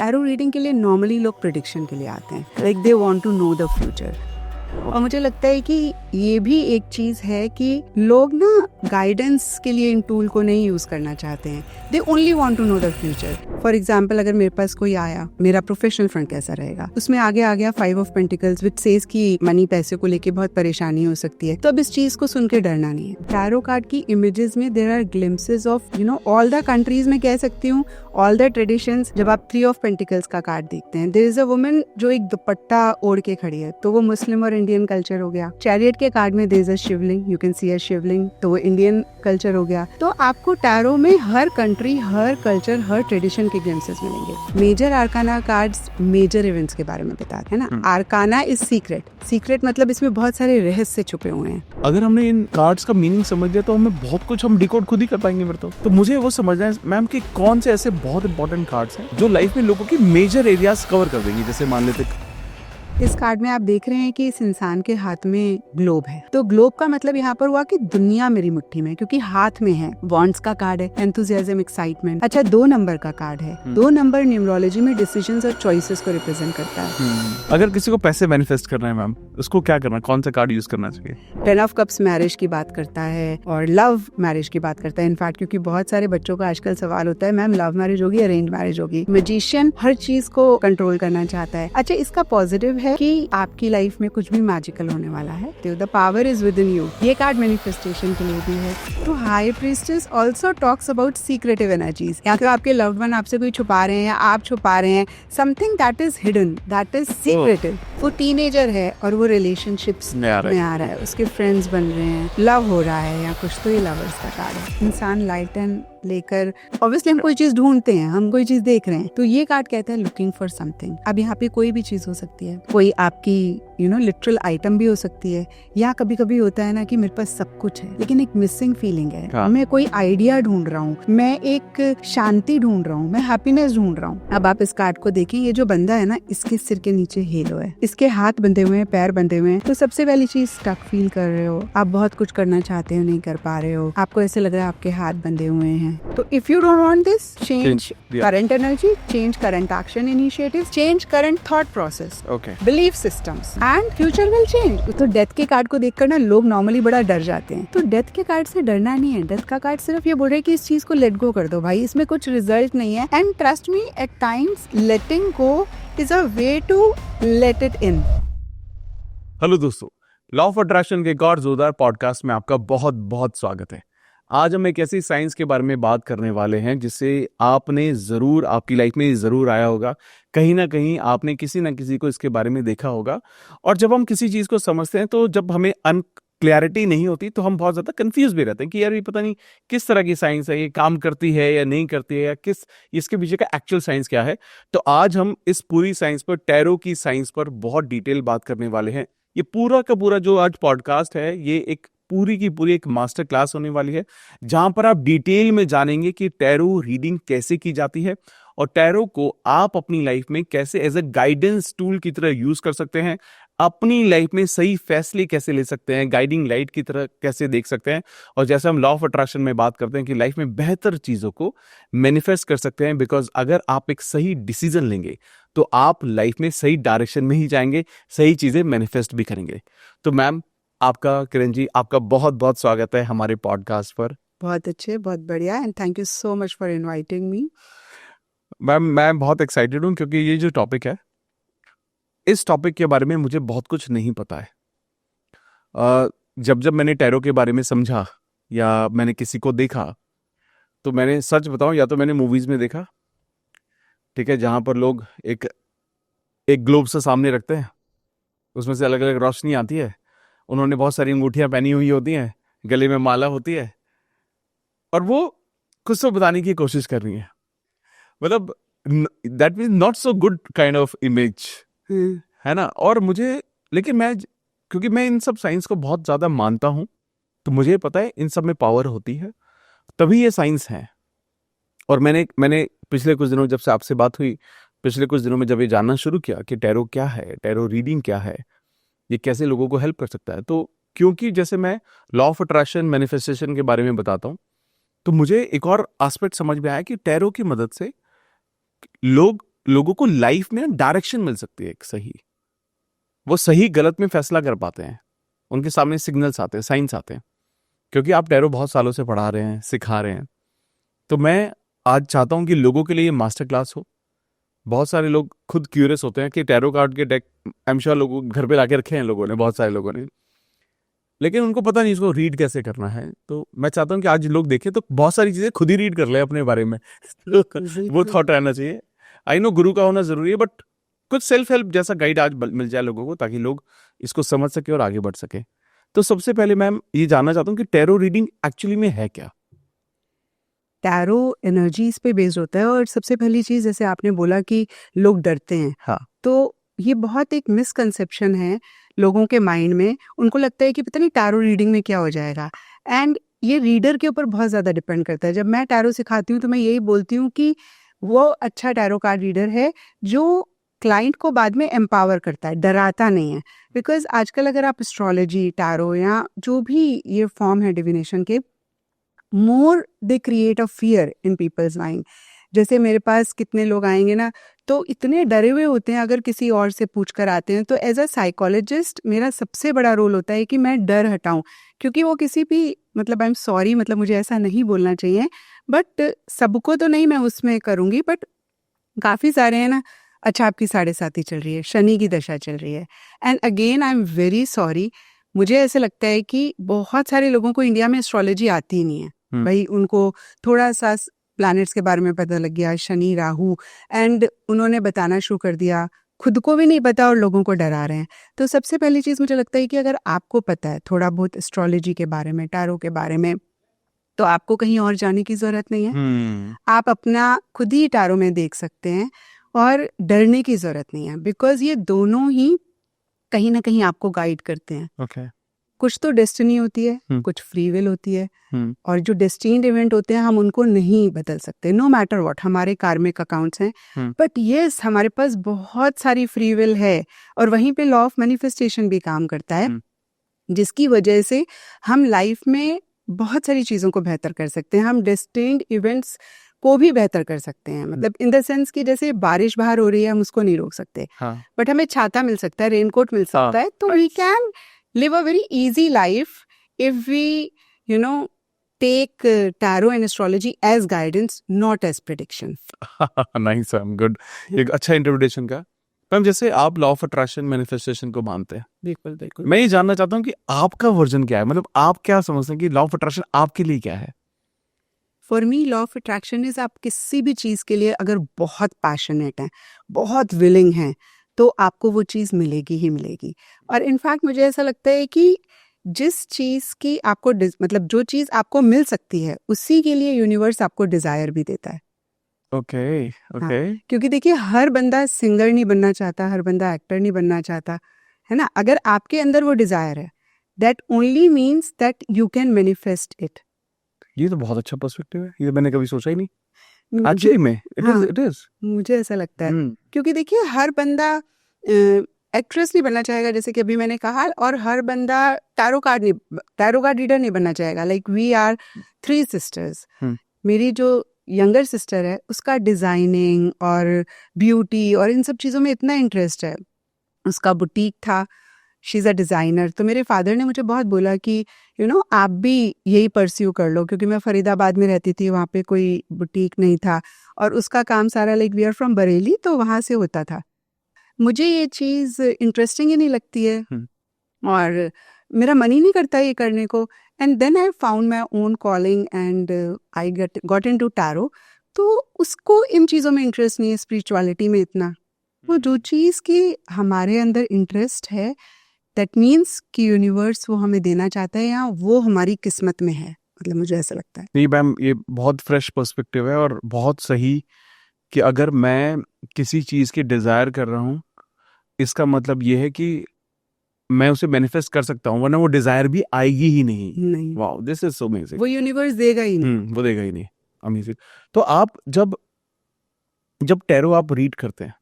Tarot reading के लिए normally लोग प्रेडिक्शन के लिए आते हैं, like they want to know the future. और मुझे लगता है कि ये भी एक चीज है कि लोग ना गाइडेंस के लिए इन टूल को नहीं यूज करना चाहते हैं, they only want to know the future. For example, अगर मेरे पास कोई आया, मेरा प्रोफेशनल फ्रंट कैसा रहेगा, उसमें आगे आ गया 5 ऑफ पेंटिकल्स विच सेज कि मनी, पैसे को लेके बहुत परेशानी हो सकती है, तो अब इस चीज को सुन के डरना नहीं है। टैरो कार्ड की इमेजेस में there are glimpses of all the countries में कह सकती हूँ, ऑल द ट्रेडिशंस। जब आप 3 ऑफ पेंटिकल्स का कार्ड देखते हैं, देयर इज अ वुमन जो एक दुपट्टा ओढ़ के खड़ी है, तो वो मुस्लिम और इंडियन कल्चर हो गया। चैरियट के कार्ड में there is a Shivling, you can see a Shivling, तो वो इंडियन कल्चर हो गया। तो आपको टैरो में हर कंट्री, हर कल्चर, हर ट्रेडिशन के ग्लिम्पसेस मिलेंगे। Major arcana cards major events के बारे में बताते हैं ना। आर्काना इज सीक्रेट, सीक्रेट मतलब इसमें बहुत सारे रहस्य छुपे हुए हैं। अगर हमने इन कार्ड्स का मीनिंग समझ लिया तो हमें बहुत कुछ हम डिकोड खुद ही कर पाएंगे फिर तो मुझे वो समझना है मैम कि कौन से ऐसे बहुत इंपॉर्टेंट कार्ड्स हैं जो लाइफ में लोगों की मेजर एरियाज कवर कर देंगे। जैसे मान लेते इस कार्ड में आप देख रहे हैं कि इस इंसान के हाथ में ग्लोब है, तो ग्लोब का मतलब यहाँ पर हुआ कि दुनिया मेरी मुट्ठी में, क्योंकि हाथ में है। वॉन्ड्स का कार्ड है, एंथुसियाज्म, एक्साइटमेंट। अच्छा, 2 नंबर का कार्ड है। 2 नंबर न्यूमरोलॉजी में डिसीजंस और चॉइसेस को रिप्रेजेंट करता है। अगर किसी को पैसे मैनिफेस्ट करना है मैम, उसको क्या करना, कौन सा कार्ड यूज करना चाहिए? 10 ऑफ कप्स मैरिज की बात करता है और लव मैरिज की बात करता है। इनफैक्ट क्योंकि बहुत सारे बच्चों का आजकल सवाल होता है, मैम लव मैरिज होगी, अरेंज मैरिज होगी। मैजिशियन हर चीज को कंट्रोल करना चाहता है। अच्छा, इसका पॉजिटिव है कि आपकी लाइफ में कुछ भी मैजिकल होने वाला है। तो the power is with in you. ये कार्ड मैनिफेस्टेशन के लिए भी है। तो high priestess also talks about secretive energies, या तो आपके लव्ड वन आपसे कोई छुपा रहे हैं या आप छुपा रहे हैं, something that is hidden, that is secretive. वो टीनेजर है और वो रिलेशनशिप्स में आ रहा है, उसके फ्रेंड्स बन रहे हैं, लव हो रहा है या कुछ, तो ये लवर्स का कार्ड है। इंसान लाइट एंड लेकर, ऑब्वियसली हम कोई चीज ढूंढते हैं, हम कोई चीज देख रहे हैं, तो ये कार्ड कहता है लुकिंग फॉर समथिंग। अब यहाँ पे कोई भी चीज हो सकती है, कोई आपकी लिटरल आइटम भी हो सकती है, या कभी कभी होता है ना कि मेरे पास सब कुछ है लेकिन एक मिसिंग फीलिंग है। मैं कोई आइडिया ढूंढ रहा हूँ, मैं एक शांति ढूंढ रहा हूँ, मैं हैप्पीनेस ढूंढ रहा हूँ। अब आप इस कार्ड को देखें, ये जो बंदा है ना, इसके सिर के नीचे हेलो है, इसके हाथ बंधे हुए हैं, पैर बंधे हुए हैं। तो सबसे पहली चीज, स्टक फील कर रहे हो, आप बहुत कुछ करना चाहते हो, नहीं कर पा रहे हो, आपको ऐसे लग रहा है आपके हाथ बंधे हुए हैं। तो if you don't want this, change current energy, change current action initiatives, change current through process, belief systems and future will change. तो डेथ के कार्ड को देखकर ना लोग नॉर्मली बड़ा डर जाते हैं, तो डेथ के कार्ड से डरना नहीं है। डेथ का कार्ड सिर्फ ये बोल रहा है कि इस चीज को लेट गो कर दो भाई, इसमें कुछ रिजल्ट नहीं है। And trust me, at times letting go is a way to let it in. Hello दोस्तों, लॉ ऑफ अट्रैक्शन के एक और जोरदार पॉडकास्ट में आपका बहुत बहुत स्वागत है। आज हम एक ऐसी साइंस के बारे में बात करने वाले हैं जिससे आपने जरूर, आपकी लाइफ में जरूर आया होगा, कहीं ना कहीं आपने किसी ना किसी को इसके बारे में देखा होगा। और जब हम किसी चीज को समझते हैं, तो जब हमें क्लैरिटी नहीं होती तो हम बहुत ज्यादा कंफ्यूज भी रहते हैं कि यार ये पता नहीं किस तरह की साइंस है, ये काम करती है या नहीं करती है, या किस इसके पीछे का एक्चुअल साइंस क्या है। तो आज हम इस पूरी साइंस पर, टैरो की साइंस पर बहुत डिटेल बात करने वाले हैं। ये पूरा का पूरा जो आज पॉडकास्ट है, ये एक पूरी की पूरी एक मास्टर क्लास होने वाली है, जहां पर आप डिटेल में जानेंगे कि टैरो रीडिंग कैसे की जाती है और टैरो को आप अपनी लाइफ में कैसे एज ए गाइडेंस टूल की तरह यूज कर सकते हैं, अपनी लाइफ में सही फैसले कैसे ले सकते हैं, गाइडिंग लाइट की तरह कैसे देख सकते हैं। और जैसे हम लॉ ऑफ अट्रैक्शन में बात करते हैं कि लाइफ में बेहतर चीजों को मैनिफेस्ट कर सकते हैं, बिकॉज अगर आप एक सही डिसीजन लेंगे तो आप लाइफ में सही डायरेक्शन में ही जाएंगे, सही चीजें मैनिफेस्ट भी करेंगे। तो मैम, आपका, किरण जी, आपका बहुत बहुत स्वागत है हमारे पॉडकास्ट पर। बहुत अच्छे, बहुत बढ़िया, and thank you so much for inviting me. Ma'am, मैं बहुत एक्साइटेड हूँ क्योंकि ये जो टॉपिक है, इस टॉपिक के बारे में मुझे बहुत कुछ नहीं पता है। जब मैंने टैरो के बारे में समझा या मैंने किसी को देखा, तो मैंने, सच बताऊं, या तो मैंने मूवीज में देखा, ठीक है, जहां पर लोग एक ग्लोब से सामने रखते हैं, उसमें से अलग अलग रोशनी आती है, उन्होंने बहुत सारी अंगूठियां पहनी हुई होती हैं, गले में माला होती है, और वो कुछ तो बताने की कोशिश कर रही है। मतलब that means not so good kind of image, है ना। और मुझे, लेकिन क्योंकि मैं इन सब साइंस को बहुत ज्यादा मानता हूं, तो मुझे पता है इन सब में पावर होती है, तभी ये साइंस है। और मैंने पिछले कुछ दिनों, जब से आपसे बात हुई, पिछले कुछ दिनों में जब ये जानना शुरू किया कि टैरो क्या है, टैरो रीडिंग क्या है, ये कैसे लोगों को हेल्प कर सकता है, तो क्योंकि जैसे मैं लॉ ऑफ अट्रैक्शन, मैनिफेस्टेशन के बारे में बताता हूं, तो मुझे एक और एस्पेक्ट समझ में आया कि टैरो की मदद से लोग लोगों को लाइफ में डायरेक्शन मिल सकती है एक सही, वो सही गलत में फैसला कर पाते हैं, उनके सामने सिग्नल्स आते हैं, साइंस आते हैं। क्योंकि आप टैरो बहुत सालों से पढ़ा रहे हैं, सिखा रहे हैं, तो मैं आज चाहता हूं कि लोगों के लिए ये मास्टर क्लास हो। बहुत सारे लोग खुद क्यूरियस होते हैं कि टैरो कार्ड के डेक आई एम श्योर लोगों घर पे लाके रखे हैं लोगों ने, बहुत सारे लोगों ने, लेकिन उनको पता नहीं इसको रीड कैसे करना है। तो मैं चाहता हूं कि आज लोग देखें तो बहुत सारी चीजें खुद ही रीड कर ले अपने बारे में। वो थॉट रहना चाहिए। आई नो गुरु का होना जरूरी है, बट कुछ सेल्फ हेल्प जैसा गाइड आज मिल जाए लोगों को, ताकि लोग इसको समझ सके और आगे बढ़ सके। तो सबसे पहले मैम ये जानना चाहता हूँ कि टैरो रीडिंग एक्चुअली में है क्या? टैरो एनर्जीज पे बेस्ड होता है, और सबसे पहली चीज जैसे आपने बोला कि लोग डरते हैं, हाँ। तो ये बहुत एक मिसकंसेप्शन है लोगों के माइंड में। उनको लगता है कि पता नहीं टैरो रीडिंग में क्या हो जाएगा, एंड ये रीडर के ऊपर बहुत ज्यादा डिपेंड करता है। जब मैं टैरो सिखाती हूँ तो मैं यही बोलती हूँ कि वो अच्छा टैरो कार्ड रीडर है जो क्लाइंट को बाद में एम्पावर करता है, डराता नहीं है। बिकॉज आजकल अगर आप एस्ट्रोलॉजी, टैरो या जो भी ये फॉर्म है डिविनेशन के, more they create a fear in people's mind. जैसे मेरे पास कितने लोग आएंगे ना, तो इतने डरे हुए होते हैं अगर किसी और से पूछ कर आते हैं। तो एज अ साइकोलॉजिस्ट मेरा सबसे बड़ा रोल होता है कि मैं डर हटाऊं, क्योंकि वो किसी भी, मतलब आई एम सॉरी, मतलब मुझे ऐसा नहीं बोलना चाहिए, बट सबको तो नहीं मैं उसमें करूंगी, बट काफ़ी सारे हैं ना। अच्छा, आपकी 7.5 चल रही है, शनि की दशा चल रही है, and again I am very sorry, मुझे ऐसे लगता है कि बहुत सारे लोगों को इंडिया में एस्ट्रोलॉजी आती ही नहीं है। भाई उनको थोड़ा सा प्लैनेट्स के बारे में पता लग गया, शनि राहु, एंड उन्होंने बताना शुरू कर दिया, खुद को भी नहीं पता और लोगों को डरा रहे हैं। तो सबसे पहली चीज़ मुझे लगता है कि अगर आपको पता है थोड़ा बहुत एस्ट्रोलॉजी के बारे में, टैरो के बारे में, तो आपको कहीं और जाने की ज़रूरत नहीं है। आप अपना खुद ही टैरो में देख सकते हैं और डरने की ज़रूरत नहीं है, बिकॉज ये दोनों ही कहीं ना कहीं आपको गाइड करते हैं। Okay. कुछ तो डेस्टिनी होती है, कुछ फ्री विल होती है, और जो डेस्टिन्ड इवेंट होते हैं हम उनको नहीं बदल सकते, नो मैटर व्हाट, हमारे कार्मिक अकाउंट्स हैं। बट यस, हमारे पास बहुत सारी फ्री विल है, और वहीं पे लॉ ऑफ मैनिफेस्टेशन भी काम करता है, जिसकी वजह से हम लाइफ में बहुत सारी चीज़ों को बेहतर कर सकते हैं। हम डेस्टिन्ड इवेंट्स को भी बेहतर कर सकते हैं, मतलब इन द सेंस कि जैसे बारिश बाहर हो रही है, हम उसको नहीं रोक सकते, बट हमें छाता मिल सकता है, रेनकोट मिल सकता है, तो we can live a very easy life if we, you know, take tarot and astrology as guidance, not as prediction. Nice, I'm good. एक अच्छा इंटरप्रिटेशन का। मैम जैसे आप लॉ ऑफ अट्रैक्शन, मैनिफेस्टेशन को मानते हैं, बिल्कुल बिल्कुल। मैं ये जानना चाहता हूँ कि आपका वर्जन क्या है, मतलब आप क्या समझते हैं कि लॉ ऑफ अट्रैक्शन आपके लिए क्या है? For me law of attraction is, आप किसी भी चीज़ के लिए अगर बहुत पैशनेट हैं, बहुत विलिंग हैं, तो आपको वो चीज़ मिलेगी ही मिलेगी। और इनफैक्ट मुझे ऐसा लगता है कि जिस चीज़ की आपको मतलब जो चीज़ आपको मिल सकती है, उसी के लिए यूनिवर्स आपको डिज़ायर भी देता है। Okay okay. क्योंकि देखिए, हर बंदा सिंगर नहीं बनना चाहता, हर बंदा एक्टर नहीं बनना चाहता, है ना। अगर आपके अंदर वो डिज़ायर है, that only means that you can manifest it. ये तो बहुत अच्छा पर्सपेक्टिव है, ये मैंने कभी सोचा ही नहीं मुझे- एक्चुअली में। इट इज मुझे ऐसा लगता है, क्योंकि देखिए हर बंदा एक्ट्रेस नहीं बनना चाहेगा, जैसे कि अभी मैंने कहा, और हर बंदा टैरो कार्ड रीडर नहीं बनना चाहेगा। Like we are 3 sisters. मेरी जो यंगर सिस्टर है, उसका डिजाइनिंग और ब्यूटी और इन सब चीज़ों में इतना इंटरेस्ट है, उसका बुटीक था, शी इज़ अ डिज़ाइनर। तो मेरे फादर ने मुझे बहुत बोला कि आप भी यही परस्यू कर लो, क्योंकि मैं फरीदाबाद में रहती थी, वहाँ पे कोई बुटीक नहीं था, और उसका काम सारा, like we are from Bareilly, तो वहाँ से होता था। मुझे ये चीज़ इंटरेस्टिंग ही नहीं लगती है, और मेरा मन ही नहीं करता ये करने को। And then I found my own calling and I got into tarot. तो उसको इन चीज़ों में इंटरेस्ट नहीं है, स्पिरिचुअलिटी में इतना। वो जो चीज़ की हमारे अंदर इंटरेस्ट है, दैट मीन्स कि यूनिवर्स वो हमें देना चाहता है, या वो हमारी किस्मत में है, मतलब मुझे ऐसा लगता है। नहीं मैम, ये बहुत फ्रेश पर्सपेक्टिव है और बहुत सही कि अगर मैं किसी चीज़ की डिज़ायर कर रहा हूँ, इसका मतलब ये है कि मैं उसे मैनिफेस्ट कर सकता हूँ, वरना वो डिज़ायर भी आएगी ही नहीं। Wow, this is so amazing. वो यूनिवर्स देगा ही नहीं। वो देगा ही नहीं। अमेजिंग। तो आप जब टैरो आप रीड करते हैं,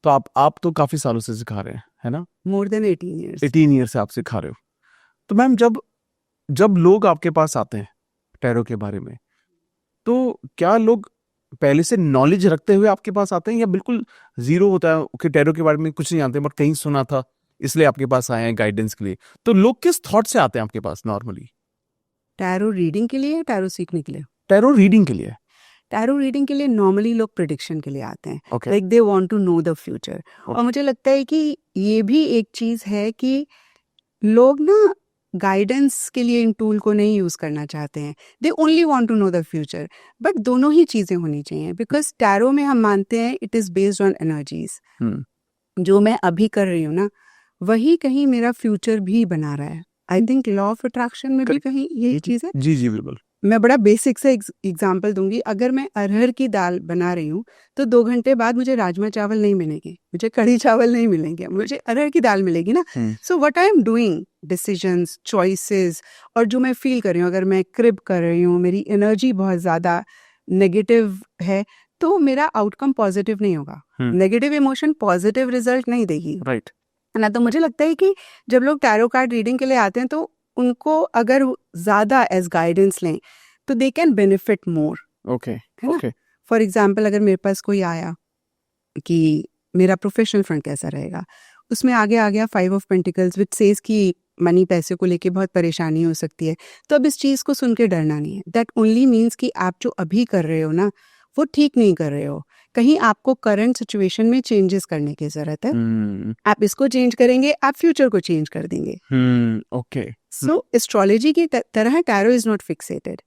तो आप तो काफ़ी सालों से सिखा रहे हैं, है ना? More than 18 years. 18 ईयर से आप सिखा रहे हो। तो मैम जब लोग आपके पास आते हैं टैरो के बारे में, तो क्या लोग पहले से नॉलेज रखते हुए आपके पास आते हैं या बिल्कुल जीरो होता है कि टैरो के बारे में कुछ नहीं जानते बट कहीं सुना था इसलिए आपके पास आए हैं गाइडेंस के लिए? तो लोग किस थॉट से आते हैं आपके पास नॉर्मली? टैरो रीडिंग के लिए, टैरो सीखने के लिए? टैरो रीडिंग के लिए। टैरो रीडिंग के लिए नॉर्मली लोग प्रिडिक्शन के लिए आते हैं, Okay. Like they want to know the future. Okay. और मुझे लगता है कि ये भी एक चीज है कि लोग ना गाइडेंस के लिए इन टूल को नहीं यूज करना चाहते हैं, they only want to know the future. But दोनों ही चीजें होनी चाहिए, बिकॉज टैरो में हम मानते हैं it is based on energies. जो मैं अभी कर रही हूँ ना, वही कहीं मेरा फ्यूचर भी बना रहा है। I think law of attraction में भी कहीं यही चीज है। जी बिल्कुल। मैं बड़ा बेसिक से एग्जांपल दूंगी। अगर मैं अरहर की दाल बना रही हूँ तो 2 घंटे बाद मुझे राजमा चावल नहीं मिलेंगे, मुझे कढ़ी चावल नहीं मिलेंगे, मुझे अरहर की दाल मिलेगी ना। So what I am doing, decisions, choices, और जो मैं फील कर रही हूँ, अगर मैं क्रिब कर रही हूँ, मेरी एनर्जी बहुत ज्यादा नेगेटिव है, तो मेरा आउटकम पॉजिटिव नहीं होगा। नेगेटिव इमोशन पॉजिटिव रिजल्ट नहीं देगी, राइट ना। तो मुझे लगता है कि जब लोग टैरो कार्ड रीडिंग के लिए आते हैं तो उनको अगर ज्यादा एज गाइडेंस लें तो they can benefit more. Okay, है ना? फॉर एग्जाम्पल, अगर मेरे पास कोई आया कि मेरा प्रोफेशनल फ्रंट कैसा रहेगा, उसमें आगे आ गया 5 ऑफ पेंटिकल्स विच सेज कि मनी, पैसे को लेके बहुत परेशानी हो सकती है, तो अब इस चीज को सुन के डरना नहीं है। दैट ओनली मीन्स कि आप जो अभी कर रहे हो ना, वो ठीक नहीं कर रहे हो। कहीं आपको करंट सिचुएशन में चेंजेस करने की जरूरत है। आप इसको चेंज करेंगे, आप फ्यूचर को चेंज कर देंगे। ओके। सो एस्ट्रोलॉजी की तरह टैरो इज नॉट फिक्सेटेड।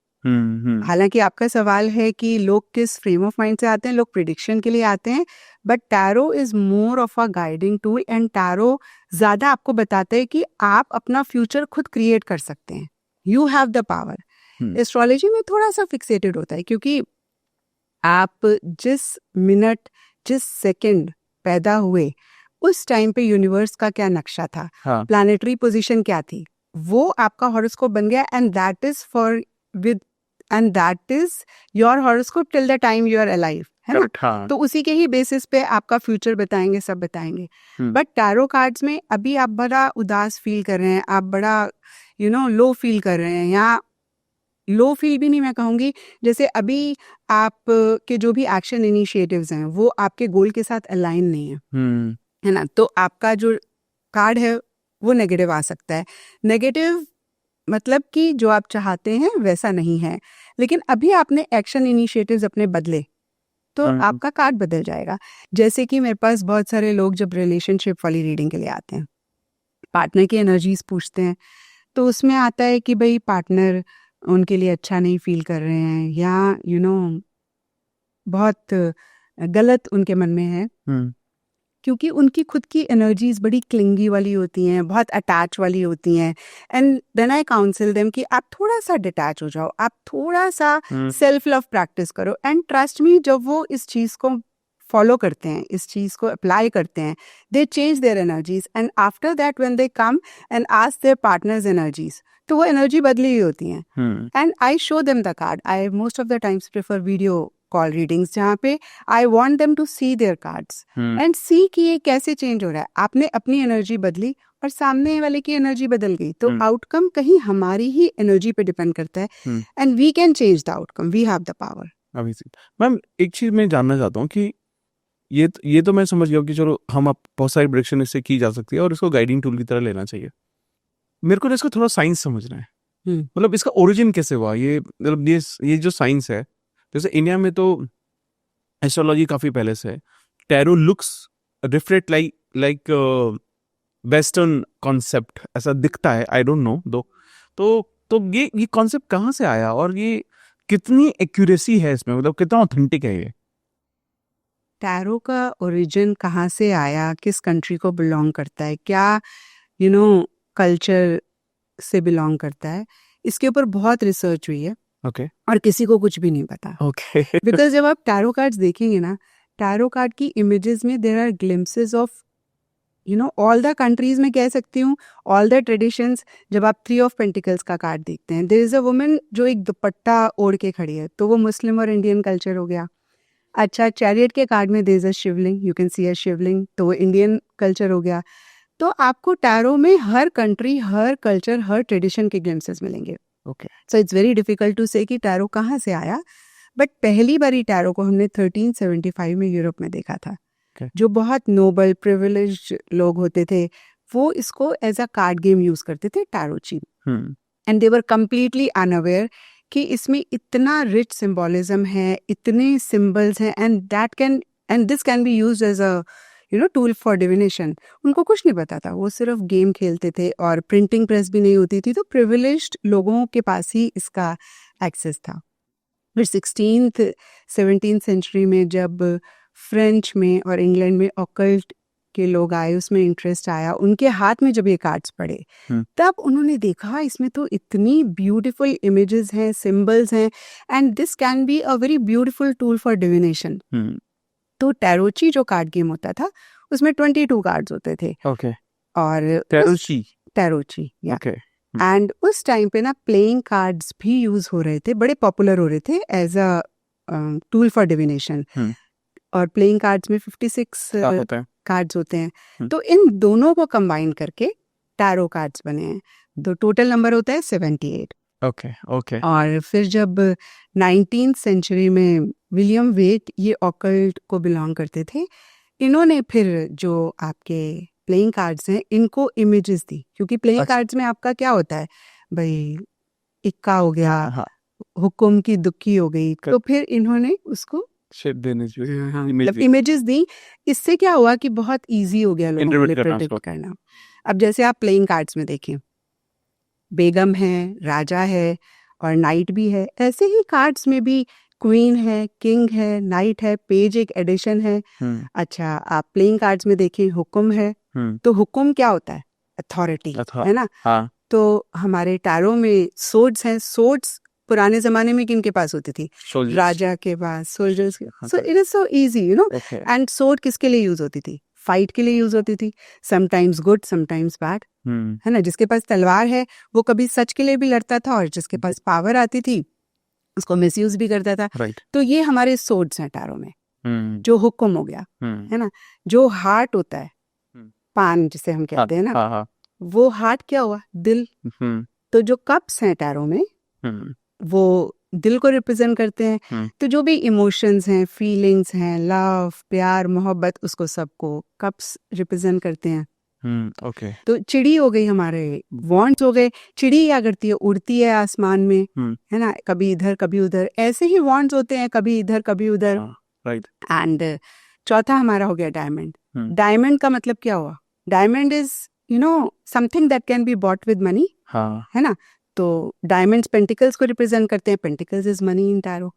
हालांकि आपका सवाल है कि लोग किस फ्रेम ऑफ माइंड से आते हैं, लोग प्रिडिक्शन के लिए आते हैं, but tarot is more of a guiding tool. And tarot ज्यादा आपको बताता है कि आप अपना फ्यूचर खुद क्रिएट कर सकते हैं, you have the power. Astrology में थोड़ा सा फिक्सेटेड होता है, क्योंकि आप जिस मिनट, जिस सेकंड पैदा हुए, उस टाइम पे यूनिवर्स का क्या नक्शा था, प्लैनेटरी पोजीशन क्या थी, वो आपका हॉरोस्कोप बन गया। And that is for with and that is your horoscope till the time you are alive, है ना? तो उसी के ही बेसिस पे आपका फ्यूचर बताएंगे, सब बताएंगे। बट टैरो कार्ड्स में अभी आप बड़ा उदास फील कर रहे हैं, आप बड़ा लो फील कर रहे हैं, या लो फील भी नहीं मैं कहूंगी, जैसे अभी आप के जो भी एक्शन इनिशिएटिव्स हैं वो आपके गोल के साथ अलाइन नहीं है, है ना? तो आपका जो कार्ड है वो नेगेटिव आ सकता है। नेगेटिव मतलब कि जो आप चाहते हैं वैसा नहीं है, लेकिन अभी आपने एक्शन इनिशिएटिव्स अपने बदले तो आपका कार्ड बदल जाएगा। जैसे कि मेरे पास बहुत सारे लोग जब रिलेशनशिप वाली रीडिंग के लिए आते हैं, पार्टनर की एनर्जीज पूछते हैं, तो उसमें आता है कि भाई पार्टनर उनके लिए अच्छा नहीं फील कर रहे हैं, या बहुत गलत उनके मन में है, क्योंकि उनकी खुद की एनर्जीज बड़ी क्लिंगी वाली होती हैं, बहुत अटैच वाली होती हैं। And then I counsel them कि आप थोड़ा सा डिटैच हो जाओ, आप थोड़ा सा सेल्फ लव प्रैक्टिस करो। एंड ट्रस्ट मी, जब वो इस चीज को फॉलो करते हैं, इस चीज को अप्लाई करते हैं, they change their energies. And after that when they come and ask their partners energies, तो वो एनर्जी बदली हुई होती हैं। And I show them the card. I most of the times prefer video call readings, जहाँ पे I want them to see their cards and see कि ये कैसे चेंज हो रहा है। आपने अपनी एनर्जी बदली और सामने वाले की एनर्जी बदल गई, तो आउटकम कहीं हमारी ही एनर्जी पे डिपेंड करता है। And we can change the outcome, we have the power. Ma'am, एक चीज मैं जानना चाहता हूँ कि ये तो मैं समझ गया कि चलो हम आप बहुत सारी प्रेडिक्शन इससे की जा सकती है और इसको गाइडिंग टूल की तरह लेना चाहिए। मेरे को इसको थोड़ा साइंस समझना है, मतलब इसका ओरिजिन कैसे हुआ, ये मतलब ये जो साइंस है, जैसे इंडिया में तो एस्ट्रोलॉजी काफी पहले से है, tarot looks reflect like western concept ऐसा दिखता है, आई डोंट नो दो। तो ये कॉन्सेप्ट कहाँ से आया और ये कितनी एक्यूरेसी है इसमें, मतलब कितना ऑथेंटिक है ये? टैरो का ओरिजिन कहाँ से आया, किस कंट्री को बिलोंग करता है, क्या कल्चर से बिलोंग करता है, इसके ऊपर बहुत रिसर्च हुई है। Okay. और किसी को कुछ भी नहीं पता। Okay. बिकॉज जब आप टैरो कार्ड्स देखेंगे ना, टैरो कार्ड की इमेजेस में there are glimpses of all the countries में कह सकती हूँ, ऑल द ट्रेडिशंस। जब आप 3 ऑफ पेंटिकल्स का कार्ड देखते हैं, देयर इज अ वुमन जो एक दुपट्टा ओढ़ के खड़ी है, तो वो मुस्लिम और इंडियन कल्चर हो गया। अच्छा, चैरियट के कार्ड में there is a Shivling, you can see a Shivling, तो वो इंडियन कल्चर हो गया। तो आपको टैरो में हर कंट्री, हर कल्चर, हर ट्रेडिशन के ग्लिम्पसेस मिलेंगे। Okay. So it's very difficult to say कि टैरो कहाँ से आया, बट पहली बारी टैरो को हमने 1375 में यूरोप में देखा था। Okay. जो बहुत नोबल प्रिविलेज्ड लोग होते थे वो इसको as a card game use करते थे, टैरोची, and they were completely unaware कि इसमें इतना रिच सिंबोलिज्म है, इतने सिंबल्स हैं, and this can be used as a tool for divination. उनको कुछ नहीं पता था, वो सिर्फ गेम खेलते थे, और प्रिंटिंग प्रेस भी नहीं होती थी, तो प्रिविलेज्ड लोगों के पास ही इसका एक्सेस था। फिर 16th 17th सेंचुरी में जब फ्रेंच में और इंग्लैंड में ऑकल्ट के लोग आए, उसमें इंटरेस्ट आया, उनके हाथ में जब ये कार्ड्स पड़े तब उन्होंने देखा इसमें तो इतनी ब्यूटीफुल इमेजेस हैं, सिंबल्स हैं, and this can be a very beautiful tool for divination. तो टैरोची जो कार्ड गेम होता था उसमें 22 कार्ड्स होते थे। ओके। और टैरोची या ओके। एंड उस टाइम पे ना प्लेइंग कार्ड्स भी यूज हो रहे थे, बड़े पॉपुलर हो रहे थे as a tool for divination. और प्लेइंग कार्ड्स में 56 कार्ड्स होते हैं, तो इन दोनों को कंबाइन करके टैरो कार्ड्स बने हैं, तो टोटल नंबर होता है 78। ओके। और फिर जब 19th सेंचुरी में विलियम वेट, ये ऑकल्ट को बिलोंग करते थे, इन्होंने फिर जो आपके प्लेइंग कार्ड्स हैं इनको इमेजेस दी, क्योंकि प्लेइंग कार्ड्स में आपका क्या होता है भाई, इक्का हो गया, हुक्म की दुक्की हो गई, तो फिर इन्होंने उसको शेप देने मतलब इमेजेस दी। इससे क्या हुआ कि बहुत इजी हो गया लोगों के लिए प्रेडिक्ट करना। अब जैसे आप प्लेइंग कार्ड्स में देखें, बेगम है, राजा है और नाइट भी है, ऐसे ही कार्ड्स में भी क्वीन है, किंग है, नाइट है, पेज एक एडिशन है। अच्छा, आप प्लेइंग कार्ड्स में देखें, हुक्म है, तो हुक्म क्या होता है, अथॉरिटी, है ना। तो हमारे टैरो में सोर्ड्स हैं, सोर्ड्स पुराने जमाने में किनके पास होती थी, राजा के पास, सोल्जर्स के। So it is so easy and sword किसके लिए यूज होती थी, फाइट के लिए यूज होती थी, समटाइम्स गुड समटाइम्स बैड, है ना। जिसके पास तलवार है वो कभी सच के लिए भी लड़ता था, और जिसके पास पावर आती थी उसको मिसयूज भी करता था। तो ये हमारे सोर्ड्स हैं टैरो में। जो हुक्म हो गया, है ना, जो हार्ट होता है, पान जिसे हम कहते हैं ना, वो हार्ट क्या हुआ, दिल। तो जो कप्स हैं टैरो में वो दिल को रिप्रेजेंट करते हैं। तो जो भी इमोशंस हैं, फीलिंग्स हैं, लव, प्यार, मोहब्बत, उसको सबको कप्स रिप्रेजेंट करते हैं। ओके। तो चिड़ी हो गई, हमारे वॉन्ड्स हो गए। चिड़ी क्या करती है, उड़ती है आसमान में, है ना, कभी इधर कभी उधर, ऐसे ही वॉन्ड्स होते हैं, कभी इधर कभी उधर। राइट। एंड चौथा हमारा हो गया डायमंड। डायमंड का मतलब क्या हुआ, diamond is something that can be bought with money, है ना। तो डायमंड्स पेंटिकल्स को रिप्रेजेंट करते हैं, pentacles is money in tarot.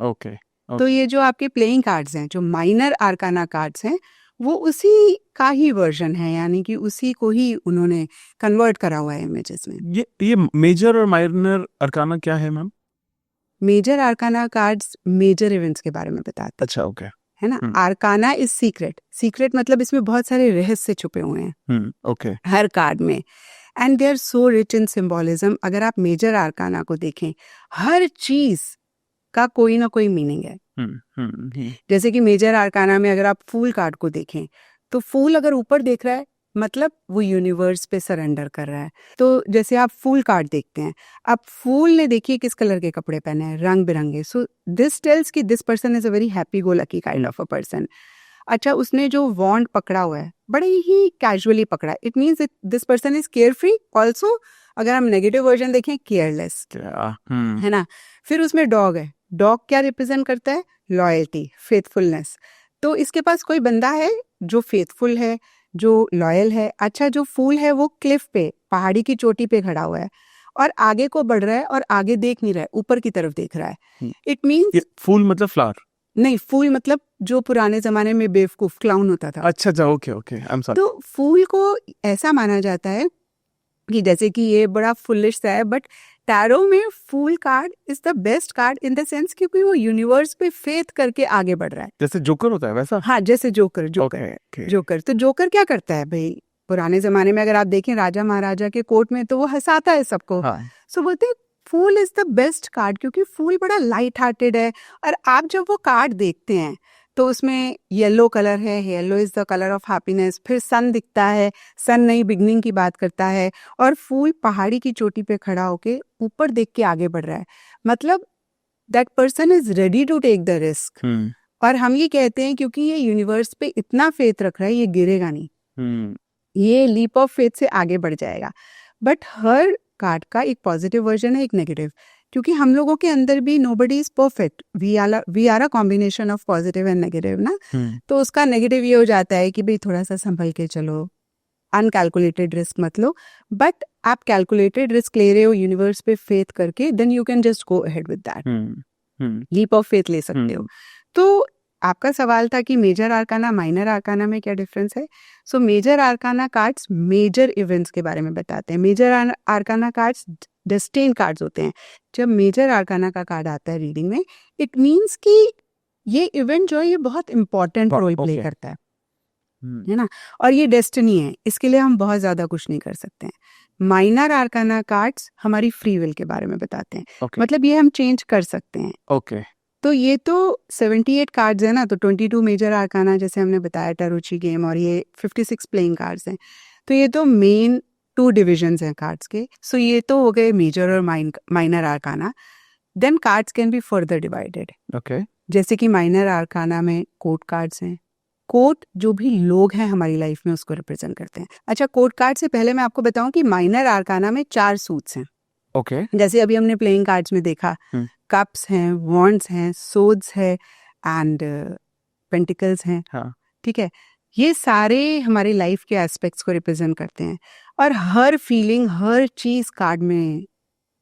Okay. तो ये जो आपके प्लेइंग कार्ड्स हैं, जो माइनर आर्काना कार्ड्स हैं, वो उसी का ही वर्जन है, यानी कि उसी को ही उन्होंने कन्वर्ट करा हुआ है इमेजेस में। ये मेजर और माइनर आर्काना क्या है ma'am? Major arcana cards major events के बारे में बताते हैं। अच्छा, ओके। है ना। आर्काना इज सीक्रेट, सीक्रेट मतलब इसमें बहुत सारे रहस्य छुपे हुए हैं ओके हर कार्ड में, and they are so rich in symbolism. अगर आप मेजर आर्काना को देखें, हर चीज का कोई ना कोई मीनिंग है। जैसे कि मेजर आर्काना में अगर आप फूल कार्ड को देखें, तो फूल अगर ऊपर देख रहा है मतलब वो यूनिवर्स पे सरेंडर कर रहा है। तो जैसे आप फूल कार्ड देखते हैं, अब फूल ने देखिए किस कलर के कपड़े पहने हैं, रंग बिरंगे, सो दिस टेल्स कि this person is a very happy go lucky kind of a person. अच्छा, उसने जो वॉन्ड पकड़ा हुआ है बड़े ही कैजुअली पकड़ा है, it means this person is care free. Also अगर हम नेगेटिव वर्जन देखें, केयरलेस, है ना। फिर उसमें डॉग है, डॉग क्या रिप्रेजेंट करता है, लॉयल्टी, फेथफुलनेस। तो इसके पास कोई बंदा है जो फेथफुल है, जो लॉयल है। अच्छा, जो फूल है वो क्लिफ पे, पहाड़ी की चोटी पे खड़ा हुआ है और आगे को बढ़ रहा है और आगे देख नहीं रहा है, ऊपर की तरफ देख रहा है। इट मीन्स फूल मतलब फ्लावर नहीं, फूल मतलब जो पुराने जमाने में बेवकूफ क्लाउन होता था। अच्छा, okay okay, I am sorry. तो फूल को ऐसा माना जाता है कि जैसे कि ये बड़ा फुलिश सा है, बट टैरो में fool card is the best card in the sense क्योंकि वो यूनिवर्स पे फेथ करके आगे बढ़ रहा है। जैसे जोकर होता है वैसा? हाँ, जैसे जोकर। जोकर तो जोकर क्या करता है भाई, पुराने जमाने में अगर आप देखें राजा महाराजा के कोर्ट में, तो वो हंसाता है सबको। सो बोलते हैं फूल इज द बेस्ट कार्ड क्योंकि फूल बड़ा लाइट हार्टेड है। और आप जब वो कार्ड देखते हैं तो उसमें येलो कलर है, yellow is the colour of happiness. फिर सन दिखता है, सन नई बिगनिंग की बात करता है, और फूल पहाड़ी की चोटी पे खड़ा होके ऊपर देख के आगे बढ़ रहा है। मतलब that person is ready to take the risk. Hmm और हम ये कहते हैं क्योंकि ये यूनिवर्स पे इतना फेथ रख रहा है, ये गिरेगा नहीं, हम्म ये लीप ऑफ फेथ से आगे बढ़ जाएगा। बट हर कार्ड का एक पॉजिटिव वर्जन है, एक नेगेटिव, क्योंकि हम लोगों के अंदर भी nobody is perfect, we are a combination of positive and negative ना। तो उसका नेगेटिव ये हो जाता है कि भाई थोड़ा सा संभल के चलो, अनकैलकुलेटेड रिस्क मत लो। बट आप कैलकुलेटेड रिस्क ले रहे हो यूनिवर्स पे फेथ करके, then you can just go ahead with that, leap of faith ले सकते हो। तो आपका सवाल था कि मेजर आर्काना माइनर आर्काना में क्या डिफरेंस है। So major arcana cards major events के बारे में बताते हैं। Major arcana cards destiny cards होते हैं। जब मेजर आर्काना का कार्ड आता है रीडिंग में, इट मीन्स कि ये इवेंट जो है ये बहुत इंपॉर्टेंट रोल प्ले करता है ना, और ये डेस्टिनी है, इसके लिए हम बहुत ज्यादा कुछ नहीं कर सकते हैं। माइनर आर्काना कार्ड्स हमारी फ्री विल के बारे में बताते हैं, मतलब ये हम चेंज कर सकते हैं। ओके तो ये तो 78 कार्ड्स है ना, तो 22 मेजर आर्काना जैसे हमने बताया टैरोची गेम, और ये 56 प्लेइंग कार्ड्स हैं। तो ये तो मेन 2 डिविजन्स हैं कार्ड्स के। सो ये तो हो गए मेजर और minor arcana. Then cards can be further divided. Okay जैसे कि माइनर आर्काना में कोर्ट कार्ड्स हैं। कोर्ट जो भी लोग हैं हमारी लाइफ में उसको रिप्रेजेंट करते हैं। अच्छा, कोर्ट कार्ड से पहले मैं आपको बताऊं कि माइनर आर्काना में 4 सूट्स हैं। ओके जैसे अभी हमने प्लेइंग कार्ड्स में देखा, कप्स हैं, वॉन्ड्स हैं, सोड्स है एंड पेंटिकल्स हैं। हाँ ठीक है, ये सारे हमारी लाइफ के एस्पेक्ट्स को रिप्रेजेंट करते हैं, और हर फीलिंग, हर चीज कार्ड में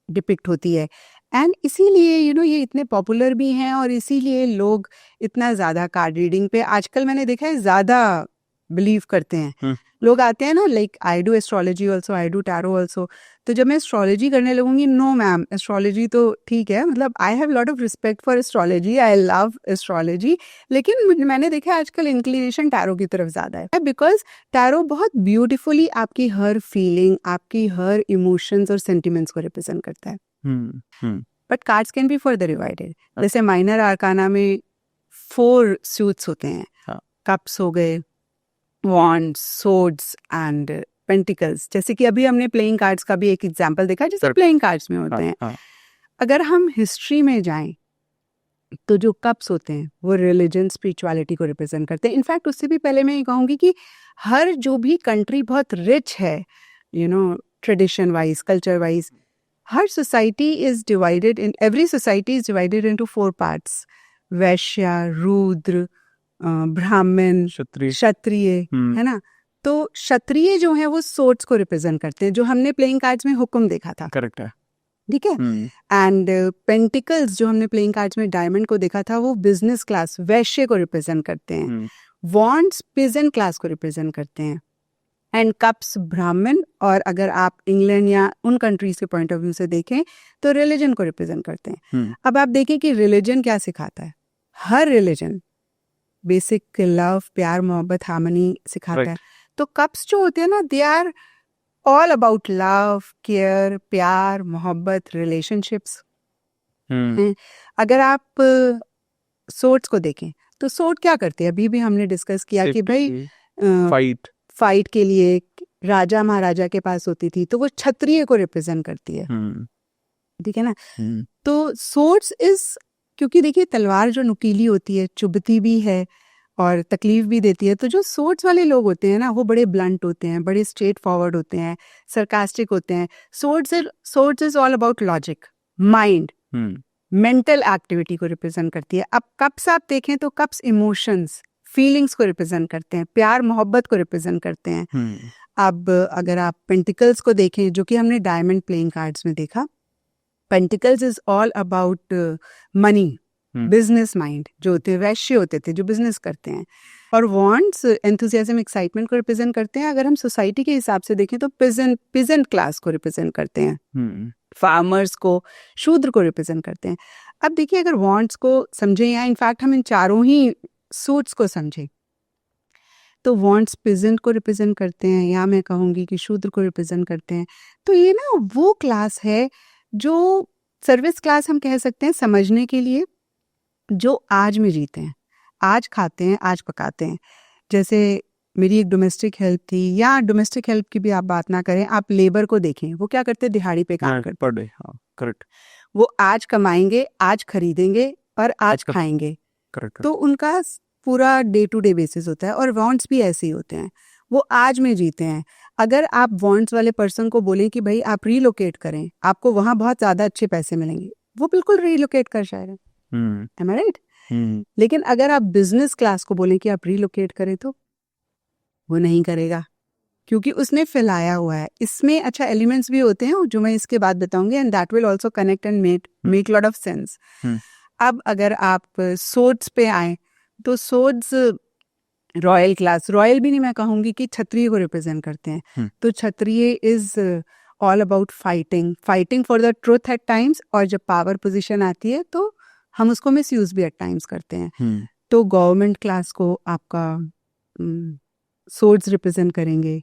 डिपिक्ट होती है। एंड इसीलिए ये इतने पॉपुलर भी हैं, और इसीलिए लोग इतना ज्यादा कार्ड रीडिंग पे आजकल मैंने देखा है ज्यादा बिलीव करते हैं। लोग आते हैं ना, like I do astrology also, I do tarot also. तो जब मैं एस्ट्रोलॉजी करने लगूंगी, नो मैम, एस्ट्रोलॉजी तो ठीक है, मतलब I have lot of respect for astrology, I love astrology, लेकिन मैंने देखा आजकल इंक्लिनेशन टैरो की तरफ ज्यादा है, बिकॉज टैरो बहुत ब्यूटिफुली आपकी हर फीलिंग, आपकी हर इमोशंस और सेंटिमेंट्स को रिप्रेजेंट करता है। But cards can be further divided. जैसे माइनर आर्काना में 4 सूट्स होते हैं, कप्स हो गए, वॉन्ड्स, सोड्स एंड पेंटिकल्स। जैसे कि अभी हमने प्लेइंग कार्ड्स का भी एक एग्जांपल देखा, जैसे प्लेइंग कार्ड्स में होते हैं। अगर हम हिस्ट्री में जाएं तो जो कप्स होते हैं वो रिलीजन, स्पिरिचुअलिटी को रिप्रेजेंट करते हैं। इनफैक्ट उससे भी पहले मैं ये कहूंगी कि हर जो भी कंट्री बहुत रिच है, tradition wise, culture wise, her society is divided in, every society is divided into 4 parts, वैश्य, रूद्र, ब्राह्मण, क्षत्रिय, है ना। तो क्षत्रिय जो है वो सोर्ड्स को रिप्रेजेंट करते हैं, जो हमने प्लेइंग कार्ड्स में हुक्म देखा था। करेक्ट है, ठीक है। एंड पेंटिकल्स जो हमने प्लेइंग कार्ड्स में डायमंड को देखा था, वो बिजनेस क्लास, वैश्य को रिप्रेजेंट करते हैं। वॉन्ड्स पीजेंट क्लास को रिप्रेजेंट करते हैं, एंड कप्स ब्राह्मण, और अगर आप इंग्लैंड या उन कंट्रीज के पॉइंट ऑफ व्यू से देखें तो रिलीजन को रिप्रेजेंट करते हैं। अब आप देखें कि रिलीजन क्या सिखाता है। हर रिलीजन बेसिक लव, प्यार, मोहब्बत, हार्मनी सिखाता है। तो कप्स जो होते हैं ना, they are all about love, care, प्यार, मोहब्बत, रिलेशनशिप्स। अगर आप सोर्ड्स को देखें तो सोर्ड क्या करते हैं, अभी भी हमने डिस्कस किया कि भाई फाइट के लिए राजा महाराजा के पास होती थी, तो वो क्षत्रिय को रिप्रेजेंट करती है। ठीक है ना। तो सोर्ड्स इज, क्योंकि देखिए तलवार जो नुकीली होती है, चुभती भी है और तकलीफ भी देती है। तो जो सोर्ड्स वाले लोग होते हैं ना, वो बड़े ब्लंट होते हैं, बड़े स्ट्रेट फॉरवर्ड होते हैं, सरकास्टिक होते हैं। Swords is all about logic, mind, mental activity को रिप्रेजेंट करती है। अब कप्स आप देखें तो कप्स इमोशंस, फीलिंग्स को रिप्रेजेंट करते हैं, प्यार मोहब्बत को रिप्रेजेंट करते हैं। अब अगर आप पेंटिकल्स को देखें, जो कि हमने डायमंड प्लेइंग कार्ड्स में देखा, pentacles is all about money, business mind, जो होते हैं वैश्य होते थे, जो बिजनेस करते हैं। और वॉन्ड्स एंथुसियाज्म, एक्साइटमेंट को रिप्रेजेंट करते हैं। अगर हम सोसाइटी के हिसाब से देखें तो पिजेंट क्लास को रिप्रेजेंट करते हैं, फार्मर्स को, शूद्र को रिप्रेजेंट करते हैं। अब देखिए, अगर वॉन्ड्स को समझें, या इनफैक्ट हम इन चारों ही सूट्स को समझें, तो वॉन्ड्स पिजेंट को रिप्रेजेंट करते हैं, या मैं कहूँगी कि शूद्र को रिप्रेजेंट करते हैं। तो ये ना वो क्लास है जो सर्विस क्लास हम कह सकते हैं समझने के लिए, जो आज में जीते हैं, आज खाते हैं, आज पकाते हैं। जैसे मेरी एक डोमेस्टिक हेल्प थी, या डोमेस्टिक हेल्प की भी आप बात ना करें, आप लेबर को देखें, वो क्या करते हैं, दिहाड़ी पे काम करते हैं। Per day, correct. वो आज कमाएंगे, आज खरीदेंगे और आज का- खाएंगे। करेक्ट। तो उनका पूरा डे टू डे बेसिस होता है। और वॉन्ट्स भी ऐसे ही होते हैं, वो आज में जीते हैं। अगर आप वॉन्ट्स वाले पर्सन को बोलें कि भाई आप रीलोकेट करें, आपको वहां बहुत ज्यादा अच्छे पैसे मिलेंगे, वो बिल्कुल रीलोकेट कर जाएगा। Am I right? लेकिन अगर आप बिजनेस क्लास को बोलें कि आप रीलोकेट करें, तो वो नहीं करेगा, क्योंकि उसने फैलाया हुआ है। इसमें अच्छा एलिमेंट्स भी होते हैं जो मैं इसके बाद बताऊंगी, and that will also connect and make lot of sense. अब अगर आप सोर्ड्स पे आए, तो सोर्ड्स रॉयल क्लास, रॉयल भी नहीं, मैं कहूंगी कि क्षत्रिय को रिप्रेजेंट करते हैं। तो Kshatriya is all about fighting for the truth at times. और जब पावर पोजीशन आती है तो हम उसको मिस यूज भी एट टाइम्स करते हैं। तो गवर्नमेंट क्लास को आपका सोर्ड्स रिप्रेजेंट करेंगे,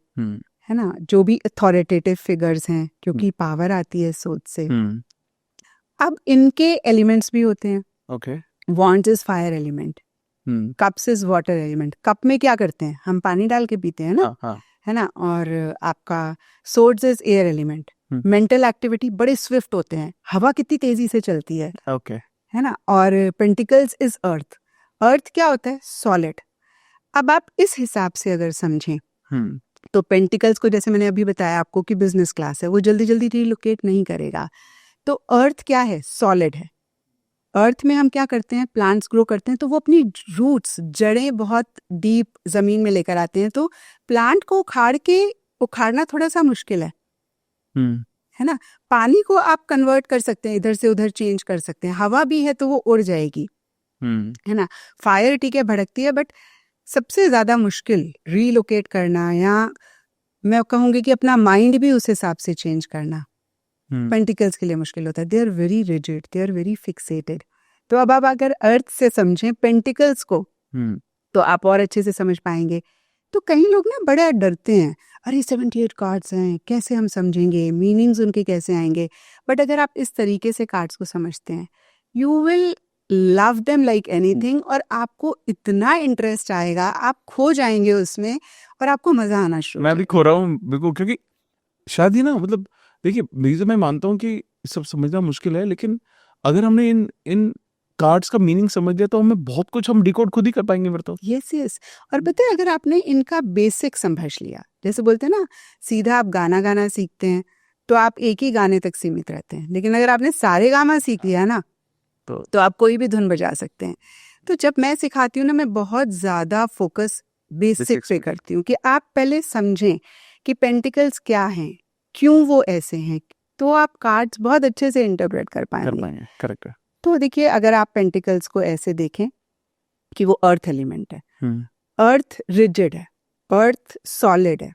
है ना, जो भी अथॉरिटेटिव फिगर्स हैं, क्योंकि पावर आती है सोर्ड से। अब इनके एलिमेंट्स भी होते हैं। Okay. Wants is fire element, cups is water element. Cup में क्या करते हैं, हम पानी डाल के पीते हैं ना, है ना। और आपका swords is air element. Mental activity बड़े स्विफ्ट होते हैं, हवा कितनी तेजी से चलती है, ओके, है ना। और पेंटिकल्स इज अर्थ। अर्थ क्या होता है, सॉलिड। अब आप इस हिसाब से अगर समझें, तो पेंटिकल्स को जैसे मैंने अभी बताया आपको कि बिजनेस क्लास है, वो जल्दी जल्दी रिलोकेट नहीं करेगा। तो अर्थ क्या है, सॉलिड है। अर्थ में हम क्या करते हैं, प्लांट्स ग्रो करते हैं, तो वो अपनी रूट्स, जड़ें बहुत डीप जमीन में लेकर आते हैं। तो प्लांट को उखाड़ना थोड़ा सा मुश्किल है ना। पानी को आप कन्वर्ट कर सकते हैं, इधर से उधर चेंज कर सकते हैं। हवा भी है तो वो उड़ जाएगी, है ना। फायर ठीक है, भड़कती है, बट सबसे ज्यादा मुश्किल रीलोकेट करना, या मैं कहूंगी कि अपना माइंड भी उस हिसाब से चेंज करना, पेंटिकल्स के लिए मुश्किल होता है। They are very rigid, they are very fixated. तो अब आप अगर अर्थ से समझें पेंटिकल्स को, तो आप और अच्छे से समझ पाएंगे। तो कई लोग ना बड़ा डरते हैं, अरे 78 कार्ड्स हैं, कैसे हम समझेंगे, मीनिंग्स उनके कैसे आएंगे। बट अगर आप इस तरीके से कार्ड्स को समझते हैं, you will love them like anything. और आपको इतना इंटरेस्ट आएगा, आप खो जाएंगे उसमें, और आपको मजा आना शुरू। मैं भी खो रहा हूँ बिल्कुल, क्योंकि शायद ही ना, मतलब देखिए, मैं मानता हूँ कि सब समझना मुश्किल है, लेकिन अगर हमने इन कार्ड्स का मीनिंग समझ लिया, तो हमें बहुत कुछ हम डिकोड खुद ही कर पाएंगे फिर तो। यस। और पता है, अगर आपने इनका बेसिक समझ लिया, जैसे बोलते हैं ना, सीधा आप गाना सीखते हैं तो आप एक ही गाने तक सीमित रहते हैं। लेकिन अगर आपने सारे गामा सीख लिया ना, तो आप कोई भी धुन बजा सकते हैं। तो जब मैं सिखाती हूँ ना, मैं बहुत ज्यादा फोकस बेसिक पे करती हूँ, कि आप पहले समझें कि पेंटिकल्स क्या हैं, क्यों वो ऐसे हैं, तो आप कार्ड्स बहुत अच्छे से इंटरप्रेट कर पाएंगे। करेक्ट है। तो देखिए, अगर आप पेंटिकल्स को ऐसे देखें कि वो अर्थ एलिमेंट है, अर्थ रिजिड है, अर्थ सॉलिड है।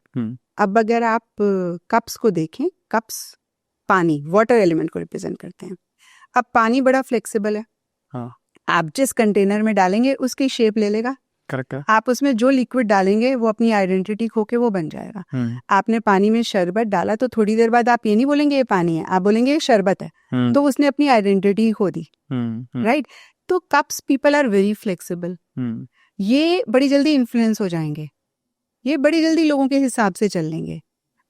अब अगर आप कप्स को देखें, कप्स पानी, वाटर एलिमेंट को रिप्रेजेंट करते हैं। अब पानी बड़ा फ्लेक्सिबल है, आप जिस कंटेनर में डालेंगे उसकी शेप ले लेगा। करेक्ट है। आप उसमें जो लिक्विड डालेंगे वो अपनी आइडेंटिटी खो के वो बन जाएगा। आपने पानी में शरबत डाला, तो थोड़ी देर बाद आप ये नहीं बोलेंगे ये पानी है, आप बोलेंगे ये शरबत है। तो उसने अपनी आइडेंटिटी खो दी, राइट। तो cups, people are very flexible. ये बड़ी जल्दी इन्फ्लुएंस हो जाएंगे, ये बड़ी जल्दी लोगों के हिसाब से चल लेंगे।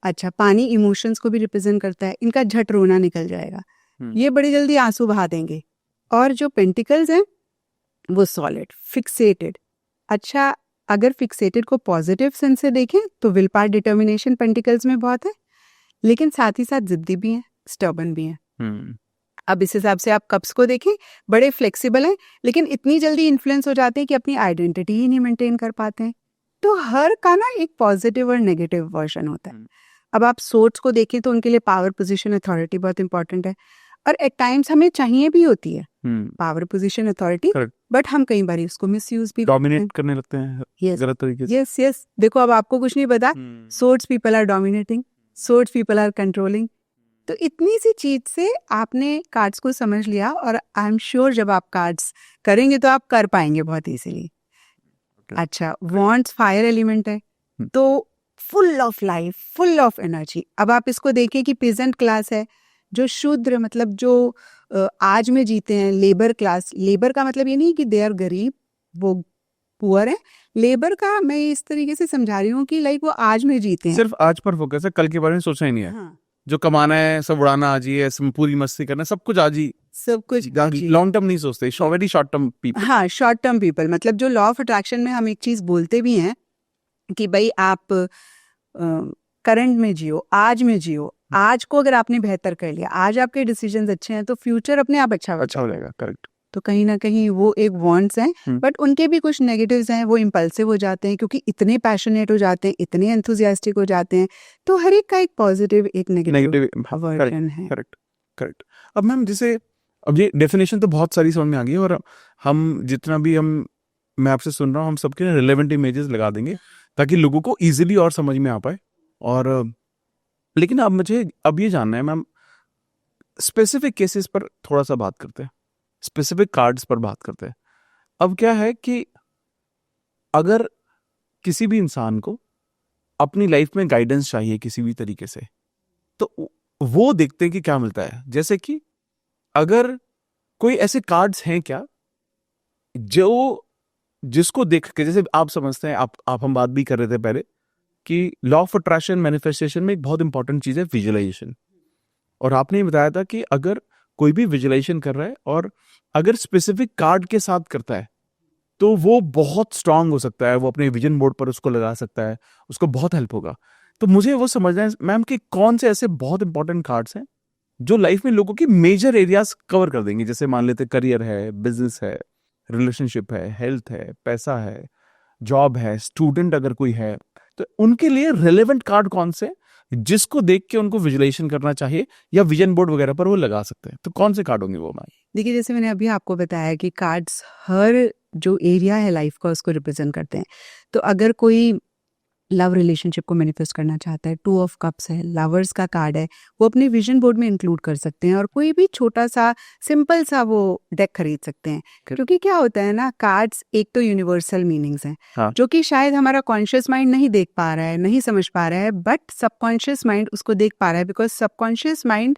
अच्छा, पानी इमोशंस को भी रिप्रेजेंट करता है, इनका झट रोना निकल जाएगा, ये बड़ी जल्दी आंसू बहा देंगे। और जो पेंटिकल्स हैं वो सॉलिड, फिक्सेटेड। अच्छा, अगर फिक्सेटेड को पॉजिटिव सेंस से देखें तो विल पावर, डिटर्मिनेशन पेंटिकल्स में बहुत है, लेकिन साथ ही साथ जिद्दी भी हैं, स्टर्बन भी हैं। अब इस हिसाब से आप कप्स को देखें, बड़े फ्लेक्सिबल हैं, लेकिन इतनी जल्दी इन्फ्लुएंस हो जाते हैं कि अपनी आइडेंटिटी ही नहीं मेंटेन कर पाते हैं। तो हर का ना एक पॉजिटिव और नेगेटिव वर्जन होता है। अब आप सोर्ट्स को देखें तो उनके लिए पावर, पोजीशन, अथॉरिटी बहुत इंपॉर्टेंट है, और एट टाइम्स हमें चाहिए भी होती है पावर, पोजीशन, अथॉरिटी, बट हम कई बार उसको मिसयूज भी, डोमिनेट करने लगते हैं गलत तरीके से। यस। देखो, अब आपको कुछ नहीं पता, swords people are dominating, swords people are controlling. तो इतनी सी चीज से आपने कार्ड्स को समझ लिया, और आई एम श्योर जब आप कार्ड्स करेंगे तो आप कर पाएंगे बहुत इजीली। अच्छा, वॉन्ट्स फायर एलिमेंट है, तो full of life, full of energy. अब आप इसको देखें कि पीजेंट क्लास है, जो शूद्र, मतलब जो आज में जीते हैं, लेबर क्लास। लेबर का मतलब ये नहीं कि दे आर गरीब, वो पुअर है। लेबर का मैं इस तरीके से समझा रही हूँ कि लाइक वो आज में जीते हैं, सिर्फ आज पर फोकस है, कल के बारे में सोचा ही नहीं है। जो कमाना है सब उड़ाना आज ही है, सब पूरी मस्ती करना है, सब कुछ आज ही, सब कुछ लॉन्ग टर्म नहीं सोचते, वेरी शॉर्ट टर्म पीपल। हाँ, शॉर्ट टर्म पीपल। मतलब जो लॉ ऑफ अट्रैक्शन में हम एक चीज बोलते भी हैं कि भाई आप करंट में जियो, आज में जियो। आज को अगर आपने बेहतर कर लिया, आज आपके डिसीजंस अच्छे हैं, तो फ्यूचर अपने आप अच्छा हो जाएगा। करेक्ट। तो कहीं ना कहीं वो एक वांट्स हैं, बट उनके भी कुछ नेगेटिव्स हैं। वो इम्पल्सिव हो जाते हैं क्योंकि इतने पैशनेट हो जाते हैं, इतने एंथुसियास्टिक हो जाते हैं। तो हर एक का एक पॉजिटिव, एक नेगेटिव वर्जन है। करेक्ट। अब मैम जैसे अब ये डेफिनेशन तो बहुत सारी समझ में आ गई, और हम जितना भी मैं आपसे सुन रहा हूँ, हम सबके रिलेवेंट इमेजेस लगा देंगे ताकि लोगों को इजीली और समझ में आ पाए। और लेकिन अब मुझे ये जानना है मैम, स्पेसिफिक केसेस पर थोड़ा सा बात करते हैं, स्पेसिफिक कार्ड्स पर बात करते हैं। अब क्या है कि अगर किसी भी इंसान को अपनी लाइफ में गाइडेंस चाहिए किसी भी तरीके से, तो वो देखते हैं कि क्या मिलता है। जैसे कि अगर कोई ऐसे कार्ड्स हैं क्या जिसको देख के, जैसे आप समझते हैं, आप हम बात भी कर रहे थे पहले कि लॉ ऑफ अट्रैक्शन मैनिफेस्टेशन में एक बहुत इंपॉर्टेंट चीज है विजुअलाइजेशन। और आपने बताया था कि अगर कोई भी विजुअलाइजेशन कर रहा है और अगर स्पेसिफिक कार्ड के साथ करता है तो वो बहुत स्ट्रांग हो सकता है, वो अपने विजन बोर्ड पर उसको लगा सकता है, उसको बहुत हेल्प होगा। तो मुझे वो समझना है मैम कि कौन से ऐसे बहुत इंपॉर्टेंट कार्ड्स हैं जो लाइफ में लोगों की मेजर एरियाज कवर कर देंगे। जैसे मान लेते करियर है, बिजनेस है, रिलेशनशिप है, हेल्थ है, पैसा है, जॉब है, स्टूडेंट अगर कोई है, तो उनके लिए रेलेवेंट कार्ड कौन से जिसको देख के उनको विजुअलाइजेशन करना चाहिए या विजन बोर्ड वगैरह पर वो लगा सकते हैं। तो कौन से कार्ड होंगे वो मैम? देखिए, जैसे मैंने अभी आपको बताया कि कार्ड्स हर जो एरिया है लाइफ का उसको रिप्रेजेंट करते हैं। तो अगर कोई लव रिलेशनशिप को मैनिफेस्ट करना चाहता है, 2 ऑफ कप्स है, लवर्स का कार्ड है, वो अपने विजन बोर्ड में इंक्लूड कर सकते हैं। और कोई भी छोटा सा सिंपल सा वो डेक खरीद सकते हैं। क्योंकि क्या होता है ना, कार्ड्स एक तो यूनिवर्सल मीनिंग्स हैं, हाँ। जो कि शायद हमारा कॉन्शियस माइंड नहीं देख पा रहा है, नहीं समझ पा रहा है, बट सबकॉन्शियस माइंड उसको देख पा रहा है। बिकॉज सबकॉन्शियस माइंड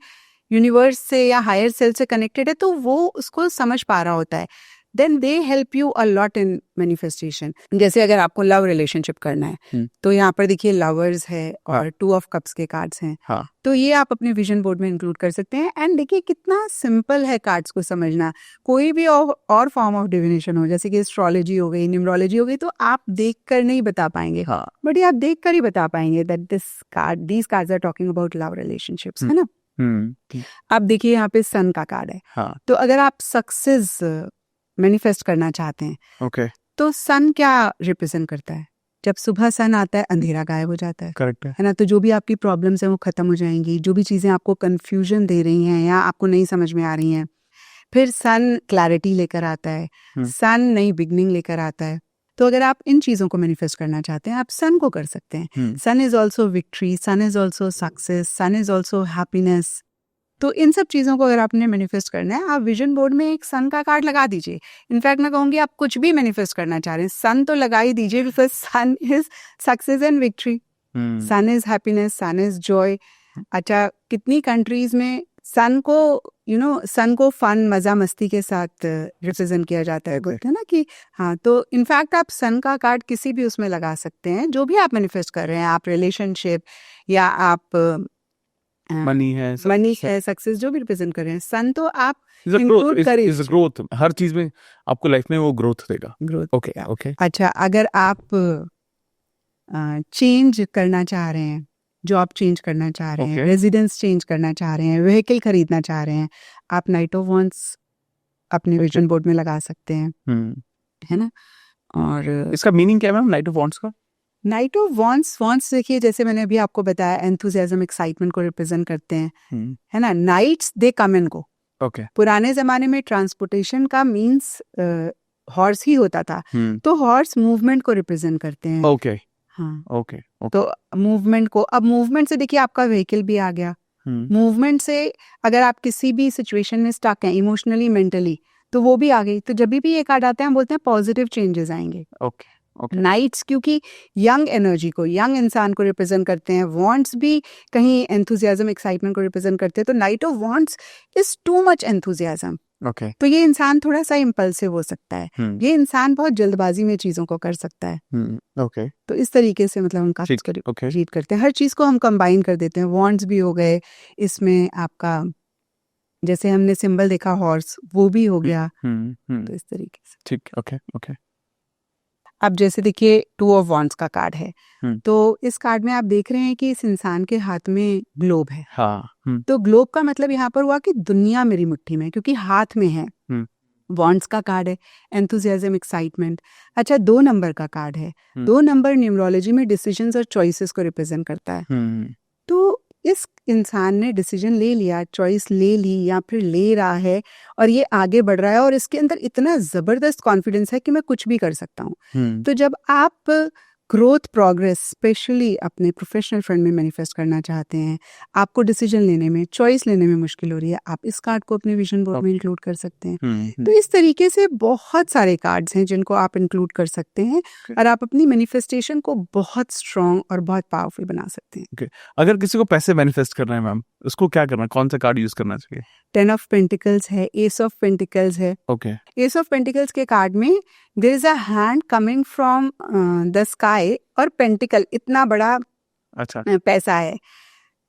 यूनिवर्स से या हायर सेल से कनेक्टेड है, तो वो उसको समझ पा रहा होता है। Then they help you a lot in manifestation. जैसे अगर आपको लव रिलेशनशिप करना है, तो यहाँ पर देखिए लवर्स है और 2 ऑफ कप्स के कार्ड्स हैं। हाँ। तो ये आप अपने विजन बोर्ड में इंक्लूड कर सकते हैं। एंड देखिए कितना सिंपल है कार्ड्स को समझना। कोई भी और फॉर्म ऑफ डिविनेशन हो, जैसे कि एस्ट्रोलॉजी हो गई, न्यूमरोलॉजी हो गई, तो आप देख कर नहीं बता पाएंगे। हाँ। बट ये आप देख कर ही बता पाएंगे that these cards are talking about love relationships, है ना। आप देखिए यहाँ पे सन का कार्ड है। हाँ। तो अगर आप सक्सेस मैनिफेस्ट करना चाहते हैं, ओके, तो सन क्या रिप्रेजेंट करता है? जब सुबह सन आता है, अंधेरा गायब हो जाता है। करेक्ट है ना। तो जो भी आपकी प्रॉब्लम्स हैं वो खत्म हो जाएंगी, जो भी चीजें आपको कंफ्यूजन दे रही हैं या आपको नहीं समझ में आ रही हैं। फिर सन क्लैरिटी लेकर आता है, सन नई बिगनिंग लेकर आता है। तो अगर आप इन चीजों को मैनिफेस्ट करना चाहते हैं, आप सन को कर सकते हैं। Sun is also victory, sun is also success, sun is also happiness. तो इन सब चीज़ों को अगर आपने मैनिफेस्ट करना है, आप विजन बोर्ड में एक सन का कार्ड लगा दीजिए। इनफैक्ट मैं कहूँगी आप कुछ भी मैनिफेस्ट करना चाह रहे हैं, सन तो लगा ही दीजिए, because sun is success and victory, sun is happiness, sun is joy. अच्छा, कितनी कंट्रीज में सन को सन को फन, मजा मस्ती के साथ रिप्रेजेंट किया जाता है, बोलते हैं ना कि हाँ। तो इनफैक्ट आप सन का कार्ड किसी भी उसमें लगा सकते हैं, जो भी आप मैनिफेस्ट कर रहे हैं, आप रिलेशनशिप या आप मनी है, सक्सेस, जो भी रिप्रेजेंट कर रहे हैं, सन तो आप इंक्लूड करिए। ग्रोथ, हर चीज में आपको लाइफ में वो ग्रोथ देगा। ओके। अच्छा, अगर आप चेंज करना चाह रहे हैं, जॉब चेंज करना चाह रहे हैं, रेजिडेंस चेंज करना चाह रहे हैं, व्हीकल खरीदना चाह रहे हैं, आप नाइट ऑफ वॉन्ट्स अपने विजन बोर्ड में लगा सकते हैं, है ना। और इसका मीनिंग क्या है मैम, नाइट ऑफ वॉन्ट्स का? नाइट ऑफ वॉन्ट्स देखिए, जैसे मैंने अभी आपको बताया, एंथुसियाज्म, एक्साइटमेंट को रिप्रेजेंट करते हैं, है ना। Knights they come and go. पुराने जमाने में ट्रांसपोर्टेशन का मींस हॉर्स ही होता था, तो हॉर्स मूवमेंट को रिप्रेजेंट करते हैं। ओके। तो मूवमेंट को, अब मूवमेंट से देखिए आपका व्हीकल भी आ गया। मूवमेंट से अगर आप किसी भी सिचुएशन में स्टक हैं, इमोशनली, मेंटली, तो वो भी आ गई। तो जब भी ये कार्ड आते हैं, हम बोलते हैं पॉजिटिव चेंजेस आएंगे। नाइट्स क्योंकि यंग एनर्जी को, यंग इंसान को रिप्रेजेंट करते हैं, वॉन्ट्स भी कहीं एंथुसियाज्म, एक्साइटमेंट को रिप्रेजेंट करते हैं। तो night of wants is too much enthusiasm, okay. तो ये इंसान थोड़ा सा इम्पल्सिव हो सकता है, ये इंसान बहुत जल्दबाजी में चीजों को कर सकता है। ओके। तो इस तरीके से मतलब हम ठीक, कार्ड्स को ओके। रीड करते हैं, हर चीज को हम कंबाइन कर देते हैं। वॉन्ड्स भी हो गए इसमें आपका, जैसे हमने सिंबल देखा हॉर्स, वो भी हो गया। तो इस तरीके से ठीक, ओके ओके। अब जैसे देखिए 2 ऑफ वॉन्ड्स का कार्ड है, तो इस कार्ड में आप देख रहे हैं कि इस इंसान के हाथ में ग्लोब है। हाँ। तो ग्लोब का मतलब यहाँ पर हुआ कि दुनिया मेरी मुट्ठी में, क्योंकि हाथ में है। वॉन्ड्स का कार्ड है, एंथुसियाज्म, एक्साइटमेंट। अच्छा, 2 नंबर का कार्ड है। 2 नंबर न्यूमरोलॉजी में डिसीजंस और चॉइसेस को रिप्रेजेंट करता है। तो इस इंसान ने डिसीजन ले लिया, चॉइस ले ली या फिर ले रहा है, और ये आगे बढ़ रहा है, और इसके अंदर इतना जबरदस्त कॉन्फिडेंस है कि मैं कुछ भी कर सकता हूँ। तो जब आप ग्रोथ, प्रोग्रेस स्पेशली अपने प्रोफेशनल फील्ड में मैनिफेस्ट करना चाहते हैं, आपको डिसीजन लेने में, चॉइस लेने में मुश्किल हो रही है, आप इस कार्ड को अपने विजन बोर्ड में इंक्लूड कर सकते हैं। तो इस तरीके से बहुत सारे कार्ड्स हैं जिनको आप इंक्लूड कर सकते हैं, और आप अपनी मैनिफेस्टेशन को बहुत स्ट्रॉन्ग और बहुत पावरफुल बना सकते हैं। अगर किसी को पैसे मैनिफेस्ट करना है मैम, उसको क्या करना है, कौन सा कार्ड यूज करना चाहिए? 10 ऑफ पेंटिकल्स है, एस ऑफ पेंटिकल्स है। ओके। एस ऑफ पेंटिकल्स के कार्ड में there is a hand coming from the sky, और पेंटिकल इतना बड़ा अच्छा। पैसा है।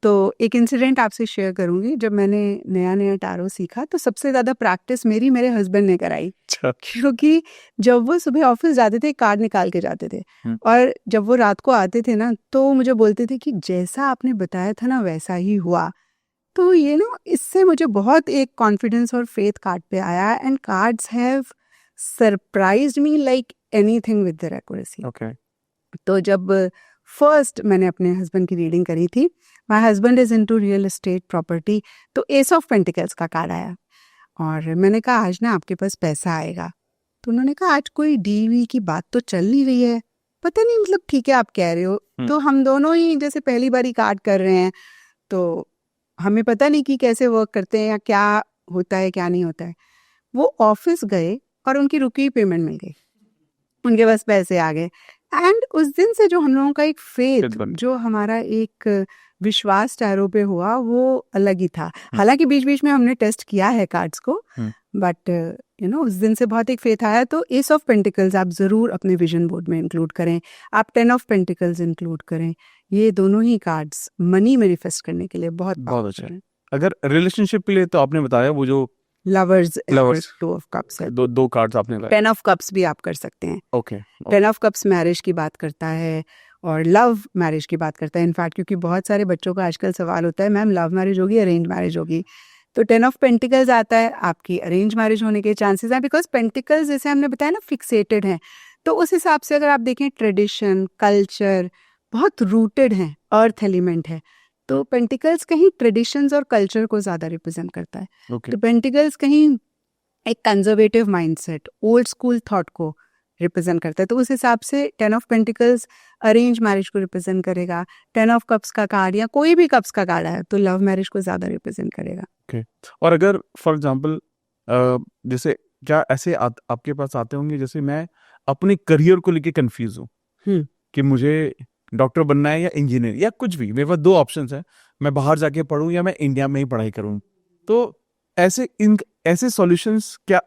तो एक इंसिडेंट आपसे शेयर करूंगी। जब मैंने नया नया टारो सीखा तो सबसे ज्यादा प्रैक्टिस मेरे हस्बैंड ने कराई, क्योंकि जब वो सुबह ऑफिस जाते थे कार्ड निकाल के जाते थे, और जब वो रात को आते थे ना, तो मुझे बोलते थे कि जैसा आपने बताया था ना वैसा ही हुआ। तो ये ना, इससे मुझे बहुत एक कॉन्फिडेंस और फेथ कार्ड पे आया, and cards have surprised me like anything with their accuracy. Okay. तो जब फर्स्ट मैंने अपने हस्बैंड की रीडिंग करी थी, my husband is into real estate property, तो एस ऑफ पेंटिकल्स का कार्ड आया, और मैंने कहा आज ना आपके पास पैसा आएगा। तो उन्होंने कहा आज कोई डीवी की बात तो चल नहीं रही है, पता नहीं, मतलब ठीक है आप कह रहे हो। तो हम दोनों ही जैसे पहली बारी कार्ड कर रहे हैं, तो हमें पता नहीं कि कैसे वर्क करते हैं या क्या होता है क्या नहीं होता है। वो ऑफिस गए और उनकी रुकी हुई पेमेंट मिल गई, उनके पास पैसे आ गए, एंड उस दिन से जो हम लोगों का एक फेथ, जो हमारा एक विश्वास टैरो पे हुआ, वो अलग ही था। हालांकि बीच बीच में हमने टेस्ट किया है कार्ड्स को, बट उस दिन से बहुत एक फेथ आया। तो एस ऑफ पेंटिकल्स आप जरूर अपने विजन बोर्ड में इंक्लूड करें, आप 10 ऑफ पेंटिकल्स इंक्लूड करें। ये दोनों ही कार्ड्स मनी मैनिफेस्ट करने के लिए बहुत अच्छा है। अगर रिलेशनशिप के लिए तो आपने बताया वो जो लवर्स 2 ऑफ कप्स है, दो कार्ड्स आपने बताया। 10 ऑफ कप्स भी आप कर सकते हैं। ओके। 10 ऑफ कप्स मैरिज की बात करता है और लव मैरिज की बात करता है। इनफैक्ट क्योंकि बहुत सारे बच्चों का आजकल सवाल होता है मैम लव मैरिज होगी अरेंज मैरिज होगी, तो 10 ऑफ पेंटिकल्स आता है, आपकी अरेंज मैरिज होने के चांसेस हैं, बिकॉज पेंटिकल्स जैसे हमने बताया ना फिक्सेटेड हैं। तो उस हिसाब से अगर आप देखें ट्रेडिशन, कल्चर बहुत रूटेड हैं, अर्थ एलिमेंट है, तो पेंटिकल्स कहीं ट्रेडिशंस और कल्चर को ज्यादा रिप्रेजेंट करता है। तो पेंटिकल्स कहीं एक conservative mindset, old school thought को रिप्रेजेंट करता है। तो उस हिसाब से 10 ऑफ पेंटिकल्स अरेंज मैरिज को रिप्रेजेंट करेगा। 10 ऑफ कप्स का कार्ड या कोई भी कप्स का कार्ड है तो लव मैरिज को ज्यादा रिप्रेजेंट करेगा। ओके। और अगर फॉर एग्जांपल जैसे क्या ऐसे आपके पास आते होंगे, जैसे मैं अपने करियर को लेके कंफ्यूज हूँ कि मुझे डॉक्टर बनना है या इंजीनियर या कुछ भी, मेरे पास 2 ऑप्शंस हैं, मैं बाहर जाके पढूं या मैं इंडिया में ही पढ़ाई करूं। तो ऐसे सॉल्यूशंस क्या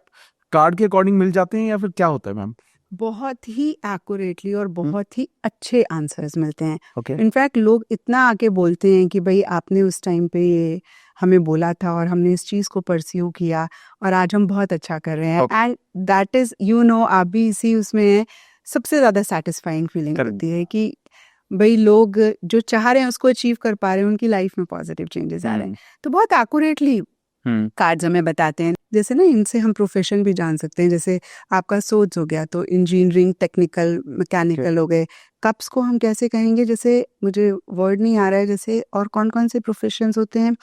कार्ड के अकॉर्डिंग मिल जाते हैं या फिर क्या होता है मैम? बहुत ही एक्यूरेटली और बहुत ही अच्छे आंसर्स मिलते हैं। Okay. इनफैक्ट लोग इतना आके बोलते हैं कि भाई आपने उस टाइम पे ये हमें बोला था और हमने इस चीज को परस्यू किया और आज हम बहुत अच्छा कर रहे हैं, एंड दैट इज आप भी इसी उसमें हैं, सबसे ज्यादा सेटिस्फाइंग फीलिंग होती है कि भाई लोग जो चाह रहे हैं उसको अचीव कर पा रहे हैं, उनकी लाइफ में पॉजिटिव चेंजेस आ रहे हैं। तो बहुत एक्यूरेटली कार्ड्स हमें बताते हैं। जैसे ना इनसे हम प्रोफेशन भी जान सकते हैं, जैसे आपका सोच हो गया तो इंजीनियरिंग, टेक्निकल, मैकेनिकल हो गए। कप्स को हम कैसे कहेंगे, जैसे मुझे वर्ड नहीं आ रहा है, जैसे और कौन कौन से प्रोफेशंस होते हैं,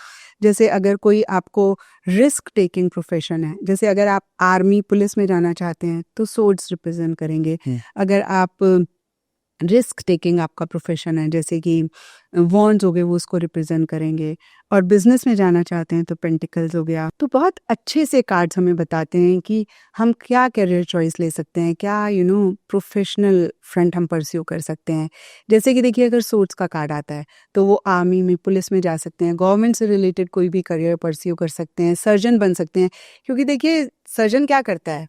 जैसे अगर कोई आपको रिस्क टेकिंग प्रोफेशन है, जैसे अगर आप आर्मी पुलिस में जाना चाहते हैं तो सोर्ड्स रिप्रेजेंट करेंगे। अगर आप रिस्क टेकिंग आपका प्रोफेशन है, जैसे कि वॉन्ड्स हो गए वो उसको रिप्रेजेंट करेंगे, और बिजनेस में जाना चाहते हैं तो पेंटिकल्स हो गया। तो बहुत अच्छे से कार्ड्स हमें बताते हैं कि हम क्या करियर चॉइस ले सकते हैं, क्या प्रोफेशनल फ्रंट हम परस्यू कर सकते हैं। जैसे कि देखिए, अगर सोर्ट्स का कार्ड आता है तो वो आर्मी में, पुलिस में जा सकते हैं, गवर्नमेंट से रिलेटेड कोई भी करियर परस्यू कर सकते हैं, सर्जन बन सकते हैं। क्योंकि देखिए, सर्जन क्या करता है,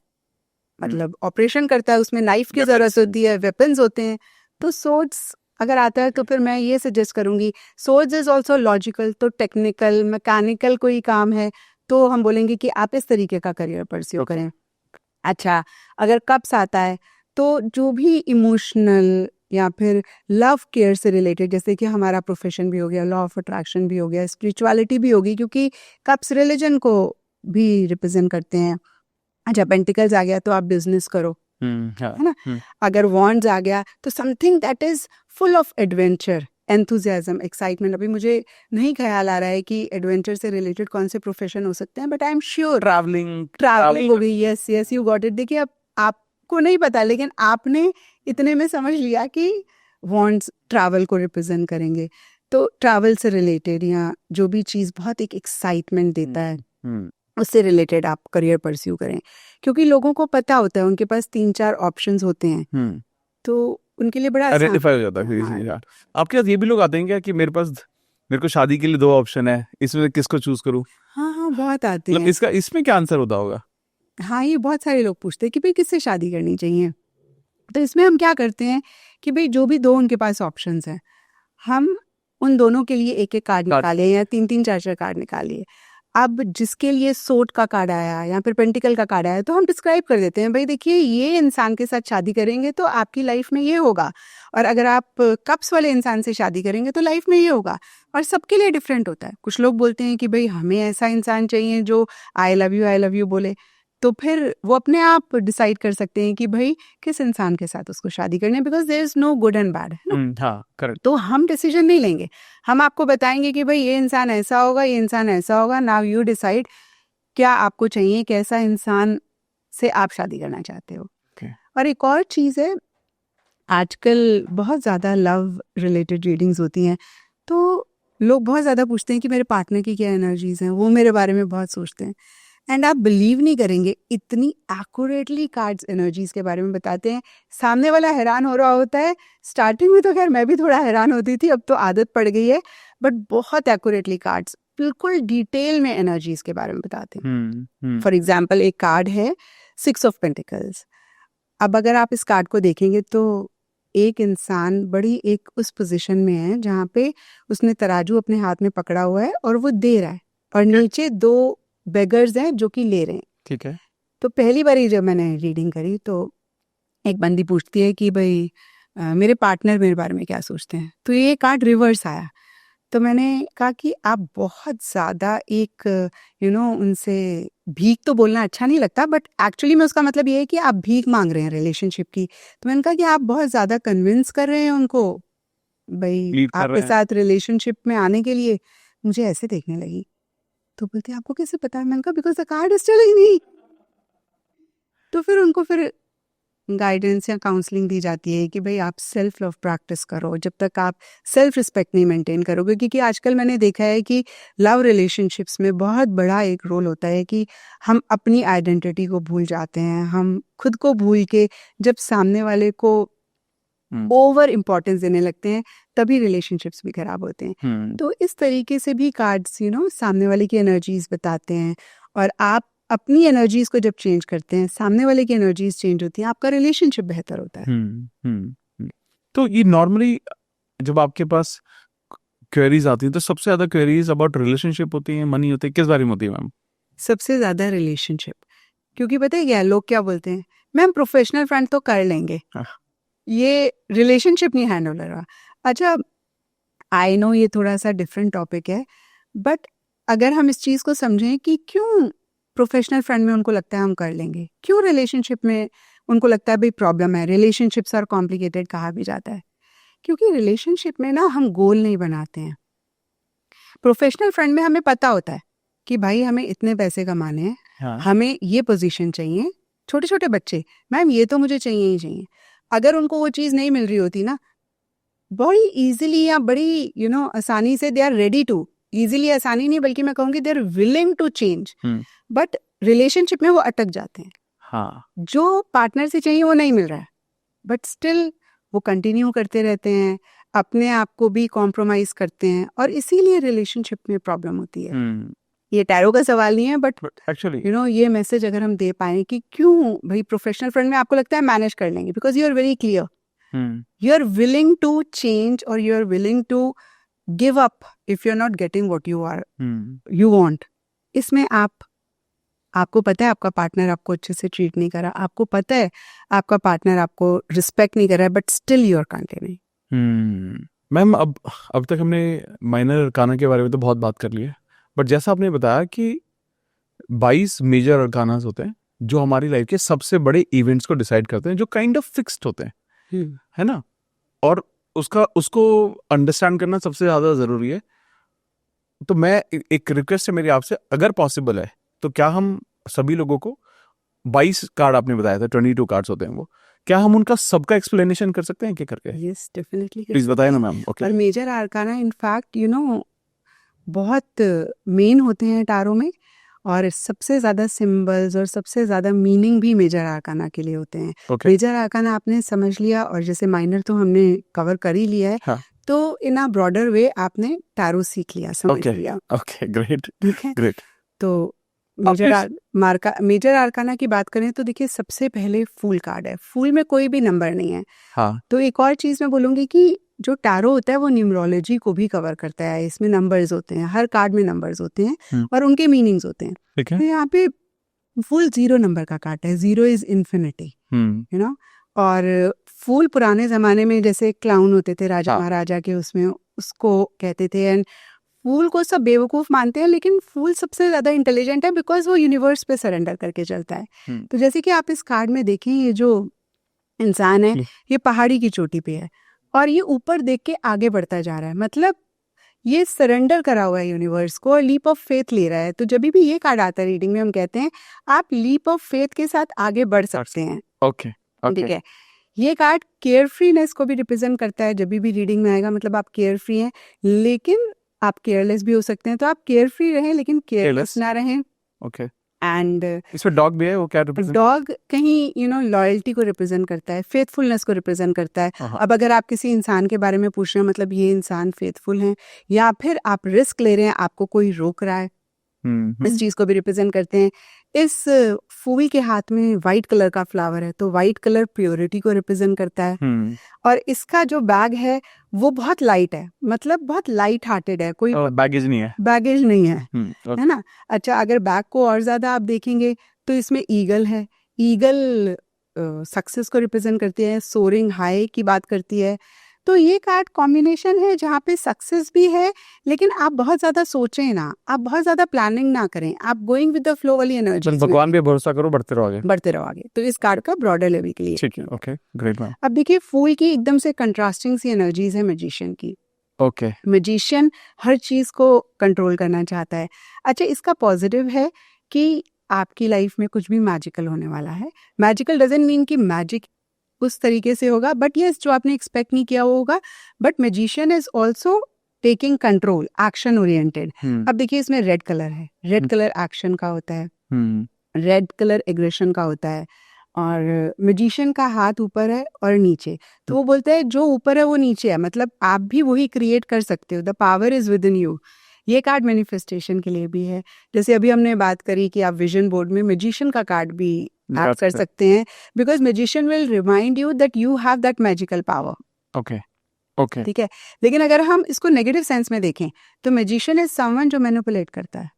मतलब ऑपरेशन करता है, उसमें नाइफ की जरूरत होती है, वेपन्स होते हैं। तो सोर्ड्स अगर आता है तो फिर मैं ये सजेस्ट करूंगी, सोर्ड्स इज ऑल्सो लॉजिकल, तो टेक्निकल मैकेनिकल कोई काम है तो हम बोलेंगे कि आप इस तरीके का करियर परस्यू करें। अच्छा, अगर कप्स आता है तो जो भी इमोशनल या फिर लव केयर से रिलेटेड, जैसे कि हमारा प्रोफेशन भी हो गया, लॉ ऑफ अट्रैक्शन भी हो गया, स्पिरिचुअलिटी भी होगी, क्योंकि कप्स रिलीजन को भी रिप्रेजेंट करते हैं। अच्छा, पेंटिकल्स आ गया तो आप बिजनेस करो, हाँ, है ना। अगर वॉन्ड्स आ गया तो something that is full of adventure, enthusiasm, excitement. अभी मुझे नहीं ख्याल आ रहा है कि एडवेंचर से रिलेटेड कौन से प्रोफेशन हो सकते हैं, but I am sure travelling हो गई। Yes yes, you got it. देखिए, अब आपको नहीं पता, लेकिन आपने इतने में समझ लिया कि वॉन्ड्स ट्रैवल को रिप्रेजेंट करेंगे। तो ट्रैवल से रिलेटेड या जो भी चीज़ बहुत एक एक्साइटमेंट देता है, उससे रिलेटेड आप करियर परस्यू करें। क्योंकि लोगों को पता होता है, उनके पास 3-4 ऑप्शंस होते हैं, तो उनके लिए बड़ा आइडेंटिफाई हो जाता है। हाँ। आपके साथ ये भी लोग आते हैं क्या कि मेरे को शादी के लिए 2 ऑप्शन है, इसमें से किसको चूज करूं? हाँ हाँ, बहुत आते मतलब हैं। इसमें क्या आंसर होता होगा? हाँ, ये बहुत सारे लोग पूछते हैं कि भाई किससे शादी करनी चाहिए। तो इसमें हम क्या करते हैं कि भाई जो भी 2 उनके पास ऑप्शंस हैं, हम उन दोनों के लिए एक-एक कार्ड निकाले या 3-3 4-4 कार्ड निकालिए। अब जिसके लिए सोर्ड का कार्ड आया या फिर पेंटिकल का कार्ड आया तो हम डिस्क्राइब कर देते हैं, भाई देखिए, ये इंसान के साथ शादी करेंगे तो आपकी लाइफ में ये होगा, और अगर आप कप्स वाले इंसान से शादी करेंगे तो लाइफ में ये होगा। और सबके लिए डिफरेंट होता है। कुछ लोग बोलते हैं कि भाई हमें ऐसा इंसान चाहिए जो आई लव यू बोले, तो फिर वो अपने आप डिसाइड कर सकते हैं कि भाई किस इंसान के साथ उसको शादी करनी है, because there is no good and bad, है ना। हाँ, करेक्ट। तो हम डिसीजन नहीं लेंगे, हम आपको बताएंगे कि भाई ये इंसान ऐसा होगा, ये इंसान ऐसा होगा, नाउ यू डिसाइड क्या आपको चाहिए, कैसा इंसान से आप शादी करना चाहते हो। Okay. और एक और चीज़ है, आजकल बहुत ज़्यादा लव रिलेटेड रीडिंग्स होती हैं, तो लोग बहुत ज़्यादा पूछते हैं कि मेरे पार्टनर की क्या एनर्जीज हैं, वो मेरे बारे में बहुत सोचते हैं। एंड आप बिलीव नहीं करेंगे, इतनी एक्यूरेटली कार्ड्स एनर्जीज के बारे में बताते हैं, सामने वाला हैरान हो रहा होता है। स्टार्टिंग में तो खैर मैं भी थोड़ा हैरान होती थी, अब तो आदत पड़ गई है, बट बहुत एक्यूरेटली कार्ड्स बिल्कुल डिटेल में एनर्जीज के बारे में बताते हैं। फॉर एग्जाम्पल, एक कार्ड है 6 ऑफ पेंटिकल्स। अब अगर आप इस कार्ड को देखेंगे तो एक इंसान बड़ी एक उस पोजीशन में है जहाँ पे उसने तराजू अपने हाथ में पकड़ा हुआ है और वो दे रहा है, और नीचे 2 बेगर्स हैं जो कि ले रहे हैं। ठीक है। तो पहली बार जब मैंने रीडिंग करी तो एक बंदी पूछती है कि भाई मेरे पार्टनर मेरे बारे में क्या सोचते हैं, तो ये कार्ड रिवर्स आया। तो मैंने कहा कि आप बहुत ज़्यादा एक उनसे भीख तो बोलना अच्छा नहीं लगता, बट एक्चुअली में उसका मतलब ये है कि आप भीख मांग रहे हैं रिलेशनशिप की। तो मैंने कहा कि आप बहुत ज़्यादा कन्विंस कर रहे हैं उनको भाई आपके साथ रिलेशनशिप में आने के लिए। मुझे ऐसे देखने लगी, तो बोलते आपको कैसे पता है? मैंने कहा because the card is telling me. तो फिर उनको गाइडेंस या काउंसलिंग दी जाती है कि भाई आप सेल्फ लव प्रैक्टिस करो जब तक आप सेल्फ रिस्पेक्ट नहीं मेंटेन करोगे। क्योंकि आजकल मैंने देखा है कि लव रिलेशनशिप्स में बहुत बड़ा एक रोल होता है कि हम अपनी आइडेंटिटी को भूल जाते हैं, हम खुद को भूल के जब सामने वाले को ओवर इम्पोर्टेंस देने लगते हैं, तभी रिलेशनशिप्स भी खराब होते हैं। तो इस तरीके से भी कार्ड्स सामने वाले की एनर्जीज बताते हैं, और आप अपनी एनर्जीज को जब चेंज करते हैं, सामने वाले की एनर्जीज चेंज होती हैं, आपका रिलेशनशिप बेहतर होता है। तो ये नॉर्मली जब आपके पास क्वेरीज आती हैं तो सबसे ज्यादा क्वेरीज अबाउट रिलेशनशिप होती हैं, मनी होती है, किस बारे में होती है मैम? सबसे ज्यादा रिलेशनशिप। क्योंकि पता है क्या, लोग क्या बोलते हैं, मैम प्रोफेशनल फ्रेंड तो कर लेंगे, ये रिलेशनशिप नहीं हैंडल हो रहा। अच्छा, आई नो ये थोड़ा सा डिफरेंट टॉपिक है, बट अगर हम इस चीज़ को समझें कि क्यों प्रोफेशनल फ्रेंड में उनको लगता है हम कर लेंगे, क्यों रिलेशनशिप में उनको लगता है भाई प्रॉब्लम है, रिलेशनशिप्स आर कॉम्प्लिकेटेड कहा भी जाता है। क्योंकि रिलेशनशिप में ना हम गोल नहीं बनाते हैं। प्रोफेशनल फ्रेंड में हमें पता होता है कि भाई हमें इतने पैसे कमाने हैं, हमें ये पोजीशन चाहिए। छोटे छोटे बच्चे, मैम ये तो मुझे चाहिए ही चाहिए। अगर उनको वो चीज नहीं मिल रही होती ना, बड़ी इजीली या बड़ी आसानी से they are ready to, easily आसानी नहीं बल्कि मैं कहूँगी they are willing to change, but relationship में वो अटक जाते हैं। हाँ, जो पार्टनर से चाहिए वो नहीं मिल रहा है, बट स्टिल वो कंटिन्यू करते रहते हैं, अपने आप को भी कॉम्प्रोमाइज करते हैं, और इसीलिए रिलेशनशिप में प्रॉब्लम होती है। ये टैरो का सवाल नहीं है, बट एक्चुअली ये मैसेज अगर हम दे पाए कि क्यों भाई प्रोफेशनल फ्रंट में आपको लगता है मैनेज कर लेंगे, because you are very clear, you are willing to change और you are willing to give up if you are not getting what you want. इसमें आपको पता है आपका पार्टनर आपको अच्छे से ट्रीट नहीं कर रहा, आपको पता है आपका पार्टनर आपको रिस्पेक्ट नहीं कर रहा है, but still you are continuing. Ma'am, अब तक हमने माइनर अरकाना के बारे में तो बहुत बात कर ली है, बट जैसा आपने बताया कि 22 मेजर अरकानास होते हैं जो हमारी लाइफ के सबसे बड़े इवेंट्स को डिसाइड करते हैं, जो काइंड ऑफ फिक्स्ड होते हैं, है ना, और उसको अंडरस्टैंड करना सबसे ज्यादा जरूरी है। तो मैं एक रिक्वेस्ट है मेरी आपसे, अगर पॉसिबल है तो क्या हम सभी लोगों को 22 कार्ड आपने बताया था, 22 कार्ड्स होते हैं वो, क्या हम उनका सबका एक्सप्लेनेशन कर सकते हैं क्या करके? यस, डेफिनेटली प्लीज बताइए ना मैम। ओके। और मेजर आर्काना इनफैक्ट बहुत मेन होते हैं टारो में, और सबसे ज्यादा सिंबल्स और सबसे ज्यादा मीनिंग भी मेजर आर्काना के लिए होते हैं। Okay. मेजर आर्काना आपने समझ लिया, और जैसे माइनर तो हमने कवर कर ही लिया है, हाँ. तो इन अ ब्रॉडर वे आपने टारो सीख लिया, समझ लिया। ओके, ग्रेट, ठीक है। ग्रेट। तो मेजर आर्काना की बात करें तो देखिए सबसे पहले फूल कार्ड है, फूल में कोई भी नंबर नहीं है। हाँ. तो एक और चीज मैं बोलूंगी कि जो टैरो होता है वो न्यूमरोलॉजी को भी कवर करता है, इसमें नंबर्स होते हैं, हर कार्ड में नंबर्स होते हैं और उनके मीनिंग्स होते हैं। ठीक है। तो यहाँ पे फूल 0 नंबर का कार्ड है, 0 इज इन्फिनिटी, और फूल पुराने जमाने में जैसे क्लाउन होते थे राजा महाराजा के, उसमें उसको कहते थे, एंड फूल को सब बेवकूफ मानते हैं, लेकिन फूल सबसे ज्यादा इंटेलिजेंट है बिकॉज वो यूनिवर्स पे सरेंडर करके चलता है। तो जैसे कि आप इस कार्ड में देखें, ये जो इंसान है ये पहाड़ी की चोटी पे है और ये ऊपर देख के आगे बढ़ता जा रहा है, मतलब ये सरेंडर करा हुआ है यूनिवर्स को और लीप ऑफ फेथ ले रहा है। तो जब भी ये कार्ड आता है रीडिंग में, हम कहते हैं आप लीप ऑफ फेथ के साथ आगे बढ़ सकते हैं। ओके, ठीक है। ये कार्ड केयर फ्रीनेस को भी रिप्रेजेंट करता है, जब भी रीडिंग में आएगा मतलब आप केयर फ्री हैं, लेकिन आप केयरलेस भी हो सकते हैं। तो आप केयर फ्री रहें लेकिन केयरलेस ना रहें। ओके। एंड इसमें डॉग भी है, वो क्या रिप्रेजेंट? डॉग कहीं लॉयल्टी को रिप्रेजेंट करता है, फेथफुलनेस को रिप्रेजेंट करता है। अब अगर आप किसी इंसान के बारे में पूछ रहे हैं, मतलब ये इंसान फेथफुल है, या फिर आप रिस्क ले रहे हैं, आपको कोई रोक रहा है, इस चीज को भी रिप्रेजेंट करते हैं। इस फूल के हाथ में व्हाइट कलर का फ्लावर है, तो व्हाइट कलर प्योरिटी को रिप्रेजेंट करता है। और इसका जो बैग है वो बहुत लाइट है, मतलब बहुत लाइट हार्टेड है, कोई बैगेज नहीं है। है ना। अच्छा, अगर बैग को और ज्यादा आप देखेंगे तो इसमें ईगल है। ईगल सक्सेस को रिप्रेजेंट करती है, सोरिंग हाई की बात करती है। तो ये कार्ड कॉम्बिनेशन है जहाँ पे सक्सेस भी है, लेकिन आप बहुत ज्यादा सोचें ना, आप बहुत ज्यादा प्लानिंग ना करें, आप गोइंग विद द फ्लो वाली एनर्जी, भगवान पे भरोसा करो, बढ़ते रहोगे। तो इस कार्ड का ब्रॉडर लेवल के लिए ठीक है। Okay, great ma'am. अब देखिए फूल की एकदम से कंट्रास्टिंग सी एनर्जीज है मैजिशियन की। ओके। मैजिशियन हर चीज को कंट्रोल करना चाहता है। अच्छा, इसका पॉजिटिव है कि आपकी लाइफ में कुछ भी मैजिकल होने वाला है। मैजिकल डजंट मीन कि मैजिक उस तरीके से होगा, बट यस जो आपने एक्सपेक्ट नहीं किया वो होगा। But magician is also taking control, action oriented. अब देखिए इसमें रेड कलर है, रेड कलर एक्शन का होता है, रेड कलर एग्रेशन का होता है, और मैजिशियन का हाथ ऊपर है और नीचे। तो वो बोलता है जो ऊपर है वो नीचे है, मतलब आप भी वही क्रिएट कर सकते हो, the power is with in you. ये कार्ड मैनिफेस्टेशन के लिए भी है। जैसे अभी हमने बात करी कि आप विजन बोर्ड में मैजिशियन का कार्ड भी आप कर सकते हैं, because magician will remind you that you have that magical power. Okay, ठीक है। लेकिन अगर हम इसको नेगेटिव सेंस में देखें तो मैजिशियन इज समवन जो मैनिपुलेट करता है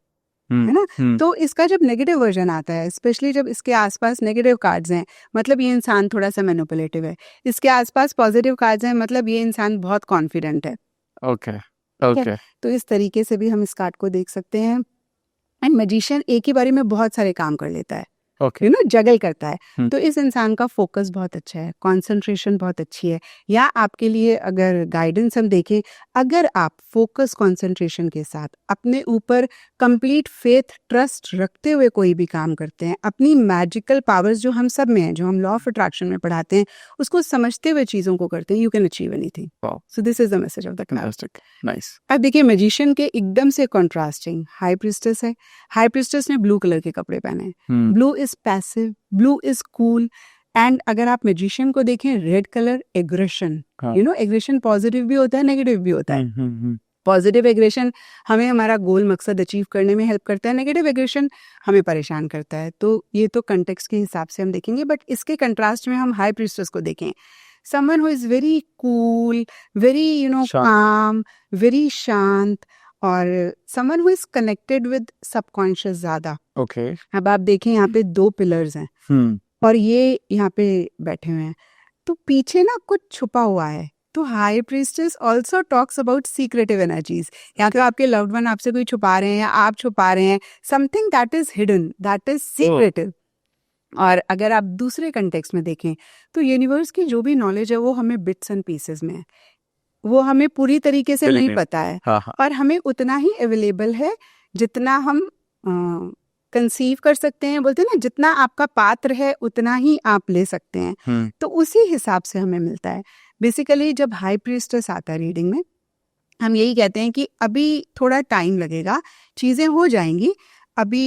ना। तो इसका जब नेगेटिव वर्जन आता है, स्पेशली जब इसके आसपास नेगेटिव कार्ड्स हैं, मतलब ये इंसान थोड़ा सा मैनिपुलेटिव है। इसके आसपास पॉजिटिव कार्ड्स हैं, मतलब ये इंसान बहुत कॉन्फिडेंट है। ओके। तो इस तरीके से भी हम इस कार्ड को देख सकते हैं। एंड मैजिशियन एक ही बारी में बहुत सारे काम कर लेता है। ओके जगल करता है। तो इस इंसान का फोकस बहुत अच्छा है, कंसंट्रेशन बहुत अच्छी है। या आपके लिए अगर गाइडेंस हम देखें, अगर आप फोकस कंसंट्रेशन के साथ अपने ऊपर कंप्लीट फेथ ट्रस्ट रखते हुए कोई भी काम करते हैं, अपनी मैजिकल पावर्स जो हम सब में है, जो हम लॉ ऑफ अट्रैक्शन में पढ़ाते हैं, उसको समझते हुए चीजों को करते हैं, you can achieve anything. Wow. So this is the message of the class. Fantastic nice अब देखिए मैजिशियन के एकदम से कॉन्ट्रास्टिंग हाई प्रिस्टेस है। हाई प्रिस्टेस ने ब्लू कलर के कपड़े पहने हैं। Blue is passive, blue is cool. And अगर आप मैजिशियन को देखें, red colour aggression, aggression positive भी होता है, नेगेटिव भी होता है। पॉजिटिव एग्रेशन हमें हमारा गोल मकसद अचीव करने में हेल्प करता है, नेगेटिव एग्रेशन हमें परेशान करता है। तो ये तो कंटेक्स्ट के हिसाब से हम देखेंगे, बट इसके कंट्रास्ट में हम हाई प्रिस्टेस को देखें, someone who is very cool, very calm, very शांत, और someone who is connected with subconscious ज्यादा। ओके अब आप देखें यहाँ पे 2 पिलर्स हैं और ये यहाँ पे बैठे हुए हैं, तो पीछे ना कुछ छुपा हुआ है। तो high priestess also talks about secretive energies. या तो आपके लव्ड वन आपसे कोई छुपा रहे हैं या आप छुपा रहे हैं, something that is hidden, that is secretive. और अगर आप दूसरे कंटेक्स्ट में देखें तो यूनिवर्स की जो भी नॉलेज है वो हमें बिट्स एंड पीसेस में है, वो हमें पूरी तरीके से नहीं पता है। और हमें उतना ही अवेलेबल है जितना हम कंसीव कर सकते हैं। बोलते हैं ना, जितना आपका पात्र है उतना ही आप ले सकते हैं। तो उसी हिसाब से हमें मिलता है। बेसिकली जब हाई प्रीस्टेस आता है रीडिंग में, हम यही कहते हैं कि अभी थोड़ा टाइम लगेगा, चीजें हो जाएंगी, अभी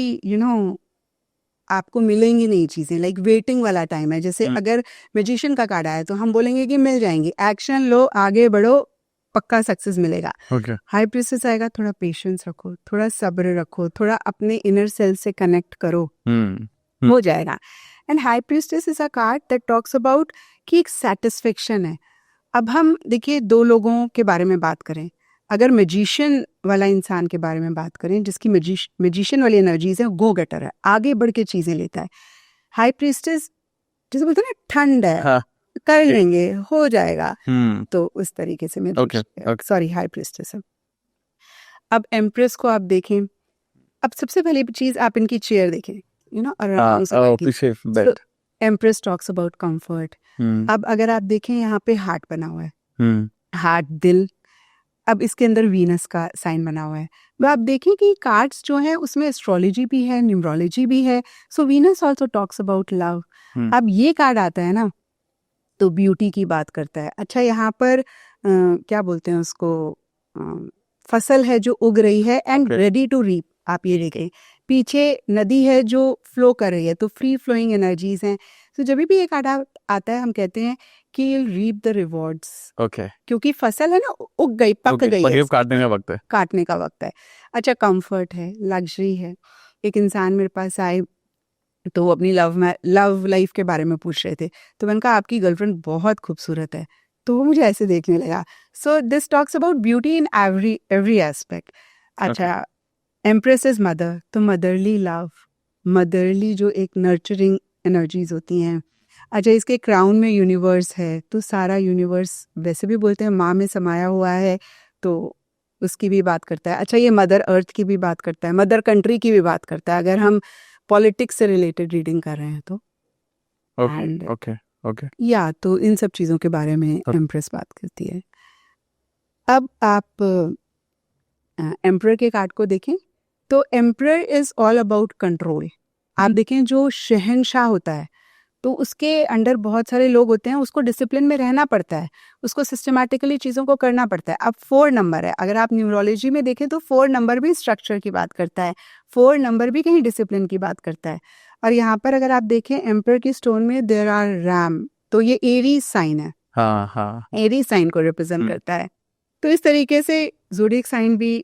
आपको मिलेंगी नहीं चीजें, लाइक वेटिंग वाला टाइम है। जैसे अगर मैजिशियन का कार्ड आया तो हम बोलेंगे कि मिल जाएंगी, एक्शन लो, आगे बढ़ो, पक्का सक्सेस मिलेगा। हाई प्रीस्टेस आएगा, थोड़ा पेशेंस रखो, थोड़ा सब्र रखो, थोड़ा अपने इनर सेल्फ से कनेक्ट करो, हो जाएगा। And high priestess is a card that talks about कि एक सेटिस्फेक्शन है। अब हम देखिए 2 लोगों के बारे में बात करें, अगर मैजिशियन वाला इंसान के बारे में बात करें, जिसकी मैजिशियन वाली एनर्जीज है, गो गेटर है, आगे बढ़ के चीजें लेता है। हाई प्रीस्टेस जैसे बोलते हैं ना, ठंड है, कर लेंगे, हो जाएगा। तो उस तरीके से सॉरी हाई प्रीस्टेस है। अब एम्प्रेस को आप देखें, अब सबसे पहली चीज आप इनकी चेयर देखें, एम्प्रेस टॉक्स अबाउट कंफर्ट। अब अगर आप देखें यहाँ पे हार्ट बना हुआ है, हार्ट, दिल। अब इसके अंदर वीनस का साइन बना हुआ है। तो आप देखें कि कार्ड्स जो है उसमें एस्ट्रोलॉजी भी है, न्यूमरोलॉजी भी है। सो Venus also talks about love. अब ये कार्ड आता है ना, तो ब्यूटी की बात करता है। अच्छा, यहाँ पर क्या बोलते हैं उसको, फसल है जो उग रही है एंड रेडी टू रीप। आप ये देखें, पीछे नदी है जो फ्लो कर रही है, तो फ्री फ्लोइंग एनर्जीज हैं। तो जब भी ये कार्ड आता है हम कहते हैं कि you'll reap the rewards। क्योंकि फसल है ना, उग गई, पक गई है, काटने का वक्त है, काटने का वक्त है। अच्छा, कंफर्ट है, लग्जरी है। एक इंसान मेरे पास आए तो वो अपनी लव लाइफ के बारे में पूछ रहे थे, तो मैंने कहा आपकी गर्लफ्रेंड बहुत खूबसूरत है, तो वो मुझे ऐसे देखने लगा। So this talks about beauty in every aspect. अच्छा, एम्प्रेस इज मदर, तो मदरली लव, मदरली जो एक नर्चरिंग एनर्जीज होती हैं। अच्छा, इसके क्राउन में यूनिवर्स है, तो सारा यूनिवर्स वैसे भी बोलते हैं माँ में समाया हुआ है, तो उसकी भी बात करता है। अच्छा, ये मदर अर्थ की भी बात करता है, मदर कंट्री की भी बात करता है, अगर हम पॉलिटिक्स से रिलेटेड रीडिंग कर रहे हैं तो। या तो इन सब चीज़ों के बारे में एम्प्रेस बात करती है। अब आप एम्परर के कार्ड को देखें, तो emperor is all about control. आप देखें, जो शहंशाह होता है तो उसके अंडर बहुत सारे लोग होते हैं, उसको डिसिप्लिन में रहना पड़ता है, उसको सिस्टमैटिकली चीज़ों को करना पड़ता है। अब 4 नंबर है, अगर आप न्यूमरोलॉजी में देखें तो 4 नंबर भी स्ट्रक्चर की बात करता है, 4 नंबर भी कहीं डिसिप्लिन की बात करता है। और यहाँ पर अगर आप देखें एम्परर की स्टोन में देयर आर रैम, तो ये एरीज साइन है, एरीज साइन को रिप्रेजेंट करता है। तो इस तरीके से ज़ोडिएक साइन भी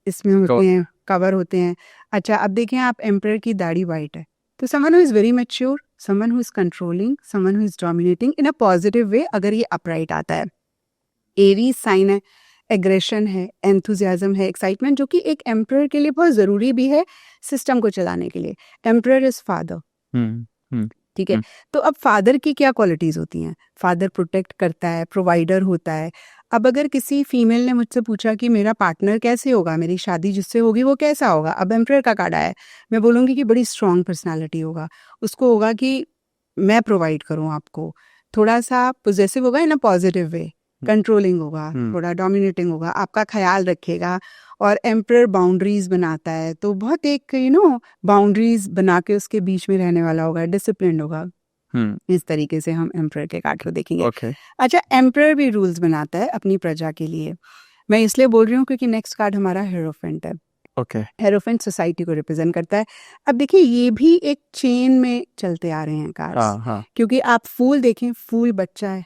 इसमें होते हैं, कवर होते हैं। अच्छा, अब देखें आप, एम्परर की दाढ़ी वाइट है, तो someone who is very mature, someone who is controlling, someone who is dominating in a positive way, अगर ये अपराइट आता है। एरीज साइन है, एग्रेशन है, एंथुजियाज्म है, एक्साइटमेंट, जो कि एक एम्परर के लिए बहुत जरूरी भी है सिस्टम को चलाने के लिए। एम्परर इज फादर, ठीक है। तो अब फादर की क्या क्वालिटीज होती हैं? फादर प्रोटेक्ट करता है, प्रोवाइडर होता है। अब अगर किसी फीमेल ने मुझसे पूछा कि मेरा पार्टनर कैसे होगा, मेरी शादी जिससे होगी वो कैसा होगा, अब एम्परर का कार्ड आया है, मैं बोलूँगी कि बड़ी स्ट्रांग पर्सनालिटी होगा, उसको होगा कि मैं प्रोवाइड करूँ आपको, थोड़ा सा पॉजिटिव होगा इन अ पॉजिटिव वे, कंट्रोलिंग होगा, थोड़ा डोमिनेटिंग होगा, आपका ख्याल रखेगा। और एम्परर बाउंड्रीज बनाता है, तो बहुत एक बाउंड्रीज बना के उसके बीच में रहने वाला होगा, डिसिप्लिन होगा। इस तरीके से हम एम्परर के कार्ड को देखेंगे। अच्छा, एम्परर भी रूल्स बनाता है अपनी प्रजा के लिए। मैं इसलिए बोल रही हूँ क्योंकि नेक्स्ट कार्ड हमारा हेरोफेंट है। हेरोफेंट सोसाइटी को रिप्रेजेंट करता है। अब देखिए, ये भी एक चेन में चलते आ रहे हैं कार्ड्स, क्योंकि आप फूल देखें, फूल बच्चा है,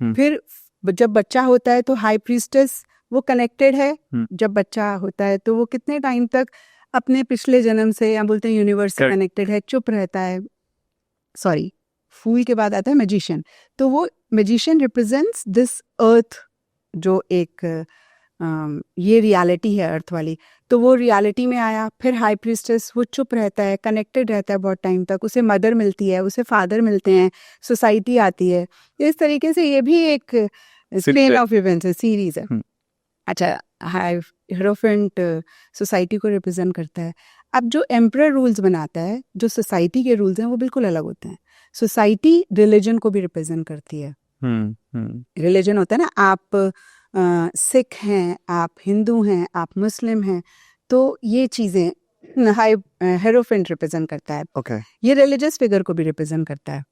फिर जब बच्चा होता है तो हाई प्रीस्टेस वो कनेक्टेड है, जब बच्चा होता है तो वो कितने टाइम तक अपने पिछले जन्म से या बोलते हैं यूनिवर्स से कनेक्टेड है, चुप रहता है। सॉरी, फूल के बाद आता है मैजिशियन, तो वो मैजिशियन रिप्रेजेंट्स दिस अर्थ, जो एक ये रियलिटी है अर्थ वाली, तो वो रियलिटी में आया। फिर हाई प्रीस्टेस, वो चुप रहता है, कनेक्टेड रहता है बहुत टाइम तक, उसे मदर मिलती है, उसे फादर मिलते हैं, सोसाइटी आती है। इस तरीके से ये भी एक चेन ऑफ इवेंट्स है, सीरीज है। अच्छा, हाई हेरोफेंट सोसाइटी को रिप्रेजेंट करता है। अब जो एम्परर रूल्स बनाता है, जो सोसाइटी के रूल्स हैं वो बिल्कुल अलग होते हैं। सोसाइटी रिलीजन को भी रिप्रेजेंट करती है। रिलीजन होता है ना, आप सिख हैं, आप हिंदू हैं, आप मुस्लिम हैं, तो ये चीज़ें हाई हेरोफेंट रिप्रेजेंट करता है। ये रिलीजियस फिगर को भी रिप्रेजेंट करता है।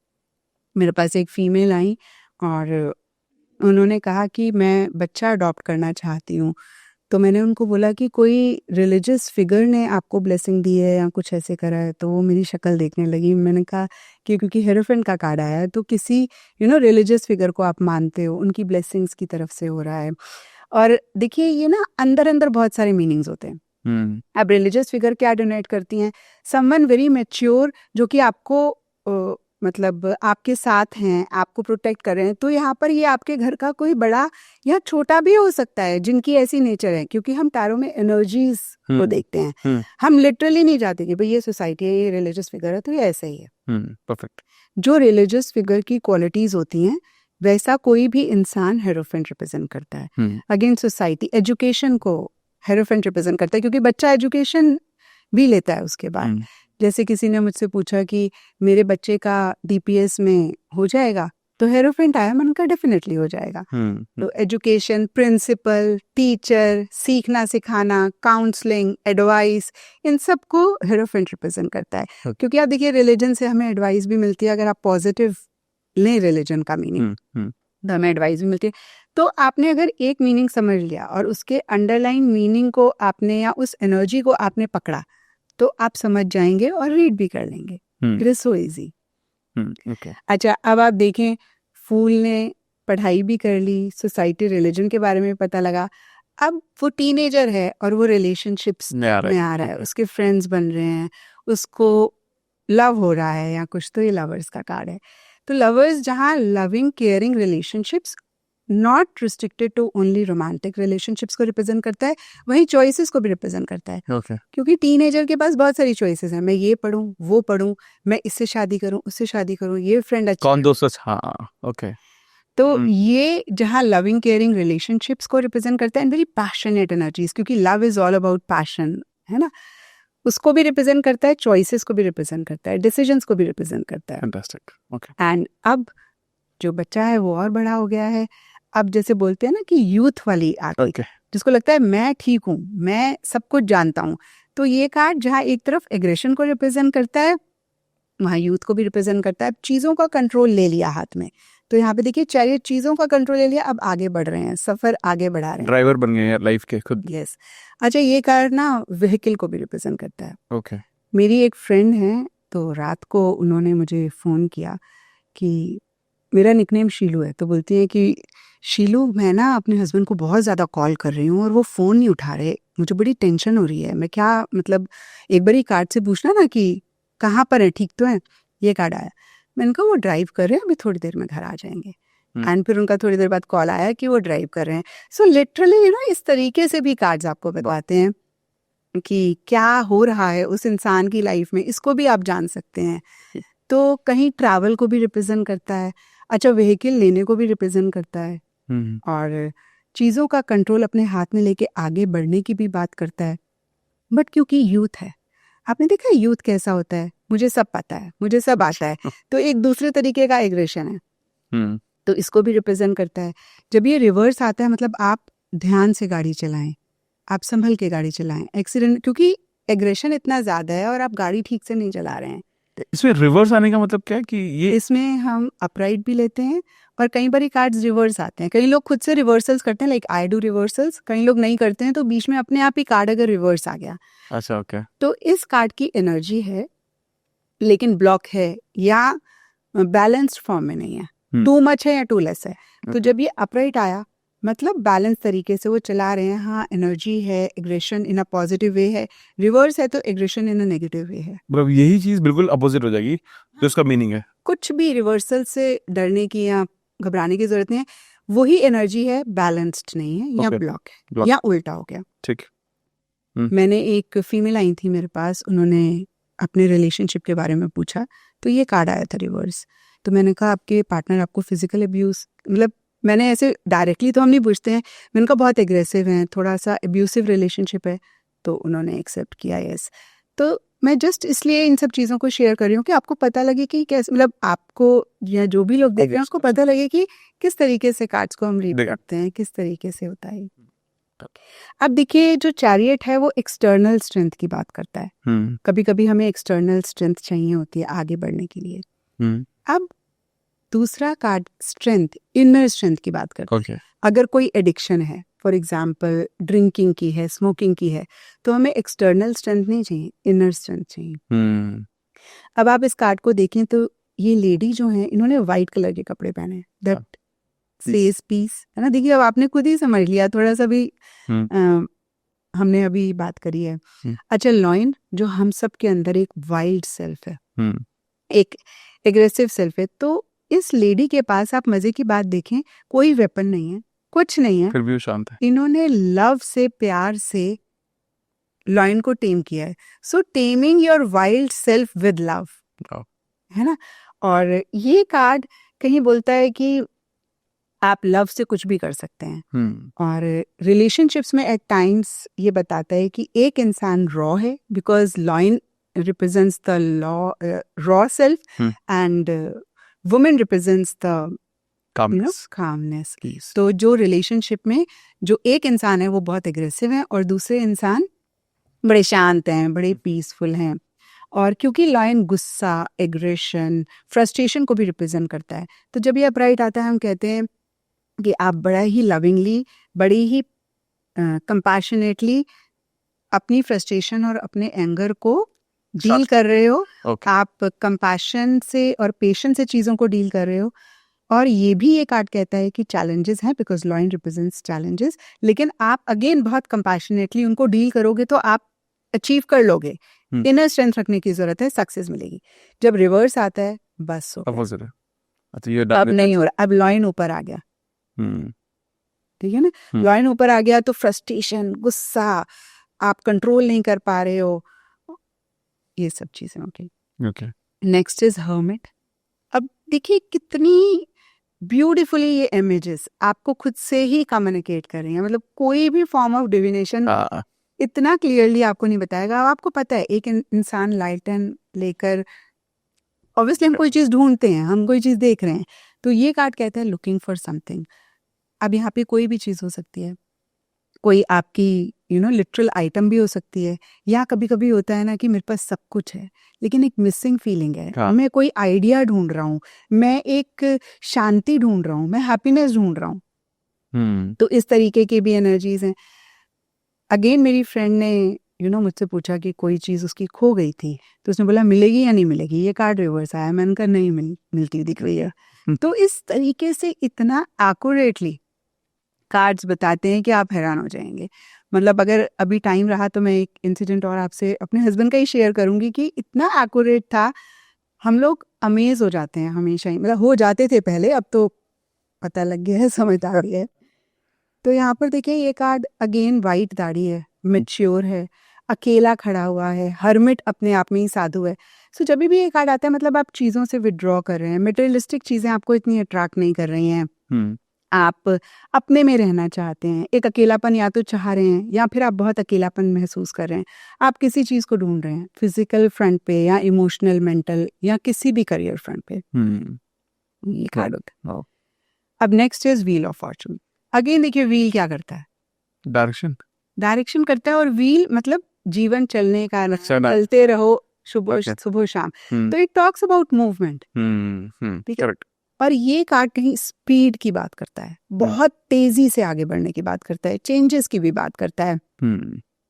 मेरे पास एक फीमेल आई और उन्होंने कहा कि मैं बच्चा अडॉप्ट करना चाहती हूँ, तो मैंने उनको बोला कि कोई रिलीजियस फिगर ने आपको ब्लेसिंग दी है या कुछ ऐसे करा है, तो वो मेरी शक्ल देखने लगी। मैंने कहा कि क्योंकि हेरोफेंट का कार्ड आया है, तो किसी रिलीजियस फिगर को आप मानते हो, उनकी ब्लेसिंग्स की तरफ से हो रहा है। और देखिए, ये ना अंदर अंदर बहुत सारे मीनिंग्स होते हैं। अब रिलीजियस फिगर क्या डोनेट करती हैं? समवन वेरी मैच्योर, जो कि आपको मतलब आपके साथ हैं, आपको प्रोटेक्ट कर रहे हैं। तो यहाँ पर ये आपके घर का कोई बड़ा या छोटा भी हो सकता है, जिनकी ऐसी नेचर है, क्योंकि हम टैरो में एनर्जीज को देखते हैं। हम लिटरली नहीं जाते कि भाई ये सोसाइटी है, ये रिलीजियस फिगर है, तो ये ऐसा ही है। परफेक्ट। जो रिलीजियस फिगर की क्वालिटीज होती हैं, वैसा कोई भी इंसान हेरोफेंट रिप्रेजेंट करता है। अगेन सोसाइटी, एजुकेशन को हेरोफेंट रिप्रेजेंट करता है, क्योंकि बच्चा एजुकेशन भी लेता है उसके बाद। जैसे किसी ने मुझसे पूछा कि मेरे बच्चे का DPS में हो जाएगा, तो हेरोफेंट आया, मैंने कहा डेफिनेटली हो जाएगा। तो एजुकेशन, प्रिंसिपल, टीचर, सीखना सिखाना, काउंसलिंग, एडवाइस, इन सब को हेरोफेंट रिप्रेजेंट करता है। क्योंकि आप देखिए, रिलीजन से हमें एडवाइस भी मिलती है। अगर आप पॉजिटिव लें रिलीजन का मीनिंग, तो हमें एडवाइस भी मिलती है। तो आपने अगर एक मीनिंग समझ लिया और उसके अंडरलाइन मीनिंग को आपने, या उस एनर्जी को आपने पकड़ा, तो आप समझ जाएंगे और रीड भी कर लेंगे। It is so easy. अच्छा, अब आप देखें, फूल ने पढ़ाई भी कर ली, सोसाइटी रिलीजन के बारे में पता लगा, अब वो टीनेजर है और वो रिलेशनशिप्स में आ रहा है, उसके फ्रेंड्स बन रहे हैं, उसको लव हो रहा है या कुछ, तो ये लवर्स का कार्ड है। तो लवर्स, जहाँ loving caring relationships, not restricted to only romantic relationships को रिप्रेजेंट करता है, वही चॉइसेस को भी रिप्रेजेंट करता है। क्योंकि टीनेजर के पास बहुत सारी चॉइसेस हैं, मैं ये पढ़ूं, वो पढ़ूं, मैं इससे शादी करूं, उससे शादी करूं, ये फ्रेंड अच्छा, कौन दोस्त। तो ये जहाँ लविंग केयरिंग रिलेशनशिप्स को रिप्रेजेंट करता है, एंड वेरी पैशनेट एनर्जीज, क्योंकि love is all about passion, है ना, उसको भी रिप्रेजेंट करता है, चॉइसेस को भी रिप्रेजेंट करता है, डिसीजंस को भी रिप्रेजेंट करता है। फैंटास्टिक। ओके। एंड अब जो बच्चा है वो और बड़ा हो गया है। अब जैसे बोलते हैं ना कि यूथ वाली आर्ट, जिसको लगता है मैं ठीक हूँ, मैं सब कुछ जानता हूँ, तो ये कार्ड जहाँ एक तरफ एग्रेशन को रिप्रेजेंट करता है, वहाँ यूथ को भी रिप्रेजेंट करता है। चीज़ों का कंट्रोल ले लिया हाथ में, तो यहाँ पे देखिए, चैरियट चीज़ों का कंट्रोल ले लिया, अब आगे बढ़ रहे हैं, सफ़र आगे बढ़ा रहे हैं, ड्राइवर बन गए हैं लाइफ के खुद। यस। अच्छा, ये कार्ड ना व्हीकल को भी रिप्रेजेंट करता है। ओके। मेरी एक फ्रेंड है, तो रात को उन्होंने मुझे फ़ोन किया कि मेरा निकनेम शीलू है, तो बोलती है कि शीलू, मैं ना अपने हस्बैंड को बहुत ज़्यादा कॉल कर रही हूँ और वो फ़ोन नहीं उठा रहे, मुझे बड़ी टेंशन हो रही है, मैं क्या, मतलब एक बारी कार्ड से पूछना ना कि कहाँ पर है, ठीक तो है। ये कार्ड आया, मैंने कहा वो ड्राइव कर रहे हैं, अभी थोड़ी देर में घर आ जाएंगे। एंड फिर उनका थोड़ी देर बाद कॉल आया कि वो ड्राइव कर रहे हैं। सो लिटरली ना, इस तरीके से भी कार्ड्स आपको बताते हैं कि क्या हो रहा है उस इंसान की लाइफ में, इसको भी आप जान सकते हैं। तो कहीं ट्रैवल को भी रिप्रेजेंट करता है। अच्छा, व्हीकल लेने को भी रिप्रेजेंट करता है। और चीज़ों का कंट्रोल अपने हाथ में लेके आगे बढ़ने की भी बात करता है। बट क्योंकि यूथ है, आपने देखा है यूथ कैसा होता है, मुझे सब पता है, मुझे सब आता है, तो एक दूसरे तरीके का एग्रेशन है। तो इसको भी रिप्रेजेंट करता है। जब ये रिवर्स आता है मतलब आप ध्यान से गाड़ी चलाएं, आप संभल के गाड़ी चलाएं, एक्सीडेंट, क्योंकि एग्रेशन इतना ज्यादा है और आप गाड़ी ठीक से नहीं चला रहे हैं। इसमें रिवर्स आने का मतलब क्या है कि ये इसमें हम अपराइट भी लेते हैं और कई बार कार्ड्स रिवर्स आते हैं। कई लोग खुद से रिवर्सल्स करते हैं, लाइक आई डू रिवर्सल्स, कई लोग नहीं करते हैं, तो बीच में अपने आप ही कार्ड अगर रिवर्स आ गया, अच्छा ओके, तो इस कार्ड की एनर्जी है लेकिन ब्लॉक है या बैलेंस्ड फॉर्म में नहीं है, टू मच है या टू लेस है। तो जब ये अपराइट आया मतलब बैलेंस तरीके से वो चला रहे हैं, हाँ एनर्जी है, aggression in a positive way है, रिवर्स है तो aggression in a negative way है। मतलब यही चीज बिल्कुल अपोजिट हो जाएगी, तो इसका मीनिंग है कुछ भी रिवर्सल से डरने की या घबराने की जरूरत नहीं है, वही एनर्जी है, बैलेंस्ड नहीं है या Okay. ब्लॉक है Block. या उल्टा हो गया। ठीक। मैंने एक फीमेल आई थी मेरे पास, उन्होंने अपने रिलेशनशिप के बारे में पूछा, तो ये कार्ड आया था रिवर्स। तो मैंने कहा आपके पार्टनर आपको फिजिकल अब्यूज, मतलब मैंने ऐसे डायरेक्टली तो हम नहीं पूछते हैं, मैंने कहा बहुत एग्रेसिव हैं, थोड़ा सा अब्यूसिव रिलेशनशिप है, तो उन्होंने एक्सेप्ट किया यस। तो मैं जस्ट इसलिए इन सब चीज़ों को शेयर कर रही हूँ कि आपको पता लगे कि कैसे, मतलब आपको या जो भी लोग देख रहे हैं उसको पता लगे कि किस तरीके से कार्ड्स को हम रीड करते हैं, किस तरीके से होता है। अब देखिए जो चैरियट है वो एक्सटर्नल स्ट्रेंथ की बात करता है। कभी कभी हमें एक्सटर्नल स्ट्रेंथ चाहिए होती है आगे बढ़ने के लिए। अब दूसरा कार्ड स्ट्रेंथ, इनर स्ट्रेंथ की बात करता है। अगर कोई एडिक्शन है, फॉर एग्जाम्पल ड्रिंकिंग की है, स्मोकिंग की है, तो हमें एक्सटर्नल स्ट्रेंथ नहीं चाहिए, इनर स्ट्रेंथ चाहिए। अब आप इस कार्ड को देखें तो ये लेडी जो है इन्होंने व्हाइट कलर के कपड़े पहने हैं, दैट सेज पीस, है ना। देखिए अब आपने खुद ही समझ लिया, थोड़ा सा भी हमने अभी बात करी है। अच्छा, लॉइन जो हम सब के अंदर एक वाइल्ड सेल्फ है, एक एग्रेसिव सेल्फ है, तो इस लेडी के पास आप मजे की बात देखें, कोई वेपन नहीं है, कुछ नहीं है, फिर भी वो शांत है। इन्होंने लव से, प्यार से लॉइन को टेम किया है। So taming your wild self with love, है ना। और ये कार्ड कहीं बोलता है कि आप लव से कुछ भी कर सकते हैं। और रिलेशनशिप्स में एट टाइम्स ये बताता है कि एक इंसान रॉ है, because lion represents the raw self and women represents the calmness. तो जो रिलेशनशिप में जो एक इंसान है वो बहुत एग्रेसिव है और दूसरे इंसान बड़े शांत हैं, बड़े पीसफुल हैं। और क्योंकि लायन गुस्सा, एग्रेशन, फ्रस्ट्रेशन को भी रिप्रेजेंट करता है, तो जब ये अपराइट आता है हम कहते हैं कि आप बड़ा ही लविंगली, बड़ी ही कंपैशनेटली अपनी फ्रस्ट्रेशन और अपने एंगर को डील कर रहे हो। आप कंपैशन से और पेशेंस से चीज़ों को डील कर रहे हो। और ये भी एक कार्ड कहता है कि चैलेंजेस हैं, बिकॉज लॉयन रिप्रेजेंट्स चैलेंजेस, लेकिन आप अगेन बहुत कंपैशनेटली उनको डील करोगे तो आप अचीव कर लोगे। इनर स्ट्रेंथ रखने की जरूरत है, सक्सेस मिलेगी। जब रिवर्स आता है बस हो गया। अब नहीं हो रहा, अब लॉयन ऊपर आ गया, ठीक है ना। लॉयन ऊपर आ गया तो फ्रस्ट्रेशन, गुस्सा, आप कंट्रोल नहीं कर पा रहे हो, ये सब चीजें। Okay, next is hermit. अब देखिए कितनी ब्यूटीफुली ये इमेजेस आपको खुद से ही कम्युनिकेट कर रही हैं, मतलब कोई भी फॉर्म ऑफ डिविनेशन इतना क्लियरली आपको नहीं बताएगा। आपको पता है एक इंसान लाइटन लेकर, ऑब्वियसली हम कोई चीज ढूंढते हैं, हम कोई चीज देख रहे हैं, तो ये कार्ड कहता है लुकिंग फॉर समथिंग। अब यहाँ पे कोई भी चीज हो सकती है, कोई आपकी लिटरल आइटम भी हो सकती है, या कभी कभी होता है ना कि मेरे पास सब कुछ है लेकिन एक मिसिंग फीलिंग है। मैं कोई आइडिया ढूंढ रहा हूँ, मैं एक शांति ढूंढ रहा हूँ, मैं हैप्पीनेस ढूंढ रहा हूँ। तो इस तरीके की भी एनर्जीज हैं। अगेन मेरी फ्रेंड ने मुझसे पूछा कि कोई चीज उसकी खो गई थी, तो उसने बोला मिलेगी या नहीं मिलेगी, ये कार्ड रिवर्स आया। मैंने कहा नहीं मिलती दिख रही है। तो इस तरीके से इतना एक्यूरेटली कार्ड्स बताते हैं कि आप हैरान हो जाएंगे। मतलब अगर अभी टाइम रहा तो मैं एक इंसिडेंट और आपसे अपने हस्बैंड का ही शेयर करूंगी कि इतना एक्यूरेट था, हम लोग अमेज हो जाते हैं हमेशा ही, मतलब हो जाते थे पहले, अब तो पता लग गया है, समझदारी है। तो यहाँ पर देखिए ये कार्ड अगेन वाइट दाढ़ी है, मैच्योर है, अकेला खड़ा हुआ है, हर्मिट अपने आप में ही साधु है। सो जब भी ये कार्ड आता है मतलब आप चीज़ों से विड्रॉ कर रहे हैं, मटेरियलिस्टिक चीज़ें आपको इतनी अट्रैक्ट नहीं कर रही हैं, आप अपने में रहना चाहते हैं, एक अकेलापन या तो चाह रहे हैं या फिर आप बहुत अकेलापन महसूस कर रहे हैं, आप किसी चीज़ को ढूंढ रहे हैं, फिजिकल फ्रंट पे या इमोशनल, मेंटल या किसी भी करियर फ्रंट पे, ये कार्ड होता है। अब next is wheel of Fortune. Again देखिए व्हील क्या करता है, डायरेक्शन करता है, और व्हील मतलब जीवन चलने का, चलते रहो सुबह सुबह शाम। तो इट टॉक्स अबाउट मूवमेंट, ठीक है। और ये कार्ड कहीं स्पीड की बात करता है, बहुत तेजी से आगे बढ़ने की बात करता है, चेंजेस की भी बात करता है,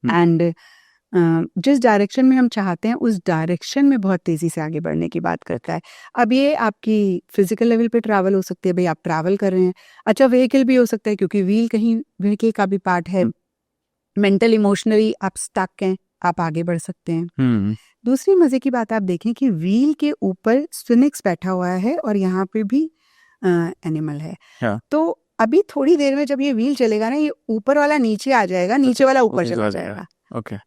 एंड जिस डायरेक्शन में हम चाहते हैं उस डायरेक्शन में बहुत तेजी से आगे बढ़ने की बात करता है। अब ये आपकी फिजिकल लेवल पे ट्रैवल हो सकती है, भाई आप ट्रैवल कर रहे हैं, अच्छा व्हीकल भी हो सकता है क्योंकि व्हील कहीं व्हीकल का भी पार्ट है, मेंटल इमोशनली आप स्टक हैं, आप आगे बढ़ सकते हैं। दूसरी मजे की बात आप देखें कि व्हील के ऊपर स्फिनिक्स बैठा हुआ है और यहाँ पे भी एनिमल है। तो अभी थोड़ी देर में जब ये व्हील चलेगा ना, ये ऊपर वाला नीचे आ जाएगा, नीचे वाला ऊपर चला जाएगा,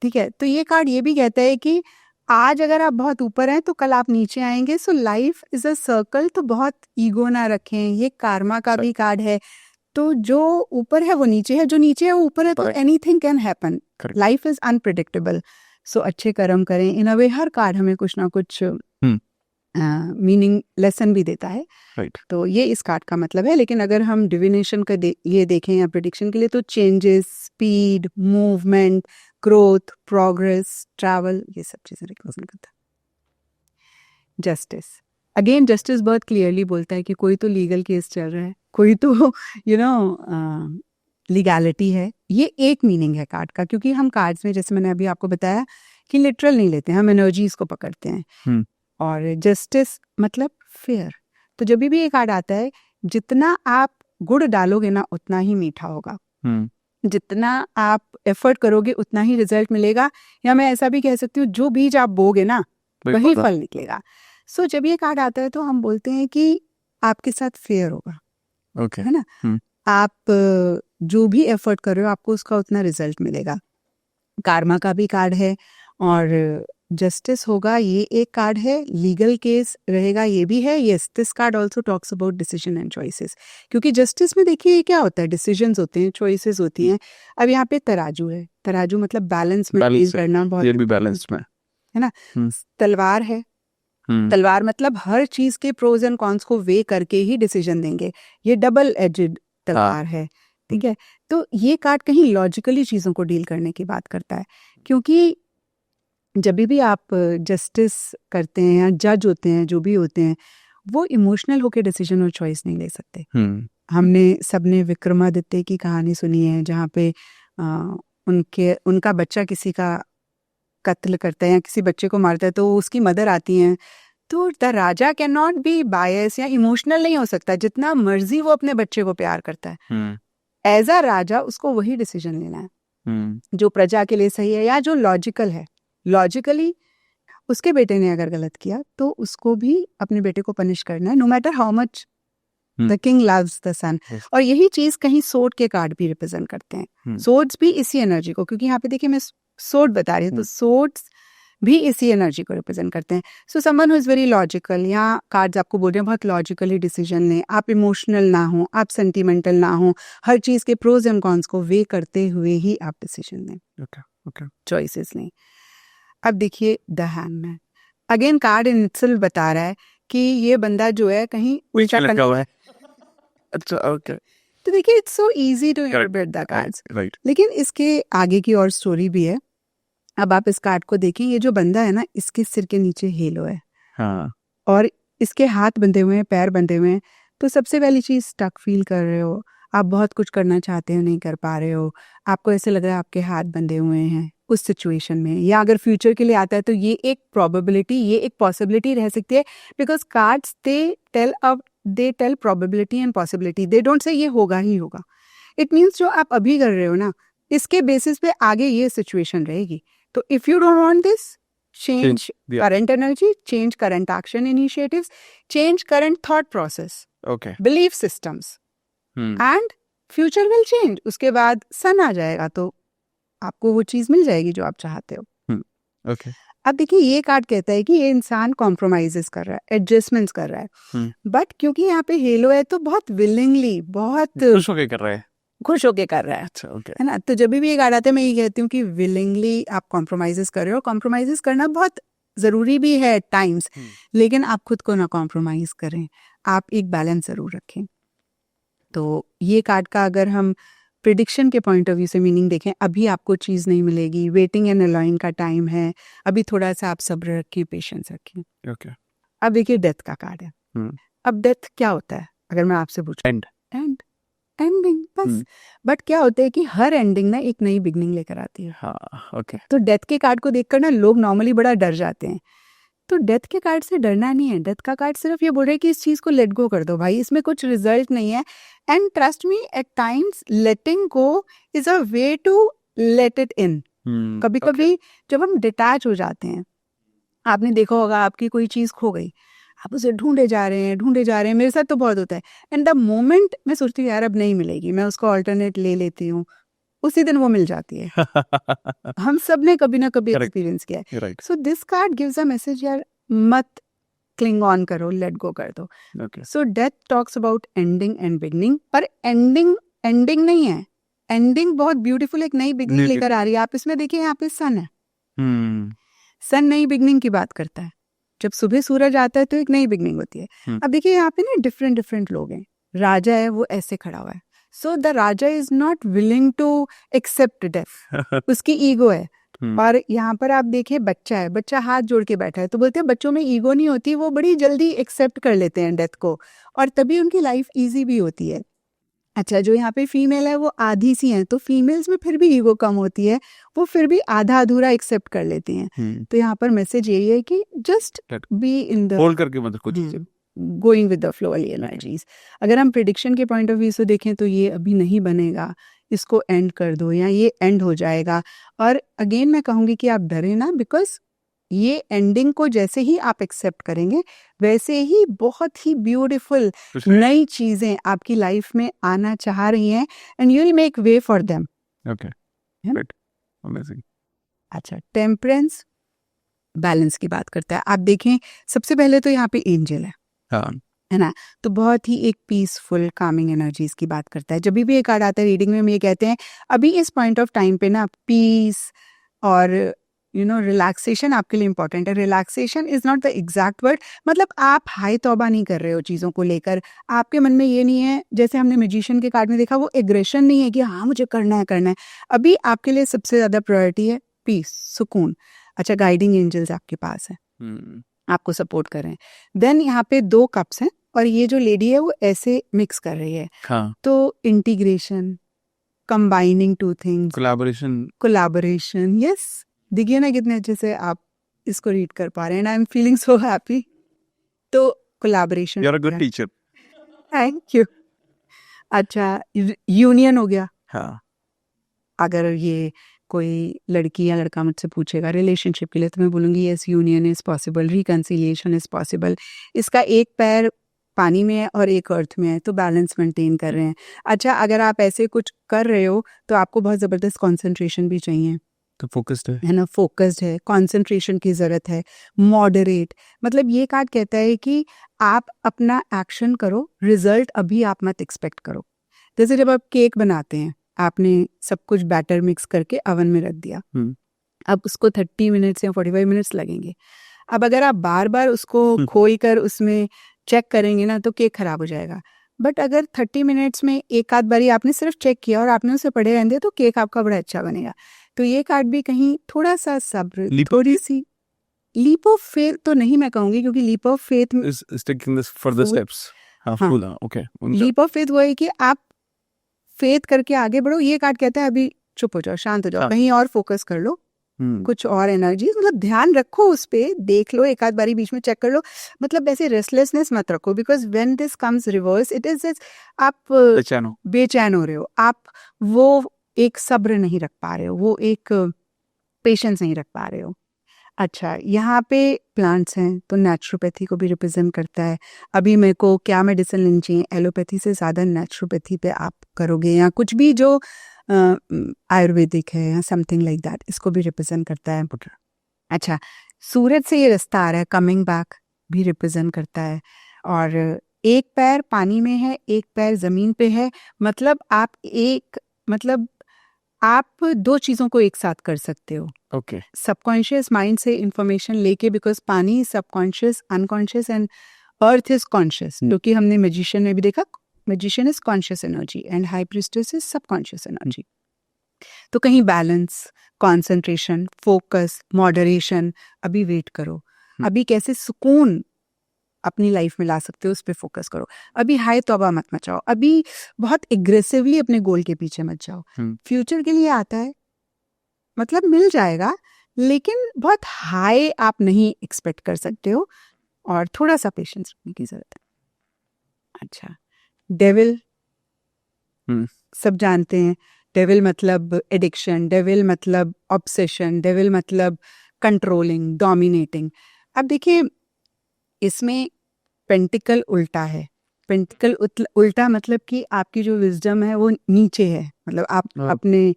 ठीक है। तो ये कार्ड ये भी कहता है कि आज अगर आप बहुत ऊपर हैं तो कल आप नीचे आएंगे। So life is a circle, तो बहुत ईगो ना रखें। ये कार्मा का भी कार्ड है, तो जो ऊपर है वो नीचे है, जो नीचे है वो ऊपर है, तो anything can happen, life is unpredictable. So अच्छे कर्म करें। इन अ वे हर कार्ड हमें कुछ ना कुछ मीनिंग लेसन भी देता है, तो ये इस कार्ड का मतलब है। लेकिन अगर हम डिविनेशन का ये देखें या प्रेडिक्शन के लिए, तो changes, speed, movement, growth, progress, travel, ये सब चीजें रिप्रेजेंट करता है। जस्टिस, अगेन जस्टिस बहुत क्लियरली बोलता है कि कोई तो लीगल केस चल रहा है, कोई तो लीगैलिटी है। ये एक मीनिंग है कार्ड का, क्योंकि हम कार्ड्स में, जैसे मैंने अभी आपको बताया, कि लिटरल नहीं लेते, हम एनर्जीज को पकड़ते हैं। और जस्टिस मतलब फेयर। तो जब भी ये कार्ड आता है, जितना आप गुड़ डालोगे ना उतना ही मीठा होगा, जितना आप एफर्ट करोगे उतना ही रिजल्ट मिलेगा, या मैं ऐसा भी कह सकती हूँ, जो बीज आप बोगे ना वही फल निकलेगा। सो जब ये कार्ड आता है तो हम बोलते हैं कि आपके साथ फेयर होगा, है ना। आप जो भी एफर्ट कर रहे हो आपको उसका उतना रिजल्ट मिलेगा। कार्मा का भी कार्ड है और जस्टिस होगा, ये एक कार्ड है। लीगल केस रहेगा, ये भी है। Yes, this card also talks about decision and choices, क्योंकि जस्टिस में देखिए क्या होता है, डिसीजंस होते हैं, चॉइसेस होती हैं। अब यहाँ पे तराजू है, तराजू मतलब बैलेंस में करना, बहुत भी बैलेंस में, है ना। तलवार है, तलवार मतलब हर चीज के प्रोज एंड कॉन्स को वे करके ही डिसीजन देंगे, ये डबल एजेड तलवार है, ठीक है। तो ये कार्ड कहीं लॉजिकली चीजों को डील करने की बात करता है, क्योंकि जब भी आप जस्टिस करते हैं या जज होते हैं, जो भी होते हैं, वो इमोशनल होके डिसीजन और चॉइस नहीं ले सकते। हमने सबने विक्रमादित्य की कहानी सुनी है, जहाँ पे उनका बच्चा किसी का कत्ल करता है या किसी बच्चे को मारता है, तो उसकी मदर आती हैं। तो the raja can not be bias या इमोशनल नहीं हो सकता, जितना मर्जी वो अपने बच्चे को प्यार करता है, एज अ राजा उसको वही डिसीजन लेना है जो प्रजा के लिए सही है, या जो लॉजिकल है। लॉजिकली उसके बेटे ने अगर गलत किया तो उसको भी अपने बेटे को पनिश करना है, no matter how much the king loves the son. और यही चीज कहीं सोर्ड के कार्ड भी रिप्रेजेंट करते हैं। सोर्ड्स भी इसी एनर्जी को, क्योंकि यहाँ पे देखिए मैं सोर्ड बता रही हूँ, तो सोर्ड्स भी इसी एनर्जी को रिप्रेजेंट करते हैं। So someone who is very logical, यहाँ कार्ड्स आपको बोल रहे हैं बहुत लॉजिकली डिसीजन लें, आप इमोशनल ना हो, आप सेंटिमेंटल ना हो, हर चीज के प्रोज एंड कॉन्स को वे करते हुए ही आप डिसीजन लें, चॉइसेस लें। अब देखिए the hangman, again card in itself बता रहा है कि ये बंदा जो है कहीं उल्टा लगा हुआ है। अच्छा, ओके। तो देखिए it's so easy to interpret the cards, लेकिन इसके आगे की और स्टोरी भी है। अब आप इस कार्ड को देखिए, ये जो बंदा है ना, इसके सिर के नीचे हेलो है, और इसके हाथ बंधे हुए हैं, पैर बंधे हुए हैं। तो सबसे पहली चीज, स्टक फील कर रहे हो, आप बहुत कुछ करना चाहते हो, नहीं कर पा रहे हो, आपको ऐसे लग रहा है आपके हाथ बंधे हुए हैं उस सिचुएशन में, या अगर फ्यूचर के लिए आता है तो ये एक प्रोबेबिलिटी, ये एक पॉसिबिलिटी रह सकती है। Because cards they tell probability and possibility, they don't say ये होगा ही होगा। इट मीन्स जो आप अभी कर रहे हो ना, इसके बेसिस पे आगे ये सिचुएशन रहेगी। तो if you don't want this, change current energy, change current action initiatives, change current thought process, belief systems, and future will change. उसके बाद सन आ जाएगा तो आपको वो चीज मिल जाएगी जो आप चाहते हो। अब देखिए ये कार्ड कहता है कि ये इंसान कॉम्प्रोमाइजेस कर रहा है, एडजस्टमेंट्स कर रहा है, बट क्योंकि यहाँ पे हेलो है तो बहुत विलिंगली, बहुत खुश होके कर रहा है। खुश होके कर रहा है। अच्छा, ओके। है ना। तो जब भी ये कार्ड आता है मैं ये कहती हूँ कि विलिंगली आप कॉम्प्रोमाइजेस कर रहे हो। कॉम्प्रोमाइजेस करना बहुत जरूरी भी है टाइम्स, लेकिन आप खुद को ना कॉम्प्रोमाइज करें, आप एक बैलेंस जरूर रखें। तो ये कार्ड का अगर हम प्रिडिक्शन के पॉइंट ऑफ व्यू से मीनिंग देखें, अभी आपको चीज़ नहीं मिलेगी, वेटिंग एंड अलाइंग का टाइम है, अभी थोड़ा सा आप सब्र रखिए, पेशेंस रखिए। ओके। अब देखिए डेथ का कार्ड है। अब डेथ क्या होता है अगर मैं आपसे पूछूं? एंड एंडिंग बस। बट क्या होता है कि हर एंडिंग ना एक नई बिगनिंग लेकर आती है। हाँ, ओके। तो डेथ के कार्ड को देखकर ना लोग नॉर्मली बड़ा डर जाते हैं, तो डेथ के कार्ड से डरना नहीं है। डेथ का कार्ड सिर्फ ये बोल रहा है कि इस चीज को लेट गो कर दो भाई, इसमें कुछ रिजल्ट नहीं है। And trust me, at times letting go is a way to let it in. कभी कभी जब हम डिटैच हो जाते हैं, आपने देखा होगा आपकी कोई चीज खो गई, आप उसे ढूंढे जा रहे हैं, मेरे साथ तो बहुत होता है। एंड द मोमेंट मैं सोचती हूँ यार अब नहीं मिलेगी, मैं उसको ऑल्टरनेट ले लेती हूँ, उसी दिन वो मिल जाती है। हम सब ने कभी ना कभी एक्सपीरियंस किया है। So this card gives a message, यार मत क्लिंग ऑन करो, लेट गो कर दो। So death talks about ending and beginning, पर एंडिंग नहीं है, एंडिंग बहुत ब्यूटीफुल एक नई बिगनिंग लेकर आ रही है। आप इसमें देखिए यहाँ पे सन है, सन नई बिगनिंग की बात करता है। जब सुबह सूरज आता है तो एक नई बिगनिंग होती है। अब देखिए यहाँ पे ना डिफरेंट लोग हैं। राजा है, वो ऐसे खड़ा हुआ है, so the raja is not willing to accept death, उसकी ईगो है। और यहाँ पर आप देखिए बच्चा है, बच्चा हाथ जोड़ के बैठा है, तो बोलते हैं बच्चों में ईगो नहीं होती, वो बड़ी जल्दी एक्सेप्ट कर लेते हैं डेथ को, और तभी उनकी लाइफ इजी भी होती है। अच्छा, जो यहाँ पे फीमेल है वो आधी सी है, तो फीमेल्स में फिर भी ईगो कम होती है, वो फिर भी आधा अधूरा एक्सेप्ट कर लेती हैं। तो यहाँ पर मैसेज यही है कि just be in the hold करके मतलब कुछ गोइंग विद द फ्लो वाली एनर्जीज। अगर हम प्रिडिक्शन के पॉइंट ऑफ व्यू से देखें तो ये अभी नहीं बनेगा, इसको एंड कर दो या ये एंड हो जाएगा। और अगेन मैं कहूंगी कि आप डरे ना, बिकॉज ये एंडिंग को जैसे ही आप एक्सेप्ट करेंगे वैसे ही बहुत ही ब्यूटीफुल नई चीजें आपकी लाइफ में आना चाह रही हैं, and you will make way for them. Okay, amazing. अच्छा, टेम्परेंस बैलेंस की बात करता है। आप देखें सबसे पहले तो यहाँ पे एंजल है, है ना, तो बहुत ही एक पीसफुल कामिंग एनर्जीज की बात करता है। जब भी एक कार्ड आता है रीडिंग में, हम ये कहते हैं अभी इस पॉइंट ऑफ टाइम पे ना पीस और रिलैक्सेशन आपके लिए इंपॉर्टेंट है। Relaxation is not the exact word, मतलब आप हाई तौबा नहीं कर रहे हो चीज़ों को लेकर, आपके मन में ये नहीं है, जैसे हमने मैजिशियन के कार्ड में देखा, वो एग्रेशन नहीं है कि हाँ मुझे करना है। अभी आपके लिए सबसे ज़्यादा प्रायोरिटी है पीस, सुकून। अच्छा, गाइडिंग एंजल्स आपके पास है, आपको सपोर्ट कर रहे हैं। देन यहाँ पे 2 कप्स हैं, और ये जो लेडी है वो ऐसे मिक्स कर रही है। तो integration, combining 2 things, collaboration, yes. देखिए ना कितने अच्छे से आप इसको रीड कर पा रहे हैं, I am feeling so happy. तो collaboration, you are a good teacher, thank you. अच्छा, यूनियन हो गया। हाँ, अगर ये कोई लड़की या लड़का मुझसे पूछेगा रिलेशनशिप के लिए, तो मैं बोलूँगी yes, union is possible, reconciliation is possible. इसका एक पैर पानी में है और एक अर्थ में है, तो बैलेंस मेंटेन कर रहे हैं। अच्छा, अगर आप ऐसे कुछ कर रहे हो तो आपको बहुत ज़बरदस्त कंसंट्रेशन भी चाहिए, तो फोकस्ड है ना, फोकस्ड है, कंसंट्रेशन की ज़रूरत है, मॉडरेट। मतलब ये कार्ड कहता है कि आप अपना एक्शन करो, रिजल्ट अभी आप मत एक्सपेक्ट करो। जैसे जब आप केक बनाते हैं, आपने सब कुछ बैटर मिक्स करके अवन में रख दिया, अब उसको 30 मिनट्स या 45 मिनट्स लगेंगे। अब अगर आप बार बार उसको खोल कर उसमें चेक करेंगे ना, तो केक खराब हो जाएगा। बट अगर 30 मिनट्स में एक आध बारी आपने सिर्फ चेक किया और आपने उसे पढ़े रहने दिया, तो केक आपका बड़ा अच्छा बनेगा। तो ये कार्ड भी कहीं थोड़ा सा सब्र, थोड़ी सी लीप ऑफ फेथ तो नहीं मैं कहूंगी, क्योंकि leap of faith is taking this further steps. Okay. Leap of faith वो है कि आप फेथ करके आगे बढ़ो। ये कार्ड कहता है अभी चुप हो जाओ, शांत हो जाओ, कहीं और फोकस कर लो, कुछ और एनर्जी, मतलब ध्यान रखो उस पे, देख लो, एक आध बारी बीच में चेक कर लो, मतलब ऐसे रेस्टलेसनेस मत रखो, because when this comes reverse it is आप बेचैन हो रहे हो, आप वो एक सब्र नहीं रख पा रहे हो, वो एक पेशेंस नहीं रख पा रहे हो। अच्छा, यहाँ पे प्लांट्स हैं, तो नेचुरोपैथी को भी रिप्रेजेंट करता है। अभी मेरे को क्या मेडिसिन लेनी चाहिए, एलोपैथी से ज़्यादा नेचुरोपैथी पे आप करोगे, या कुछ भी जो आयुर्वेदिक है या समथिंग लाइक दैट, इसको भी रिप्रेजेंट करता है। अच्छा, सूरज से ये रास्ता आ रहा है, कमिंग बैक भी रिप्रेजेंट करता है। और एक पैर पानी में है, एक पैर जमीन पे है, मतलब आप दो चीजों को एक साथ कर सकते हो। ओके। सबकॉन्शियस माइंड से इंफॉर्मेशन लेके, बिकॉज पानी subconscious, unconscious and earth is conscious, क्योंकि हमने मैजिशियन में भी देखा, magician is conscious energy and high priestess is subconscious energy. तो कहीं बैलेंस, कॉन्सेंट्रेशन, फोकस, मॉडरेशन, अभी वेट करो, अभी कैसे सुकून अपनी लाइफ में ला सकते हो उस पर फोकस करो, अभी हाय तौबा मत मचाओ, अभी बहुत एग्रेसिवली अपने गोल के पीछे मत जाओ। फ्यूचर के लिए आता है, मतलब मिल जाएगा, लेकिन बहुत हाई आप नहीं एक्सपेक्ट कर सकते हो, और थोड़ा सा पेशेंस रखने की जरूरत है। अच्छा, डेविल सब जानते हैं, डेविल मतलब एडिक्शन, डेविल मतलब ऑब्सेशन, डेविल मतलब कंट्रोलिंग, डोमिनेटिंग। अब देखिए, इसमें पेंटिकल उल्टा है। पेंटिकल उल्टा मतलब कि आपकी जो विजडम है वो नीचे है, मतलब आप अपने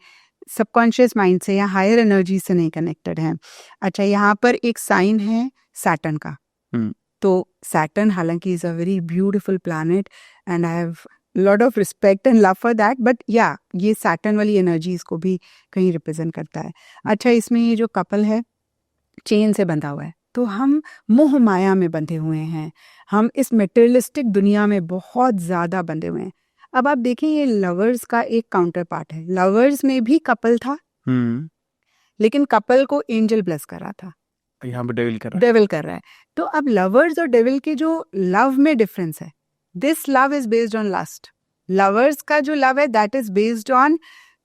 सबकॉन्शियस माइंड से या हायर एनर्जी से नहीं कनेक्टेड हैं। अच्छा, यहाँ पर एक साइन है सैटर्न का। तो सैटर्न हालांकि is a very beautiful planet and I have lot of respect and love for that, but या ये सैटर्न वाली एनर्जी इसको भी कहीं रिप्रेजेंट करता है। अच्छा, इसमें ये जो कपल है चेन से बंधा हुआ है, तो हम मोह माया में बंधे हुए हैं, हम इस मेटेरियलिस्टिक दुनिया में बहुत ज्यादा बंधे हुए हैं। अब आप देखें, ये लवर्स का एक काउंटर पार्ट है। लवर्स में भी कपल था, लेकिन कपल को एंजल ब्लेस कर रहा था, यहाँ पे डेविल कर रहा है। तो अब लवर्स और डेविल के जो लव में डिफरेंस है, this love is based on lust. Lovers का जो लव है that is based on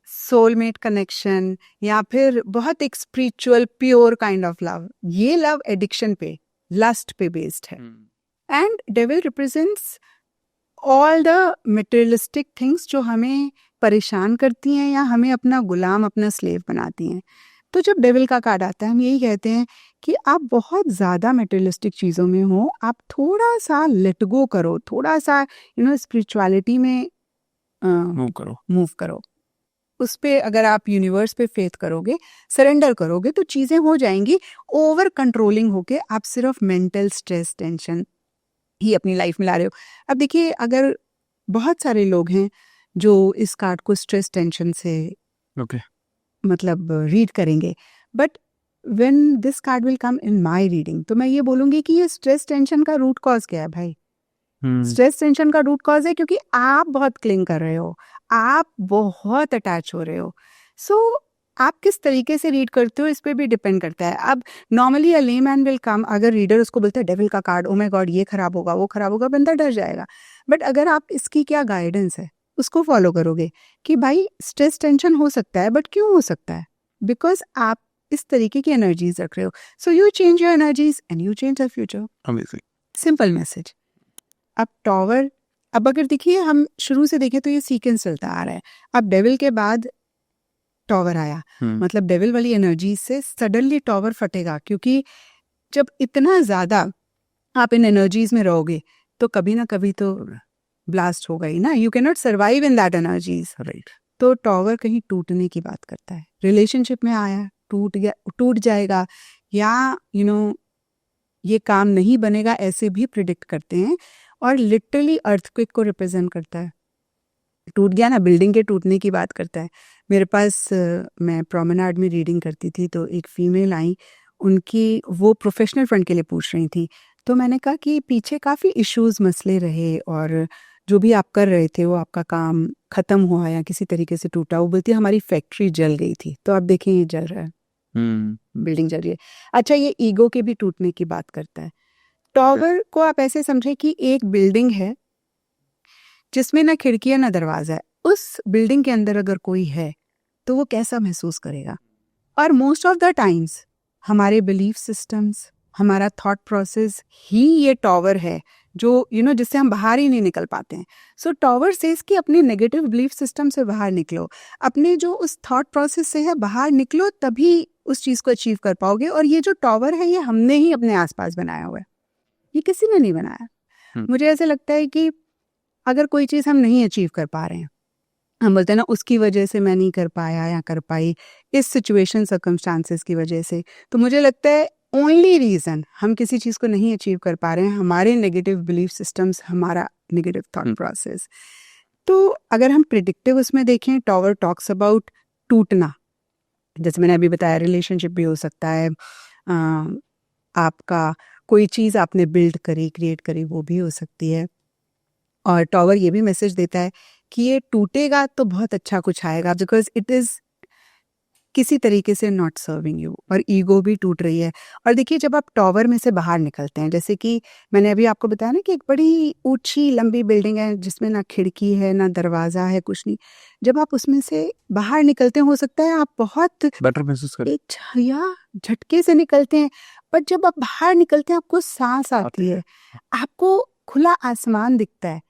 soulmate connection, या फिर बहुत एक spiritual pure kind of love. ये लव एडिक्शन पे, लस्ट पे बेस्ड है। And devil represents all the materialistic things जो हमें परेशान करती हैं या हमें अपना गुलाम, अपना स्लेव बनाती हैं। तो जब डेविल का कार्ड आता है, हम यही कहते हैं कि आप बहुत ज़्यादा मटेरियलिस्टिक चीज़ों में हो, आप थोड़ा सा लेट गो करो, थोड़ा सा स्पिरिचुअलिटी में मूव करो। उस पे अगर आप यूनिवर्स पे फेथ करोगे, सरेंडर करोगे, तो चीज़ें हो जाएंगी। ओवर कंट्रोलिंग होके आप सिर्फ मेंटल स्ट्रेस, टेंशन ही अपनी लाइफ में ला रहे हो। अब देखिए, अगर बहुत सारे लोग हैं जो इस कार्ड को स्ट्रेस, टेंशन से मतलब रीड करेंगे, but when this card will come in my reading, तो मैं ये बोलूंगी कि ये स्ट्रेस टेंशन का रूट कॉज क्या है भाई? स्ट्रेस टेंशन का रूट कॉज है क्योंकि आप बहुत क्लिंग कर रहे हो, आप बहुत अटैच हो रहे हो। सो आप किस तरीके से रीड करते हो इस पे भी डिपेंड करता है। अब normally a layman will come, अगर रीडर उसको बोलता है डेविल का कार्ड, ओ माय गॉड ये खराब होगा, वो खराब होगा, बंदा डर जाएगा। बट अगर आप इसकी क्या गाइडेंस है उसको फॉलो करोगे कि भाई स्ट्रेस टेंशन हो सकता है, बट क्यों हो सकता है? बिकॉज आप इस तरीके की एनर्जीज रख रहे हो। So you change your energies and you change your future. Simple message. अब टॉवर, अब अगर देखिए हम शुरू से देखें तो ये सीक्वेंस चलता आ रहा है। अब डेविल के बाद टॉवर आया, मतलब डेविल वाली एनर्जी से सडनली टॉवर फटेगा, क्योंकि जब इतना ज्यादा आप इन एनर्जीज में रहोगे तो कभी ना कभी तो ब्लास्ट होगा ही ना। You can not survive in that energies, right? तो टॉवर कहीं टूटने की बात करता है। रिलेशनशिप में आया, टूट जाएगा, या ये काम नहीं बनेगा, ऐसे भी प्रिडिक्ट करते हैं। और लिटरली अर्थक्वेक को रिप्रेजेंट करता है। टूट गया ना, बिल्डिंग के टूटने की बात करता है। मेरे पास मैं प्रोमेनाड में रीडिंग करती थी, तो एक फीमेल आई, उनकी वो प्रोफेशनल फ्रंट के लिए पूछ रही थी। तो मैंने कहा कि पीछे काफ़ी इश्यूज, मसले रहे, और जो भी आप कर रहे थे वो आपका काम ख़त्म हुआ या किसी तरीके से टूटा। वो बोलती हमारी फैक्ट्री जल गई थी। तो आप देखें, ये जल रहा है, बिल्डिंग जल रही है। अच्छा, ये ईगो के भी टूटने की बात करता है। टॉवर को आप ऐसे समझे कि एक बिल्डिंग है जिसमें ना खिड़कियां ना दरवाजा है। उस बिल्डिंग के अंदर अगर कोई है तो वो कैसा महसूस करेगा? और मोस्ट ऑफ द टाइम्स हमारे बिलीफ सिस्टम्स, हमारा थॉट प्रोसेस ही ये टॉवर है जो जिससे हम बाहर ही नहीं निकल पाते हैं। सो टॉवर सेज कि अपने नेगेटिव बिलीफ सिस्टम से बाहर निकलो, अपने जो उस थॉट प्रोसेस से है बाहर निकलो, तभी उस चीज को अचीव कर पाओगे। और ये जो टॉवर है ये हमने ही अपने आसपास बनाया हुआ है, ये किसी ने नहीं बनाया। मुझे ऐसे लगता है कि अगर कोई चीज़ हम नहीं अचीव कर पा रहे हैं, हम बोलते हैं ना उसकी वजह से मैं नहीं कर पाया या कर पाई, इस सिचुएशन सर्कमस्टांसेस की वजह से, तो मुझे लगता है ओनली रीजन हम किसी चीज को नहीं अचीव कर पा रहे हैं हमारे नेगेटिव बिलीफ सिस्टम्स, हमारा नेगेटिव थॉट प्रोसेस। तो अगर हम प्रिडिक्टिव उसमें देखें, टॉवर टॉक्स अबाउट टूटना, जैसे मैंने अभी बताया रिलेशनशिप भी हो सकता है, आपका कोई चीज़ आपने बिल्ड करी, क्रिएट करी, वो भी हो सकती है। और टॉवर ये भी मैसेज देता है कि ये टूटेगा तो बहुत अच्छा कुछ आएगा, बिकॉज इट इज़ किसी तरीके से नॉट सर्विंग यू, और ईगो भी टूट रही है। और देखिए जब आप टॉवर में से बाहर निकलते हैं, जैसे कि मैंने अभी आपको बताया ना कि एक बड़ी ऊंची लंबी बिल्डिंग है जिसमें ना खिड़की है ना दरवाजा है, कुछ नहीं, जब आप उसमें से बाहर निकलते हैं हो सकता है आप बहुत बेटर महसूस करें, एक या झटके से निकलते हैं, पर जब आप बाहर निकलते हैं आपको सांस आती है, आपको खुला आसमान दिखता है।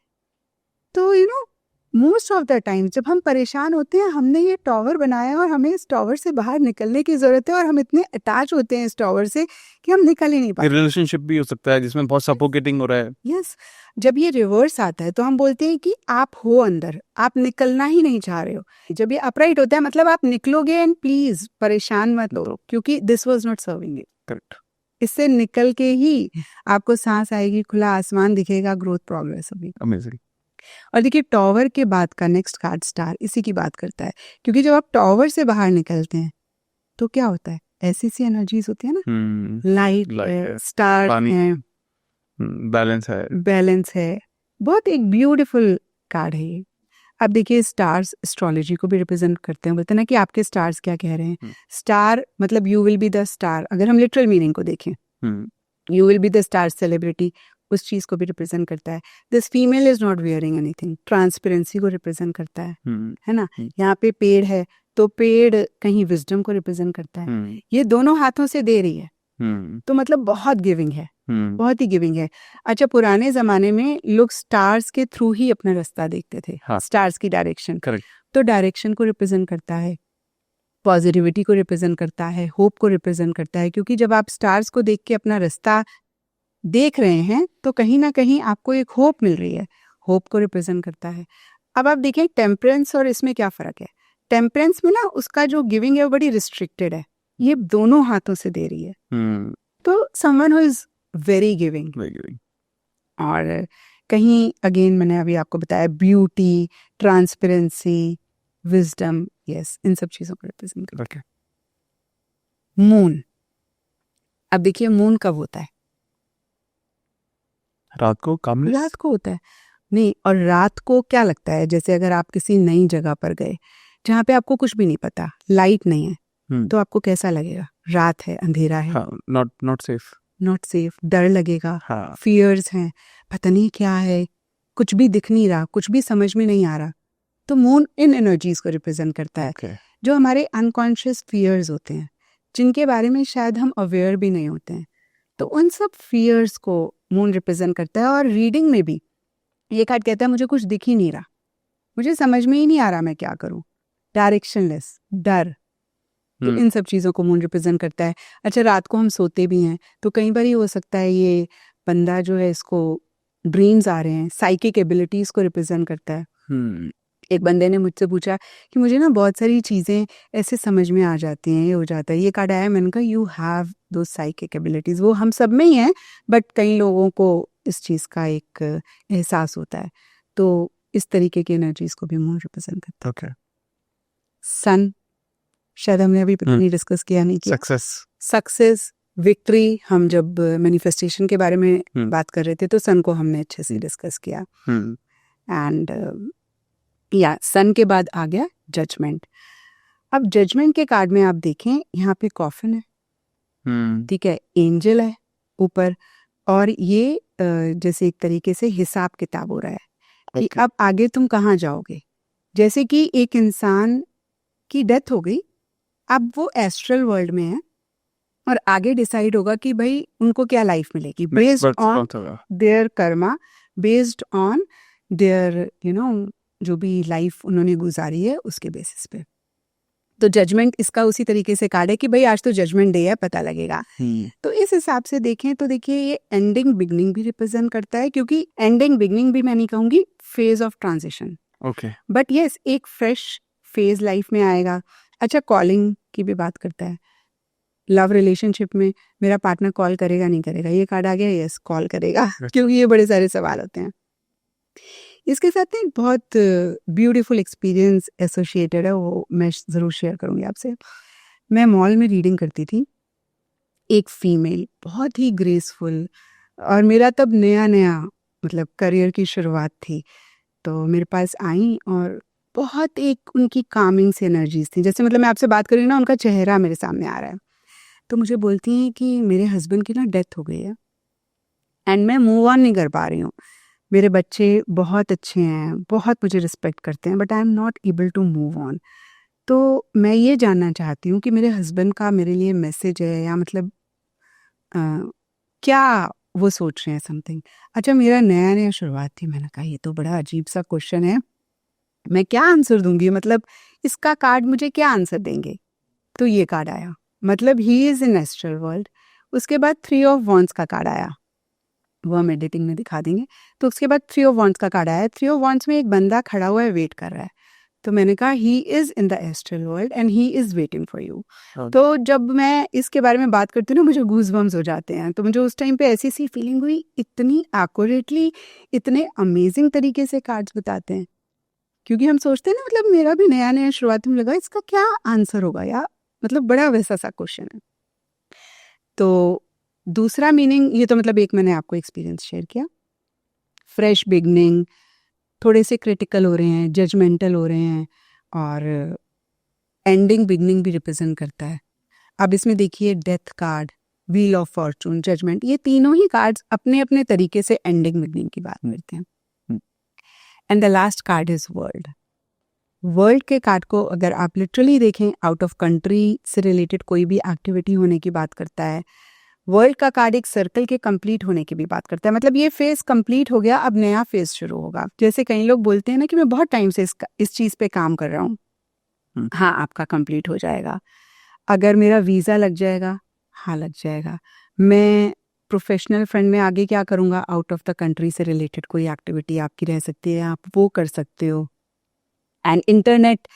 तो you know most of the time जब हम परेशान होते हैं, हमने ये टॉवर बनाया और हमें इस टॉवर से बाहर निकलने की जरूरत है, और हम इतने अटैच होते हैं इस टॉवर से कि हम निकल ही नहीं पाते। रिलेशनशिप भी हो सकता है जिसमें बहुत सफोकेटिंग हो रहा है। यस, जब ये रिवर्स आता है तो हम बोलते हैं कि आप हो अंदर, आप निकलना ही नहीं चाह रहे हो। जब ये अपराइट होता है मतलब आप निकलोगे, एंड प्लीज परेशान मत हो, क्योंकि this was not serving you. Correct. इससे निकल के ही आपको सांस आएगी, खुला आसमान दिखेगा, ग्रोथ प्रोग्रेस होगी। अमेजिंग। और देखिए टॉवर के बाद का नेक्स्ट कार्ड स्टार इसी की बात करता है, क्योंकि जब आप टॉवर से बाहर निकलते हैं तो क्या होता है, ऐसी सी एनर्जीज होती है ना, लाइट है, स्टार है, बैलेंस है, बहुत एक ब्यूटीफुल कार्ड है ये। अब देखिए स्टार्स एस्ट्रोलॉजी को भी रिप्रेजेंट करते हैं, बोलते हैं ना कि आपके स्टार्स क्या कह रहे हैं। स्टार मतलब you will be the star, अगर हम लिटरल मीनिंग को देखें, you will be the star celebrity, उस चीज को भी रिप्रेजेंट करता है। This female is not wearing anything, transparency को रिप्रेजेंट करता है ना। यहाँ पे पेड़ है तो पेड़ कहीं विजडम को रिप्रेजेंट करता है, ये दोनों हाथों से दे रही है, तो मतलब बहुत गिविंग है, बहुत ही गिविंग है। अच्छा, पुराने जमाने में लोग स्टार्स के थ्रू ही अपना रास्ता देखते थे, स्टार्स की डायरेक्शन, तो डायरेक्शन को रिप्रेजेंट करता है, पॉजिटिविटी को रिप्रेजेंट करता है, होप को रिप्रेजेंट करता है, क्योंकि जब आप स्टार्स को देख के अपना रास्ता देख रहे हैं तो कहीं ना कहीं आपको एक होप मिल रही है, होप को रिप्रेजेंट करता है। अब आप देखें टेम्परेंस और इसमें क्या फर्क है। टेम्परेंस में ना उसका जो गिविंग है वो बड़ी रिस्ट्रिक्टेड है, ये दोनों हाथों से दे रही है, तो someone who is very giving. और कहीं अगेन मैंने अभी आपको बताया ब्यूटी, ट्रांसपेरेंसी, विजडम, यस, इन सब चीजों को रिप्रेजेंट करता है। मून, अब देखिए मून कब होता है, रात को, कामनेस, रात को होता है नहीं। और रात को क्या लगता है, जैसे अगर आप किसी नई जगह पर गए जहाँ पे आपको कुछ भी नहीं पता, लाइट नहीं है, तो आपको कैसा लगेगा, रात है, अंधेरा है, नॉट सेफ, डर लगेगा, फियर्स हैं, पता नहीं क्या है, कुछ भी दिख नहीं रहा, कुछ भी समझ में नहीं आ रहा। तो मून इन एनर्जीज को रिप्रेजेंट करता है, जो हमारे अनकॉन्शियस फियर्स होते हैं, जिनके बारे में शायद हम अवेयर भी नहीं होते हैं, तो उन सब फियर्स को मून रिप्रेजेंट करता है। और रीडिंग में भी ये कार्ड कहता है मुझे कुछ दिख ही नहीं रहा, मुझे समझ में ही नहीं आ रहा मैं क्या करूं, डायरेक्शनलेस, डर, तो इन सब चीज़ों को मून रिप्रेजेंट करता है। अच्छा, रात को हम सोते भी हैं तो कई बार ये हो सकता है ये बंदा जो है इसको ड्रीम्स आ रहे हैं, साइकिक एबिलिटीज को रिप्रेजेंट करता है। एक बंदे ने मुझसे पूछा कि मुझे ना बहुत सारी चीज़ें ऐसे समझ में आ जाती हैं, ये हो जाता है, ये कार्ड आया, मैंने कहा यू हैव दो साइकिक एबिलिटीज, वो हम सब में ही हैं, बट कई लोगों को इस चीज़ का एक एहसास होता है, तो इस तरीके की एनर्जीज को भी मून रिप्रेजेंट करता है। सन, शायद हमने अभी नहीं डिस्कस किया, नहीं किया, सक्सेस, विक्ट्री, हम जब मैनिफेस्टेशन के बारे में बात कर रहे थे तो सन को हमने अच्छे से डिस्कस किया। एंड या सन के बाद आ गया जजमेंट। अब जजमेंट के कार्ड में आप देखें यहाँ पे कॉफिन है, ठीक है, एंजल है ऊपर, और ये जैसे एक तरीके से हिसाब किताब हो रहा है कि अब आगे तुम कहाँ जाओगे। जैसे कि एक इंसान की डेथ हो गई, अब वो एस्ट्रल वर्ल्ड में है और आगे डिसाइड होगा कि भाई उनको क्या लाइफ मिलेगी, based on their Karma, based on their जो भी लाइफ उन्होंने गुजारी है उसके बेसिस पे। तो जजमेंट इसका उसी तरीके से कार्ड है कि भाई आज तो जजमेंट डे है, पता लगेगा। तो इस हिसाब से देखें तो देखिए ये एंडिंग बिगनिंग भी रिप्रेजेंट करता है, क्योंकि एंडिंग बिगनिंग भी मैं नहीं कहूंगी, phase of transition, but yes एक फ्रेश फेज लाइफ में आएगा। अच्छा, कॉलिंग की भी बात करता है, लव रिलेशनशिप में मेरा पार्टनर कॉल करेगा नहीं करेगा, ये कार्ड आ गया, यस कॉल करेगा, क्योंकि ये बड़े सारे सवाल होते हैं। इसके साथ एक बहुत ब्यूटीफुल एक्सपीरियंस एसोसिएटेड है, वो मैं ज़रूर शेयर करूँगी आपसे। मैं मॉल में रीडिंग करती थी, एक फीमेल बहुत ही ग्रेसफुल, और मेरा तब नया नया मतलब करियर की शुरुआत थी, तो मेरे पास आई और बहुत एक उनकी कामिंग सी एनर्जीज थी, जैसे मतलब मैं आपसे बात कर रही हूँ ना, उनका चेहरा मेरे सामने आ रहा है। तो मुझे बोलती हैं कि मेरे हस्बैंड की ना डेथ हो गई है एंड मैं मूव ऑन नहीं कर पा रही हूँ। मेरे बच्चे बहुत अच्छे हैं, बहुत मुझे रिस्पेक्ट करते हैं, but I am not able to move on. तो मैं ये जानना चाहती हूँ कि मेरे हस्बैंड का मेरे लिए मैसेज है, या मतलब अ, क्या वो सोच रहे हैं समथिंग। अच्छा, मेरा नया नया शुरुआत थी, मैंने कहा ये तो बड़ा अजीब सा क्वेश्चन है, मैं क्या आंसर दूंगी, मतलब इसका कार्ड मुझे क्या आंसर देंगे। तो ये कार्ड आया, मतलब he is in astral world. उसके बाद 3 ऑफ वॉन्ड्स का कार्ड आया, वो हम एडिटिंग में दिखा देंगे। तो उसके बाद 3 ऑफ वॉन्ड्स का कार्ड आया। 3 ऑफ वॉन्ड्स में एक बंदा खड़ा हुआ है, वेट कर रहा है। तो मैंने कहा he is in the astral world and he is waiting for you. तो जब मैं इसके बारे में बात करती हूँ ना, मुझे गूज बम्स हो जाते हैं। तो मुझे उस टाइम पे ऐसी सी फीलिंग हुई, इतनी एक्यूरेटली, इतने अमेजिंग तरीके से कार्ड्स बताते हैं, क्योंकि हम सोचते हैं ना, मतलब मेरा भी नया नया शुरुआत में लगा इसका क्या आंसर होगा, या मतलब बड़ा वैसा सा क्वेश्चन है। तो दूसरा मीनिंग, ये तो मतलब एक मैंने आपको एक्सपीरियंस शेयर किया, फ्रेश बिगनिंग, थोड़े से क्रिटिकल हो रहे हैं, जजमेंटल हो रहे हैं, और एंडिंग बिगनिंग भी रिप्रेजेंट करता है। अब इसमें देखिए death card, wheel of fortune, judgement, ये तीनों ही कार्ड्स अपने अपने तरीके से एंडिंग बिगनिंग की बात करते हैं। And the last card is world. World के कार्ड को अगर आप लिटरली देखें, आउट ऑफ कंट्री से रिलेटेड कोई भी एक्टिविटी होने की बात करता है। वर्ल्ड का कार्ड एक सर्कल के कंप्लीट होने की भी बात करता है, मतलब ये फेज कंप्लीट हो गया, अब नया फेज शुरू होगा। जैसे कई लोग बोलते हैं ना कि मैं बहुत टाइम से इस चीज पे काम कर रहा हूँ, हाँ आपका कंप्लीट हो जाएगा। अगर मेरा वीजा लग जाएगा, हाँ लग जाएगा। मैं प्रोफेशनल फ्रेंड में आगे क्या करूँगा, आउट ऑफ द कंट्री से रिलेटेड कोई एक्टिविटी आपकी रह सकती है, आप वो कर सकते हो। एंड इंटरनेट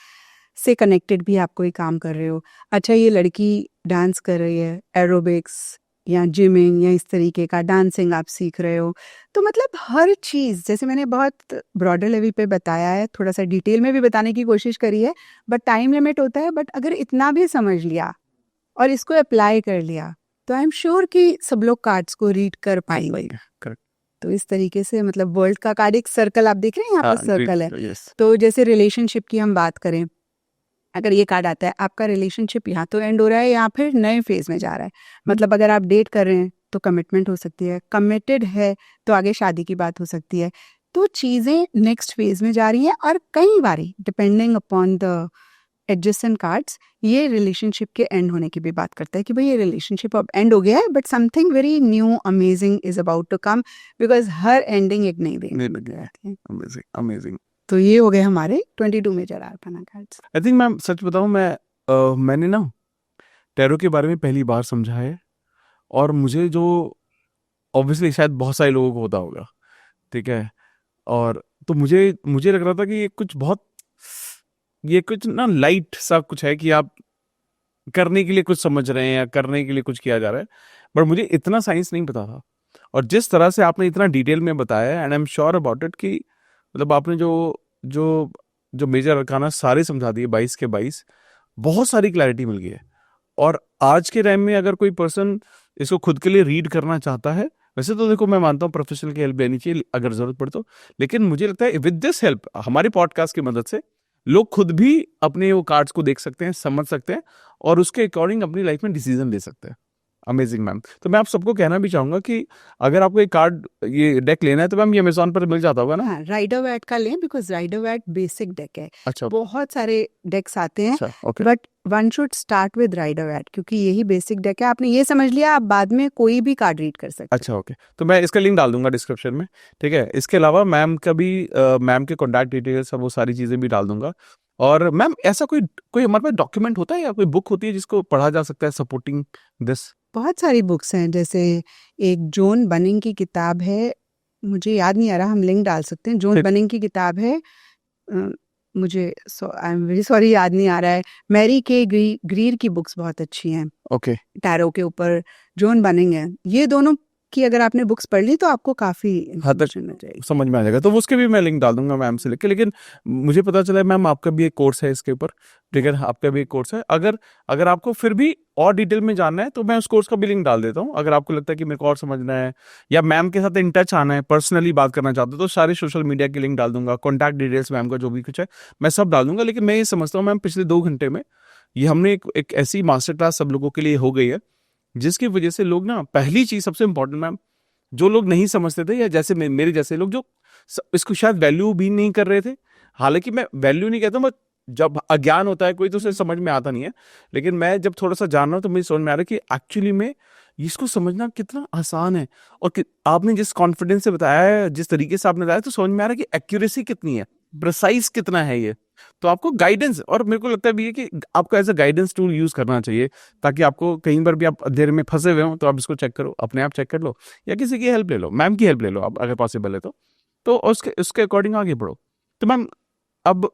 से कनेक्टेड भी आप कोई काम कर रहे हो। अच्छा, ये लड़की डांस कर रही है, एरोबिक्स या जिमिंग या इस तरीके का डांसिंग आप सीख रहे हो। तो मतलब हर चीज़, जैसे मैंने बहुत ब्रॉडर लेवल पे बताया है, थोड़ा सा डिटेल में भी बताने की कोशिश करी है, बट टाइम लिमिट होता है। बट अगर इतना भी समझ लिया और इसको अप्लाई कर लिया, तो आई एम श्योर कि सब लोग कार्ड्स को रीड कर पाएंगे। करेक्ट। तो इस तरीके से मतलब वर्ल्ड का कार्ड एक सर्कल, आप देख रहे हैं यहाँ पर सर्कल है। यस। तो जैसे रिलेशनशिप की हम बात करें, अगर ये कार्ड आता है, आपका रिलेशनशिप यहाँ तो एंड हो रहा है या फिर नए फेज में जा रहा है। मतलब अगर आप डेट कर रहे हैं तो कमिटमेंट हो सकती है, कमिटेड है तो आगे शादी की बात हो सकती है। तो चीज़ें नेक्स्ट फेज में जा रही हैं, और कई बारी depending upon the adjacent cards, ये रिलेशनशिप के एंड होने की भी बात करता है कि भाई ये रिलेशनशिप अब एंड हो गया है, but something very new amazing is about to come, because हर एंडिंग एक नई दिन है। Amazing amazing. तो ये हो गए हमारे 22 major arcana cards. I think ma'am, सच बताऊं, मैंने ना टैरो के बारे में पहली बार समझा है, और मुझे जो ऑब्वियसली शायद बहुत सारे लोगों को होता होगा, ठीक है, और तो मुझे लग रहा था कि ये कुछ ना लाइट सा कुछ है कि आप करने के लिए कुछ समझ रहे हैं या करने के लिए कुछ किया जा रहा है, बट मुझे इतना साइंस नहीं पता था। और जिस तरह से आपने इतना डिटेल में बताया, and I am sure about it, कि मतलब आपने जो जो जो मेजर अरकाना सारे समझा दिए, 22 के 22, बहुत सारी क्लैरिटी मिल गई है। और आज के टाइम में अगर कोई पर्सन इसको खुद के लिए रीड करना चाहता है, वैसे तो देखो मैं मानता हूँ प्रोफेशनल की हेल्प लेनी चाहिए अगर जरूरत पड़े तो, लेकिन मुझे लगता है विद दिस हेल्प, हमारे पॉडकास्ट की मदद से लोग खुद भी अपने वो कार्ड्स को देख सकते हैं, समझ सकते हैं, और उसके अकॉर्डिंग अपनी लाइफ में डिसीजन ले सकते हैं। Amazing ma'am. तो मैं आप सबको कहना भी चाहूंगा कि अगर आपको एक कार्ड, ये डेक लेना है, तो मैम ये अमेजोन पर मिल जाता होगा ना? हाँ, राइडर वैट का लें, because Rider Waite basic deck है। अच्छा, बहुत सारे डेक्स आते हैं, okay. But one should start with Rider Waite, क्योंकि यही बेसिक डेक है। आपने ये समझ लिया, आप बाद में कोई भी कार्ड रीड कर सकते हैं। अच्छा, ओके। तो मैं इसका लिंक डाल दूंगा डिस्क्रिप्शन में, ठीक है। इसके अलावा मैम का भी मैम के कॉन्टैक्ट डिटेल्स, वो सारी चीजें भी डाल दूंगा। और मैम, ऐसा कोई हमारे पास डॉक्यूमेंट होता है या कोई बुक होती है जिसको पढ़ा जा सकता है सपोर्टिंग दिस? बहुत सारी बुक्स हैं, जैसे एक जॉन बनिंग की किताब है, मुझे याद नहीं आ रहा, हम लिंक डाल सकते हैं। जॉन बनिंग की किताब है मुझे आई एम वेरी सॉरी याद नहीं आ रहा है। मैरी के ग्रीर की बुक्स बहुत अच्छी हैं ओके टैरो के ऊपर। जॉन बनिंग है, ये दोनों की अगर आपने बुक्स पढ़ ली तो आपको काफी इंफॉर्मेशन मिल जाएगी। समझ में आ जाएगा, तो उसके भी मैं लिंक डाल दूंगा मैम से लेके। लेकिन मुझे पता चला मैम आपका भी एक कोर्स है इसके ऊपर, ठीक है, आपका भी एक कोर्स है। अगर आपको फिर भी और डिटेल में जानना है तो मैं उस कोर्स का भी लिंक डाल देता हूँ। अगर आपको लगता है कि मेरे को और समझना है या मैम के साथ इन टच आना है, पर्सनली बात करना चाहते हो, तो सारे सोशल मीडिया के लिंक डाल दूंगा, कॉन्टैक्ट डिटेल्स मैम का जो भी कुछ है मैं सब डाल दूंगा। लेकिन मैं ये समझता हूँ मैम पिछले 2 घंटे में ये हमने एक ऐसी मास्टर क्लास सब लोगों के लिए हो गई है जिसकी वजह से लोग ना, पहली चीज सबसे इंपॉर्टेंट मैम, जो लोग नहीं समझते थे या जैसे मेरे जैसे लोग जो इसको शायद वैल्यू भी नहीं कर रहे थे, हालांकि मैं वैल्यू नहीं कहता हूं, जब अज्ञान होता है कोई तो उसे समझ में आता नहीं है, लेकिन मैं जब थोड़ा सा जान रहा हूं तो मुझे समझ में आ रहा है कि एक्चुअली में इसको समझना कितना आसान है। और आपने जिस कॉन्फिडेंस से बताया है, जिस तरीके से आपने बताया, तो समझ में आ रहा है कि एक्यूरेसी कितनी है, प्रिसाइज कितना है ये। तो आपको गाइडेंस, और मेरे को लगता है भी है कि आपको as a guidance tool use करना चाहिए, ताकि आपको कहीं पर भी आप अंधेरे में फंसे हुए हो तो आप इसको चेक करो, अपने आप चेक कर लो, या किसी की हेल्प ले लो, मैम की हेल्प ले लो आप अगर पॉसिबल है तो उसके अकॉर्डिंग आगे बढ़ो। तो मैम अब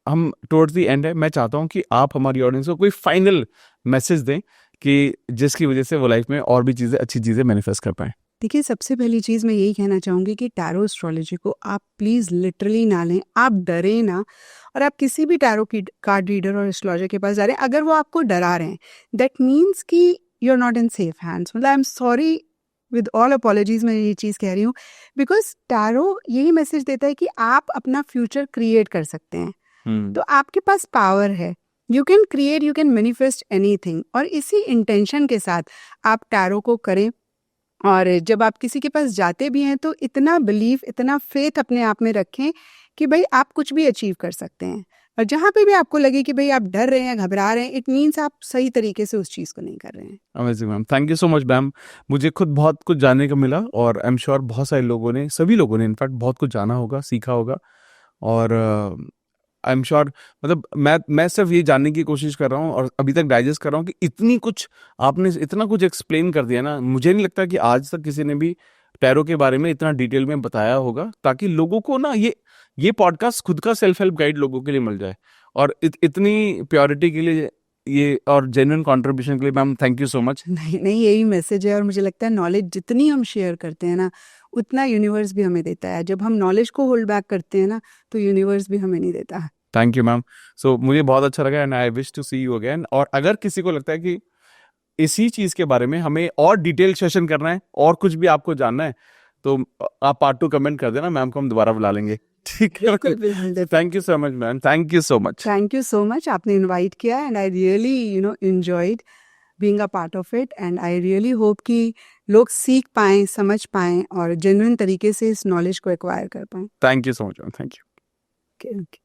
हम टुवर्ड्स द एंड है, मैं चाहता हूँ कि आप हमारी ऑडियंस को कोई फाइनल मैसेज दें कि जिसकी वजह से वो लाइफ में और भी चीजें, अच्छी चीजें मैनिफेस्ट कर पाए। देखिए, सबसे पहली चीज़ मैं यही कहना चाहूँगी कि टैरो एस्ट्रोलॉजी को आप प्लीज़ लिटरली ना लें, आप डरें ना। और आप किसी भी टैरो की कार्ड रीडर और एस्ट्रोलॉजर के पास जा रहे हैं, अगर वो आपको डरा रहे हैं, दैट मीन्स कि you are not in safe hands. मतलब I am sorry, with all apologies मैं ये चीज़ कह रही हूँ, बिकॉज टैरो यही मैसेज देता है कि आप अपना फ्यूचर क्रिएट कर सकते हैं। तो आपके पास पावर है, you can create, you can manifest anything. और इसी इंटेंशन के साथ आप टैरो को करें। और जब आप किसी के पास जाते भी हैं तो इतना बिलीफ, इतना फेथ अपने आप में रखें कि भाई आप कुछ भी अचीव कर सकते हैं। और जहाँ पे भी आपको लगे कि भाई आप डर रहे हैं, घबरा रहे हैं, इट मीन्स आप सही तरीके से उस चीज़ को नहीं कर रहे हैं। Amazing ma'am, thank you so much ma'am. मुझे खुद बहुत कुछ जानने को मिला, और आई एम श्योर बहुत सारे लोगों ने, सभी लोगों ने इनफैक्ट बहुत कुछ जाना होगा, सीखा होगा। और आई एम श्योर, मतलब मैं सिर्फ ये जानने की कोशिश कर रहा हूँ और अभी तक डाइजेस्ट कर रहा हूँ कि इतनी कुछ आपने इतना कुछ एक्सप्लेन कर दिया ना, मुझे नहीं लगता कि आज तक किसी ने भी टैरो के बारे में इतना डिटेल में बताया होगा, ताकि लोगों को ना ये पॉडकास्ट खुद का सेल्फ हेल्प गाइड लोगों के लिए मिल जाए। और इतनी प्योरिटी के लिए ये और जेन्युइन कंट्रीब्यूशन के लिए ma'am thank you so much. नहीं, यही मैसेज है। और मुझे लगता है नॉलेज जितनी हम शेयर करते हैं ना, उतना यूनिवर्स भी हमें देता है। जब हम नॉलेज को होल्ड बैक करते हैं ना, तो यूनिवर्स भी हमें नहीं देता। Thank you ma'am. सो मुझे बहुत अच्छा लगा and I wish to see you again. और अगर किसी को लगता है कि इसी चीज के बारे में हमें और डिटेल सेशन करना है और कुछ भी आपको जानना है, तो आप पार्ट 2 कमेंट कर देना, मैम को हम दोबारा बुला लेंगे, ठीक है। Thank you so much ma'am, thank you so much. Thank you so much, आपने इनवाइट किया and I really enjoyed being a part of it. And I really hope कि लोग सीख पाएं, समझ पाएं और जेन्युइन तरीके से इस नॉलेज को एक्वायर कर पाएं। Thank you so much ma'am, thank you. Okay.